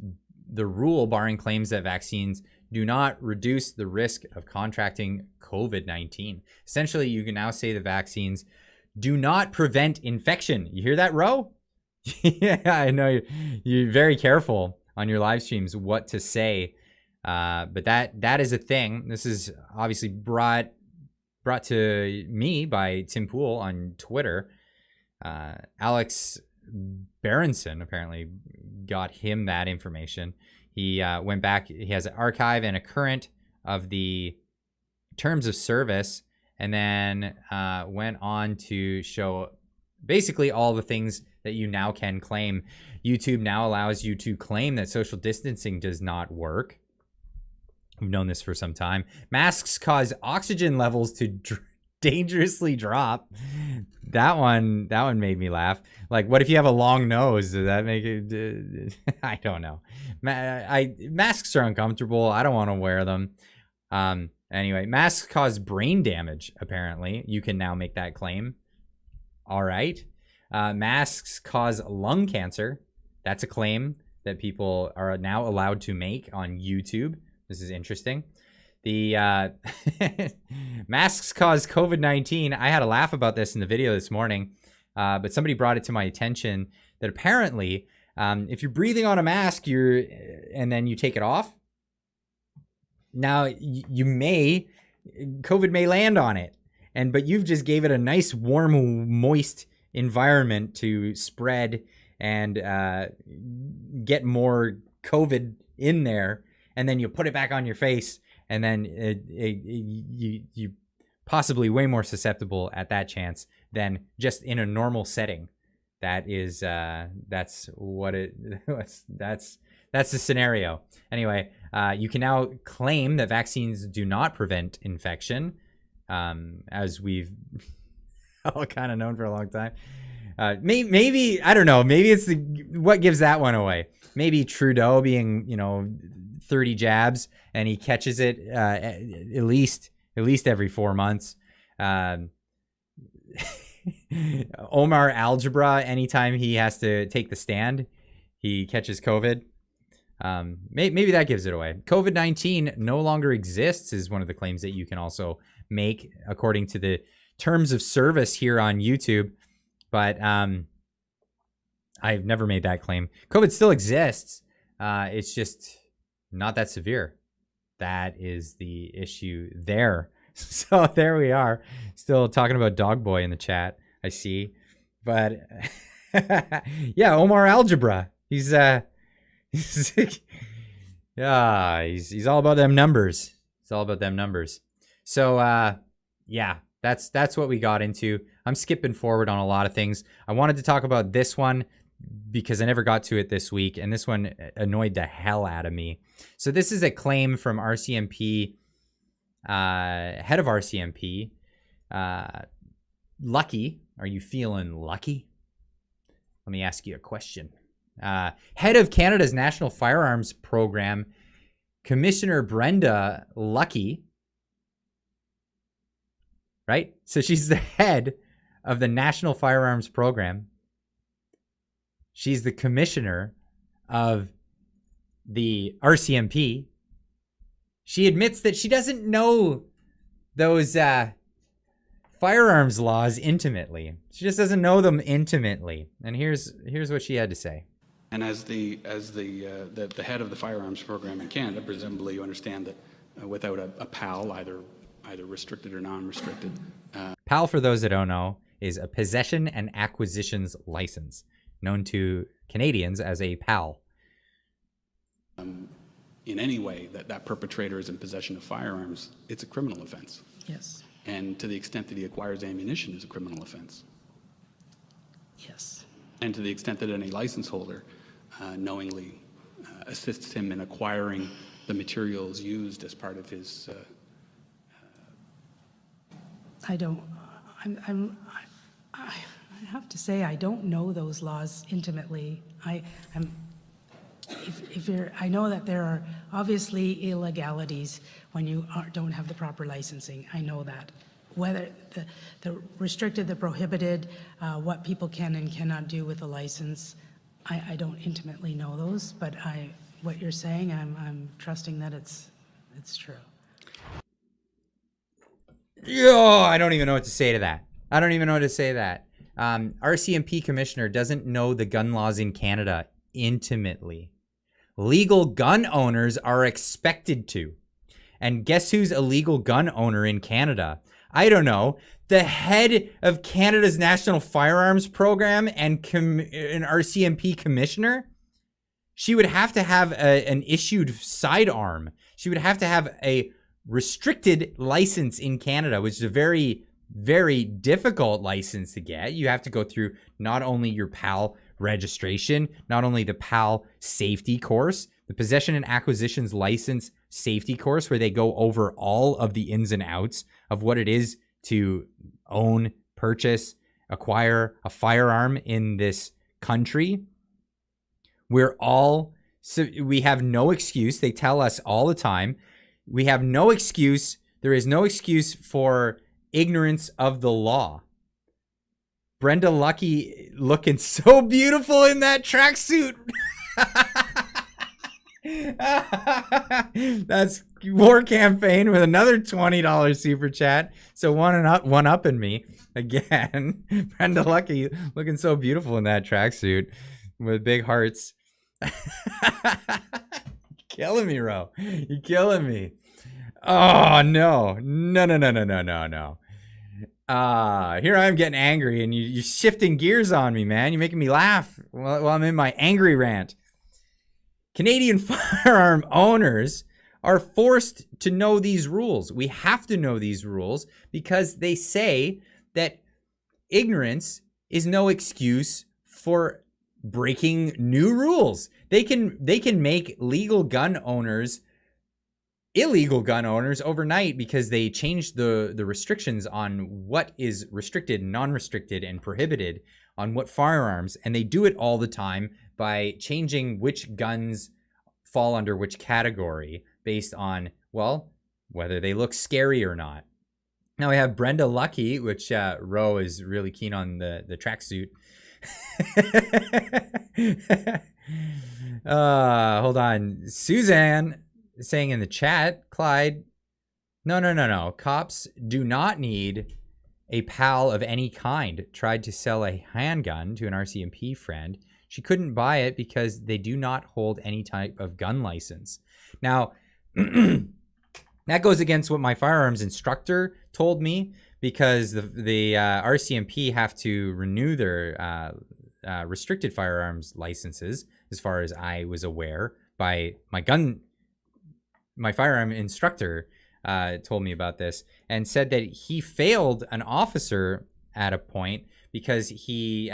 the rule barring claims that vaccines do not reduce the risk of contracting COVID-19. Essentially, you can now say the vaccines do not prevent infection. You hear that, Ro? Yeah, I know you're very careful on your live streams what to say. But that is a thing. This is obviously brought to me by Tim Pool on Twitter. Alex Berenson apparently got him that information. He went back. He has an archive and a current of the terms of service, and then went on to show basically all the things that you now can claim. YouTube now allows you to claim that social distancing does not work. We've known this for some time. Masks cause oxygen levels to dangerously drop. That one made me laugh. Like, what if you have a long nose? Does that make it? I don't know. Masks are uncomfortable. I don't want to wear them. Anyway, masks cause brain damage. Apparently, you can now make that claim. All right. Masks cause lung cancer. That's a claim that people are now allowed to make on YouTube. This is interesting. The masks cause COVID-19. I had a laugh about this in the video this morning, but somebody brought it to my attention that apparently, if you're breathing on a mask, and then you take it off, now COVID may land on it, but you've just gave it a nice, warm, moist environment to spread and get more COVID in there. And then you put it back on your face, and then you possibly way more susceptible at that chance than just in a normal setting. That's what it was. That's the scenario. Anyway, you can now claim that vaccines do not prevent infection, as we've all kind of known for a long time. Maybe I don't know. Maybe it's what gives that one away. Maybe Trudeau being 30 jabs and he catches it at least every 4 months. Omar Algebra, anytime he has to take the stand, he catches COVID. Maybe that gives it away. COVID-19 no longer exists is one of the claims that you can also make according to the terms of service here on YouTube. But I've never made that claim. COVID still exists. It's just not that severe. That is the issue there. So there we are. Still talking about Dog Boy in the chat, I see. But yeah, Omar Algebra. He's all about them numbers. It's all about them numbers. So yeah, that's what we got into. I'm skipping forward on a lot of things. I wanted to talk about this one because I never got to it this week, and this one annoyed the hell out of me. So this is a claim from RCMP, head of RCMP. Lucky, are you feeling lucky? Let me ask you a question. Head of Canada's National Firearms Program, Commissioner Brenda Lucky, right? So she's the head of the National Firearms Program. She's the commissioner of the RCMP. She admits that she doesn't know those firearms laws intimately. She just doesn't know them intimately. And here's what she had to say. And as the head of the firearms program in Canada, presumably you understand that without a PAL, either restricted or non-restricted. PAL, for those that don't know, is a possession and acquisitions license, known to Canadians as a PAL. In any way that perpetrator is in possession of firearms, it's a criminal offense. Yes. And to the extent that he acquires ammunition is a criminal offense. Yes. And to the extent that any license holder knowingly assists him in acquiring the materials used as part of his. I have to say I don't know those laws intimately. I know that there are obviously illegalities when you don't have the proper licensing. I know that. Whether the restricted, the prohibited, what people can and cannot do with a license, I don't intimately know those, but what you're saying, I'm trusting that it's true. Yo, I don't even know what to say to that. I don't even know what to say to that. RCMP commissioner doesn't know the gun laws in Canada intimately. Legal gun owners are expected to. And guess who's a legal gun owner in Canada? I don't know. The head of Canada's National Firearms Program and an RCMP commissioner? She would have to have an issued sidearm. She would have to have a restricted license in Canada, which is a very, very difficult license to get. You have to go through not only your PAL registration, not only the PAL safety course, the possession and acquisitions license safety course, where they go over all of the ins and outs of what it is to own, purchase, acquire a firearm in this country. We have no excuse. They tell us all the time, we have no excuse. There is no excuse for ignorance of the law. Brenda Lucky looking so beautiful in that tracksuit. That's War Campaign with another $20 super chat. So one up in me again. Brenda Lucky looking so beautiful in that tracksuit with big hearts. Killing me, Ro. You're killing me. Oh no. Here I am getting angry, and you're shifting gears on me, man. You're making me laugh while I'm in my angry rant. Canadian firearm owners are forced to know these rules. We have to know these rules because they say that ignorance is no excuse for breaking new rules. They can make illegal gun owners overnight because they changed the restrictions on what is restricted, non-restricted, and prohibited on what firearms. And they do it all the time by changing which guns fall under which category based on, well, whether they look scary or not. Now we have Brenda Lucky, which Ro is really keen on the tracksuit. Hold on. Suzanne saying in the chat, Clyde, no. Cops do not need a pal of any kind. Tried to sell a handgun to an RCMP friend. She couldn't buy it because they do not hold any type of gun license. Now, that goes against what my firearms instructor told me, because the RCMP have to renew their restricted firearms licenses, as far as I was aware, by my firearm instructor told me about this, and said that he failed an officer at a point because he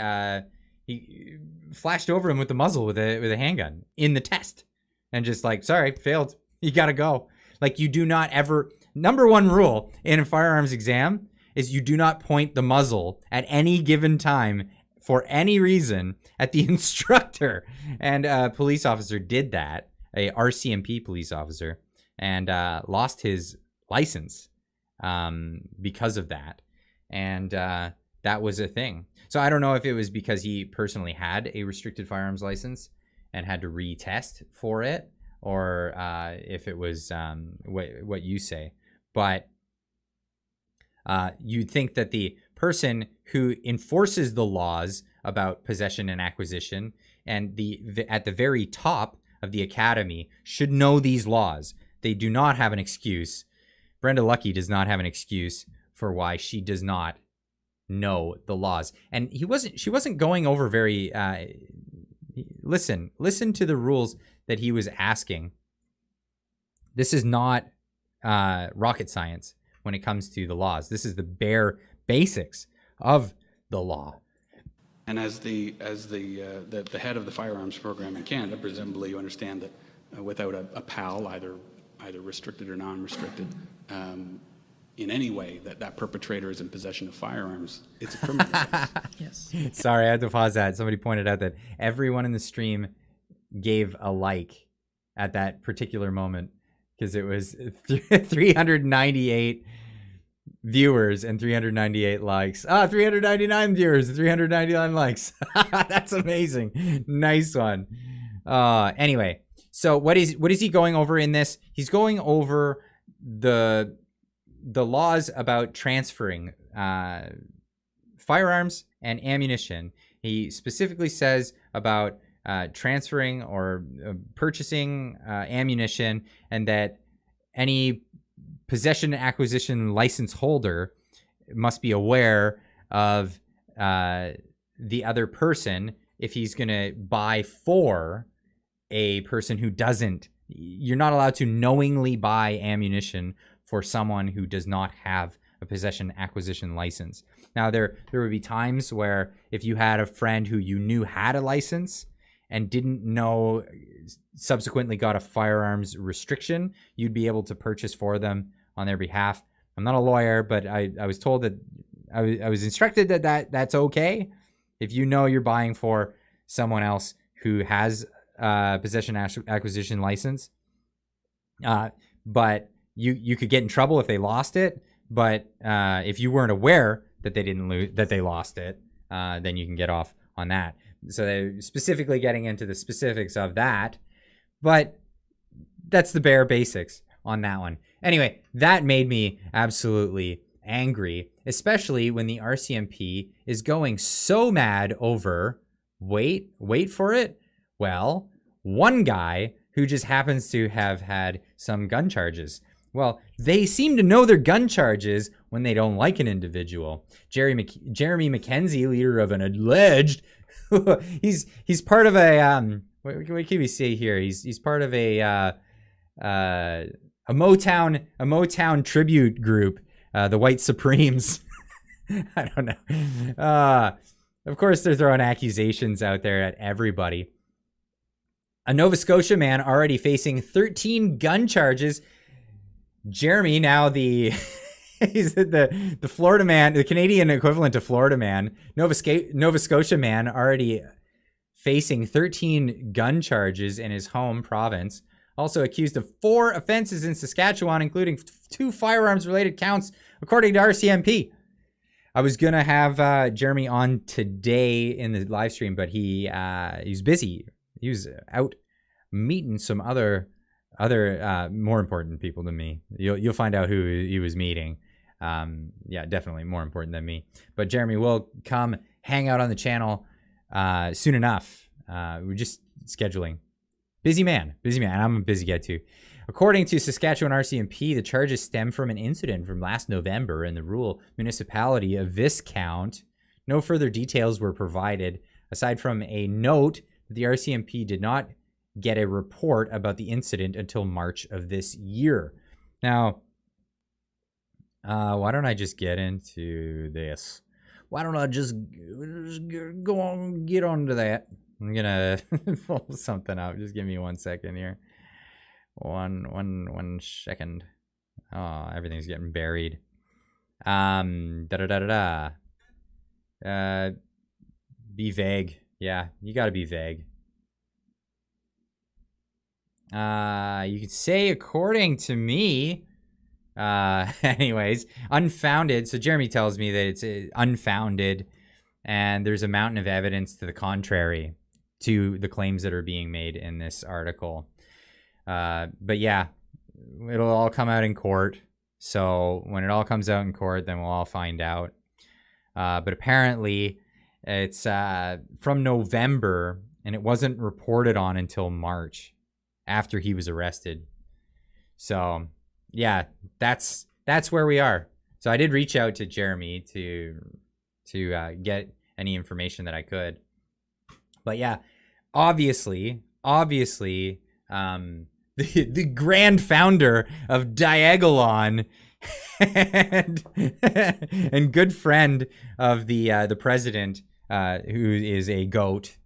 flashed over him with the muzzle with a handgun in the test, and just like, sorry, failed. You gotta go. Like, you do not ever. Number one rule in a firearms exam is you do not point the muzzle at any given time for any reason at the instructor. And a police officer did that, a RCMP police officer, and lost his license because of that. And that was a thing. So I don't know if it was because he personally had a restricted firearms license and had to retest for it, or if it was what you say. But you'd think that the person who enforces the laws about possession and acquisition, and at the very top of the academy, should know these laws. They do not have an excuse. Brenda Lucky does not have an excuse for why she does not know the laws. And she wasn't going over very listen to the rules that he was asking. This is not rocket science when it comes to the laws. This is the bare basics of the law. And as the head of the firearms program in Canada, presumably you understand that without a PAL, either restricted or non-restricted, in any way that perpetrator is in possession of firearms, it's a criminal offense. Yes. Sorry, I had to pause that. Somebody pointed out that everyone in the stream gave a like at that particular moment, because it was 398 viewers and 398 likes. 399 viewers and 399 likes. That's amazing. Nice one. Anyway, so what is he going over in this? He's going over the laws about transferring firearms and ammunition. He specifically says about transferring or purchasing ammunition, and that any possession and acquisition license holder must be aware of the other person if he's going to buy for a person who doesn't. You're not allowed to knowingly buy ammunition for someone who does not have a possession acquisition license. Now, there would be times where if you had a friend who you knew had a license and didn't know, subsequently got a firearms restriction, you'd be able to purchase for them on their behalf. I'm not a lawyer, but I was told that I was instructed that's okay if you know you're buying for someone else who has a possession acquisition license. But you could get in trouble if they lost it. But if you weren't aware that they lost it, then you can get off on that. So they're specifically getting into the specifics of that, but that's the bare basics on that one. Anyway, that made me absolutely angry, especially when the RCMP is going so mad over, wait for it, well, one guy who just happens to have had some gun charges. Well, they seem to know their gun charges when they don't like an individual. Jeremy McKenzie, leader of an alleged, he's part of a what can we say here? He's part of a Motown tribute group, the White Supremes. I don't know. Of course, they're throwing accusations out there at everybody. A Nova Scotia man already facing 13 gun charges. Jeremy, now he's the Florida man, the Canadian equivalent to Florida man. Nova Scotia man already facing 13 gun charges in his home province. Also accused of 4 offenses in Saskatchewan, including 2 firearms-related counts, according to RCMP. I was gonna have Jeremy on today in the live stream, but he's busy. He was out meeting some other more important people than me. You'll find out who he was meeting. Yeah, definitely more important than me. But Jeremy will come hang out on the channel soon enough. We're just scheduling. Busy man. I'm a busy guy too. According to Saskatchewan RCMP, the charges stem from an incident from last November in the rural municipality of Viscount. No further details were provided, aside from a note that the RCMP did not get a report about the incident until March of this year. Now, why don't I just get into this? Why don't I just go on, get onto that? I'm gonna pull something up. Just give me 1 second here. One second. Oh, everything's getting buried. Be vague. Yeah, you gotta be vague. You could say, according to me, anyways, unfounded. So Jeremy tells me that it's unfounded, and there's a mountain of evidence to the contrary to the claims that are being made in this article. But yeah, it'll all come out in court. So when it all comes out in court, then we'll all find out. But apparently it's from November, and it wasn't reported on until March after he was arrested. So yeah, that's where we are. So I did reach out to Jeremy to get any information that I could. But yeah, obviously, the grand founder of Diagolon and good friend of the president, who is a goat,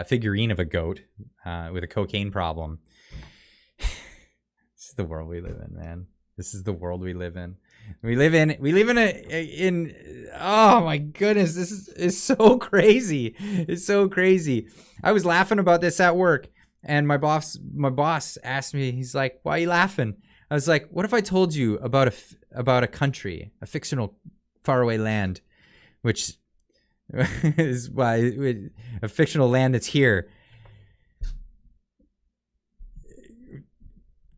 figurine of a goat with a cocaine problem. This is the world we live in, man. This is the world we live in. We live in oh my goodness, this is so crazy. It's so crazy. I was laughing about this at work, and my boss asked me, he's like, "Why are you laughing?" I was like, "What if I told you about a country, a fictional faraway land, which is why a fictional land that's here."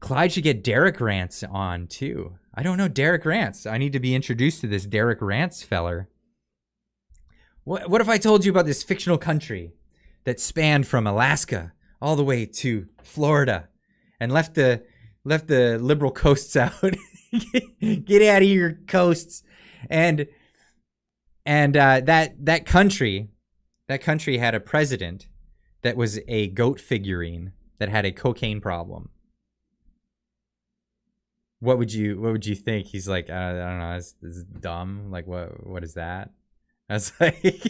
Clyde should get Derek Rance on too. I don't know Derek Rance. I need to be introduced to this Derek Rance feller. What if I told you about this fictional country that spanned from Alaska all the way to Florida and left the liberal coasts out? Get out of your coasts. And that country had a president that was a goat figurine that had a cocaine problem. What would you think? He's like, I don't know, this is dumb. Like, what is that? I was like,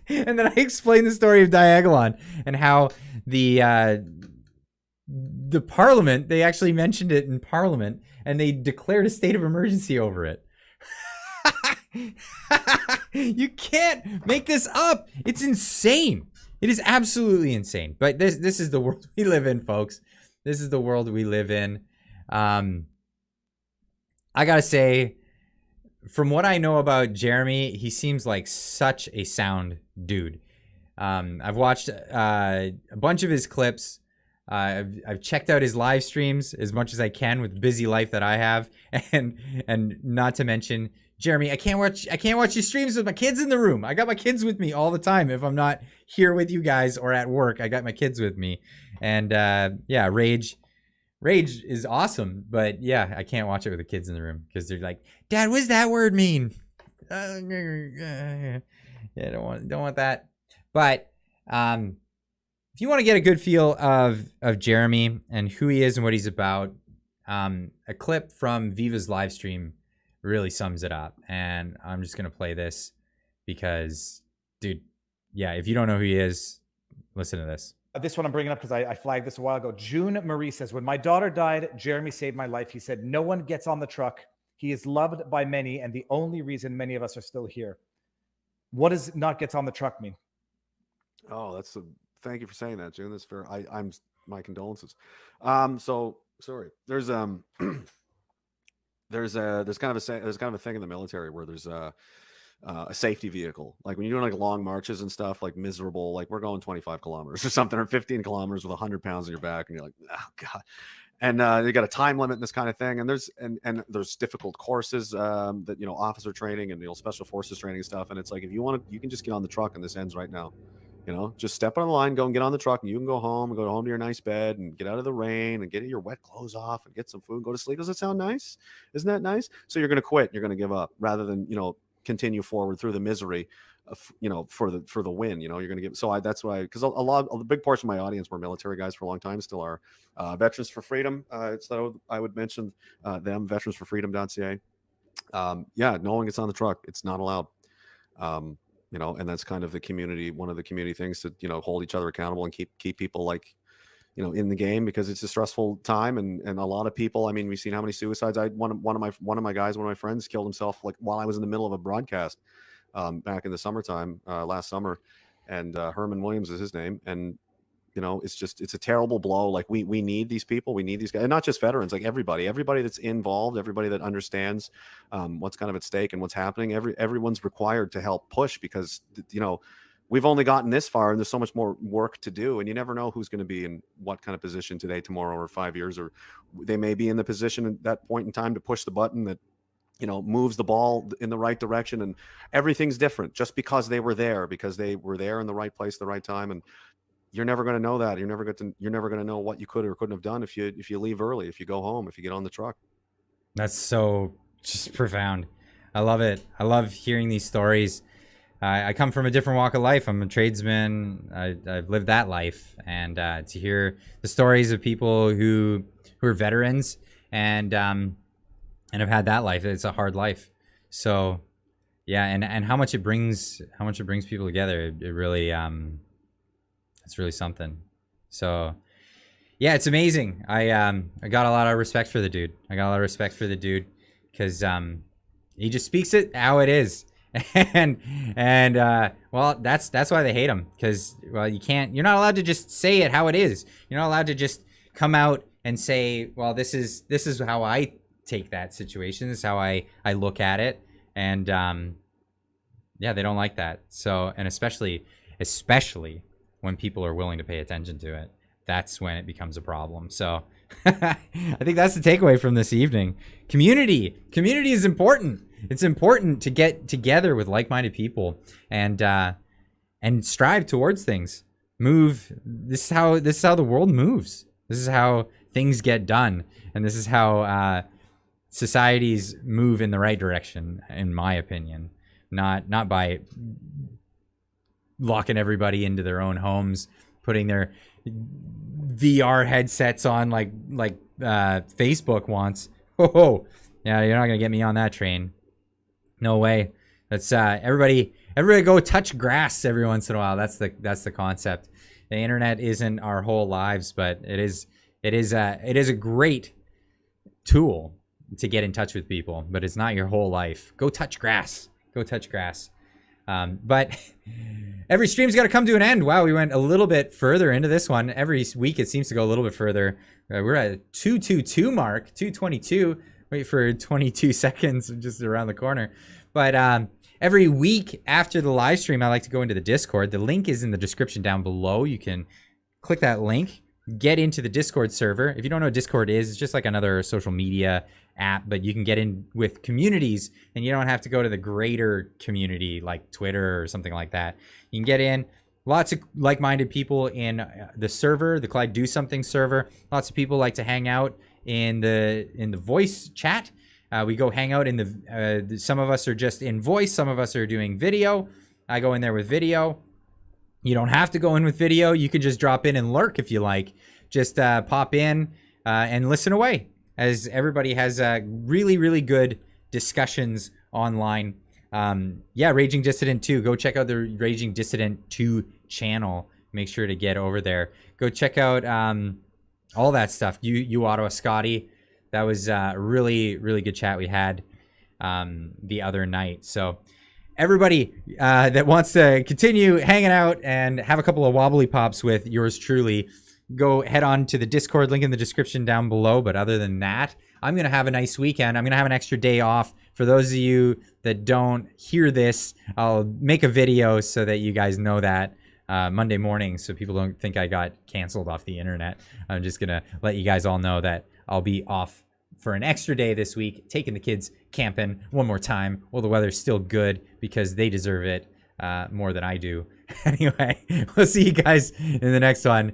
and then I explained the story of Diagolon and how the Parliament, they actually mentioned it in Parliament, and they declared a state of emergency over it. You can't make this up. It's insane. It is absolutely insane. But this is the world we live in, folks. This is the world we live in. I gotta say, from what I know about Jeremy, he seems like such a sound dude. I've watched a bunch of his clips. I've checked out his live streams as much as I can with the busy life that I have, and not to mention, Jeremy, I can't watch your streams with my kids in the room. I got my kids with me all the time. If I'm not here with you guys or at work, I got my kids with me. And yeah, Rage is awesome, but yeah, I can't watch it with the kids in the room because they're like, "Dad, what does that word mean?" Yeah, don't want that. But if you want to get a good feel of Jeremy and who he is and what he's about, a clip from Viva's live stream really sums it up. And I'm just gonna play this because, dude, yeah, if you don't know who he is, listen to this. This one I'm bringing up because I flagged this a while ago. June Marie says, "When my daughter died, Jeremy saved my life. He said, no one gets on the truck. He is loved by many and the only reason many of us are still here." What does not gets on the truck mean? Oh, thank you for saying that, June. That's fair. I'm my condolences. So sorry. There's kind of a thing in the military where there's a safety vehicle. Like when you're doing like long marches and stuff, like miserable, like we're going 25 kilometers or something, or 15 kilometers with 100 pounds on your back, and you're like, oh god. And you got a time limit and this kind of thing. And there's difficult courses that, you know, officer training and, you know, special forces training and stuff. And it's like, if you want to, you can just get on the truck and this ends right now. You know, just step on the line, go and get on the truck, and you can go home to your nice bed and get out of the rain and get your wet clothes off and get some food and go to sleep. Does it sound nice? Isn't that nice? So you're going to quit. You're going to give up rather than, you know, continue forward through the misery, you know, for the win. You know, you're going to give. So that's why, because a lot of the big portion of my audience were military guys for a long time, still are. Veterans for Freedom. So I would mention them, veteransforfreedom.ca. Yeah, no one gets on the truck. It's not allowed. You know, and that's kind of the community, one of the community things to, you know, hold each other accountable and keep people like, you know, in the game, because it's a stressful time. And a lot of people, I mean, we've seen how many suicides. One of my friends killed himself like while I was in the middle of a broadcast back in the summertime, last summer. And Herman Williams is his name. And, you know, it's a terrible blow. Like we need these people. We need these guys, and not just veterans, like everybody that's involved, everybody that understands what's kind of at stake and what's happening. Everyone's required to help push, because, you know, we've only gotten this far and there's so much more work to do. And you never know who's going to be in what kind of position today, tomorrow, or 5 years, or they may be in the position at that point in time to push the button that, you know, moves the ball in the right direction. And everything's different just because they were there in the right place, the right time. And you're never going to know that. You're never going to know what you could or couldn't have done if you leave early, if you go home, if you get on the truck. That's so just profound. I love it. I love hearing these stories. I come from a different walk of life. I'm a tradesman. I've lived that life, and to hear the stories of people who are veterans and have had that life, it's a hard life. So yeah, and how much it brings people together. It really it's really something. So yeah, it's amazing. I got a lot of respect for the dude. Because he just speaks it how it is. and well, that's why they hate him, because, well, you're not allowed to just say it how it is. You're not allowed to just come out and say, well, this is how I take that situation, this is how I look at it. And yeah, they don't like that. So, and especially when people are willing to pay attention to it, that's when it becomes a problem. So I think that's the takeaway from this evening. Community is important. It's important to get together with like-minded people and strive towards things. This is how the world moves. This is how things get done, and this is how societies move in the right direction, in my opinion. Not by locking everybody into their own homes, putting their VR headsets on like Facebook wants. Oh, yeah, you're not gonna get me on that train. No way. That's everybody go touch grass every once in a while. That's the concept. The internet isn't our whole lives, but it is a great tool to get in touch with people, but it's not your whole life. Go touch grass. But every stream's got to come to an end. Wow, we went a little bit further into this one. Every week it seems to go a little bit further. We're at a 222 mark, 222. Wait for 22 seconds, just around the corner. But every week after the live stream, I like to go into the Discord. The link is in the description down below. You can click that link, get into the Discord server. If you don't know what Discord is, it's just like another social media app, but you can get in with communities, and you don't have to go to the greater community like Twitter or something like that. You can get in. Lots of like-minded people in the server, the Clyde Do Something server. Lots of people like to hang out in the voice chat. We go hang out in the some of us are just in voice, some of us are doing video. I go in there with video. You don't have to go in with video. You can just drop in and lurk if you like. Just pop in and listen away, as everybody has really, really good discussions online. Yeah, Raging Dissident 2. Go check out the Raging Dissident 2 channel. Make sure to get over there. Go check out all that stuff. You Ottawa Scotty. That was a really, really good chat we had the other night. So everybody that wants to continue hanging out and have a couple of wobbly pops with yours truly, go head on to the Discord link in the description down below. But other than that, I'm going to have a nice weekend. I'm going to have an extra day off. For those of you that don't hear this, I'll make a video so that you guys know that Monday morning, so people don't think I got canceled off the internet. I'm just going to let you guys all know that I'll be off for an extra day this week, taking the kids camping one more time while the weather's still good, because they deserve it more than I do. Anyway, we'll see you guys in the next one.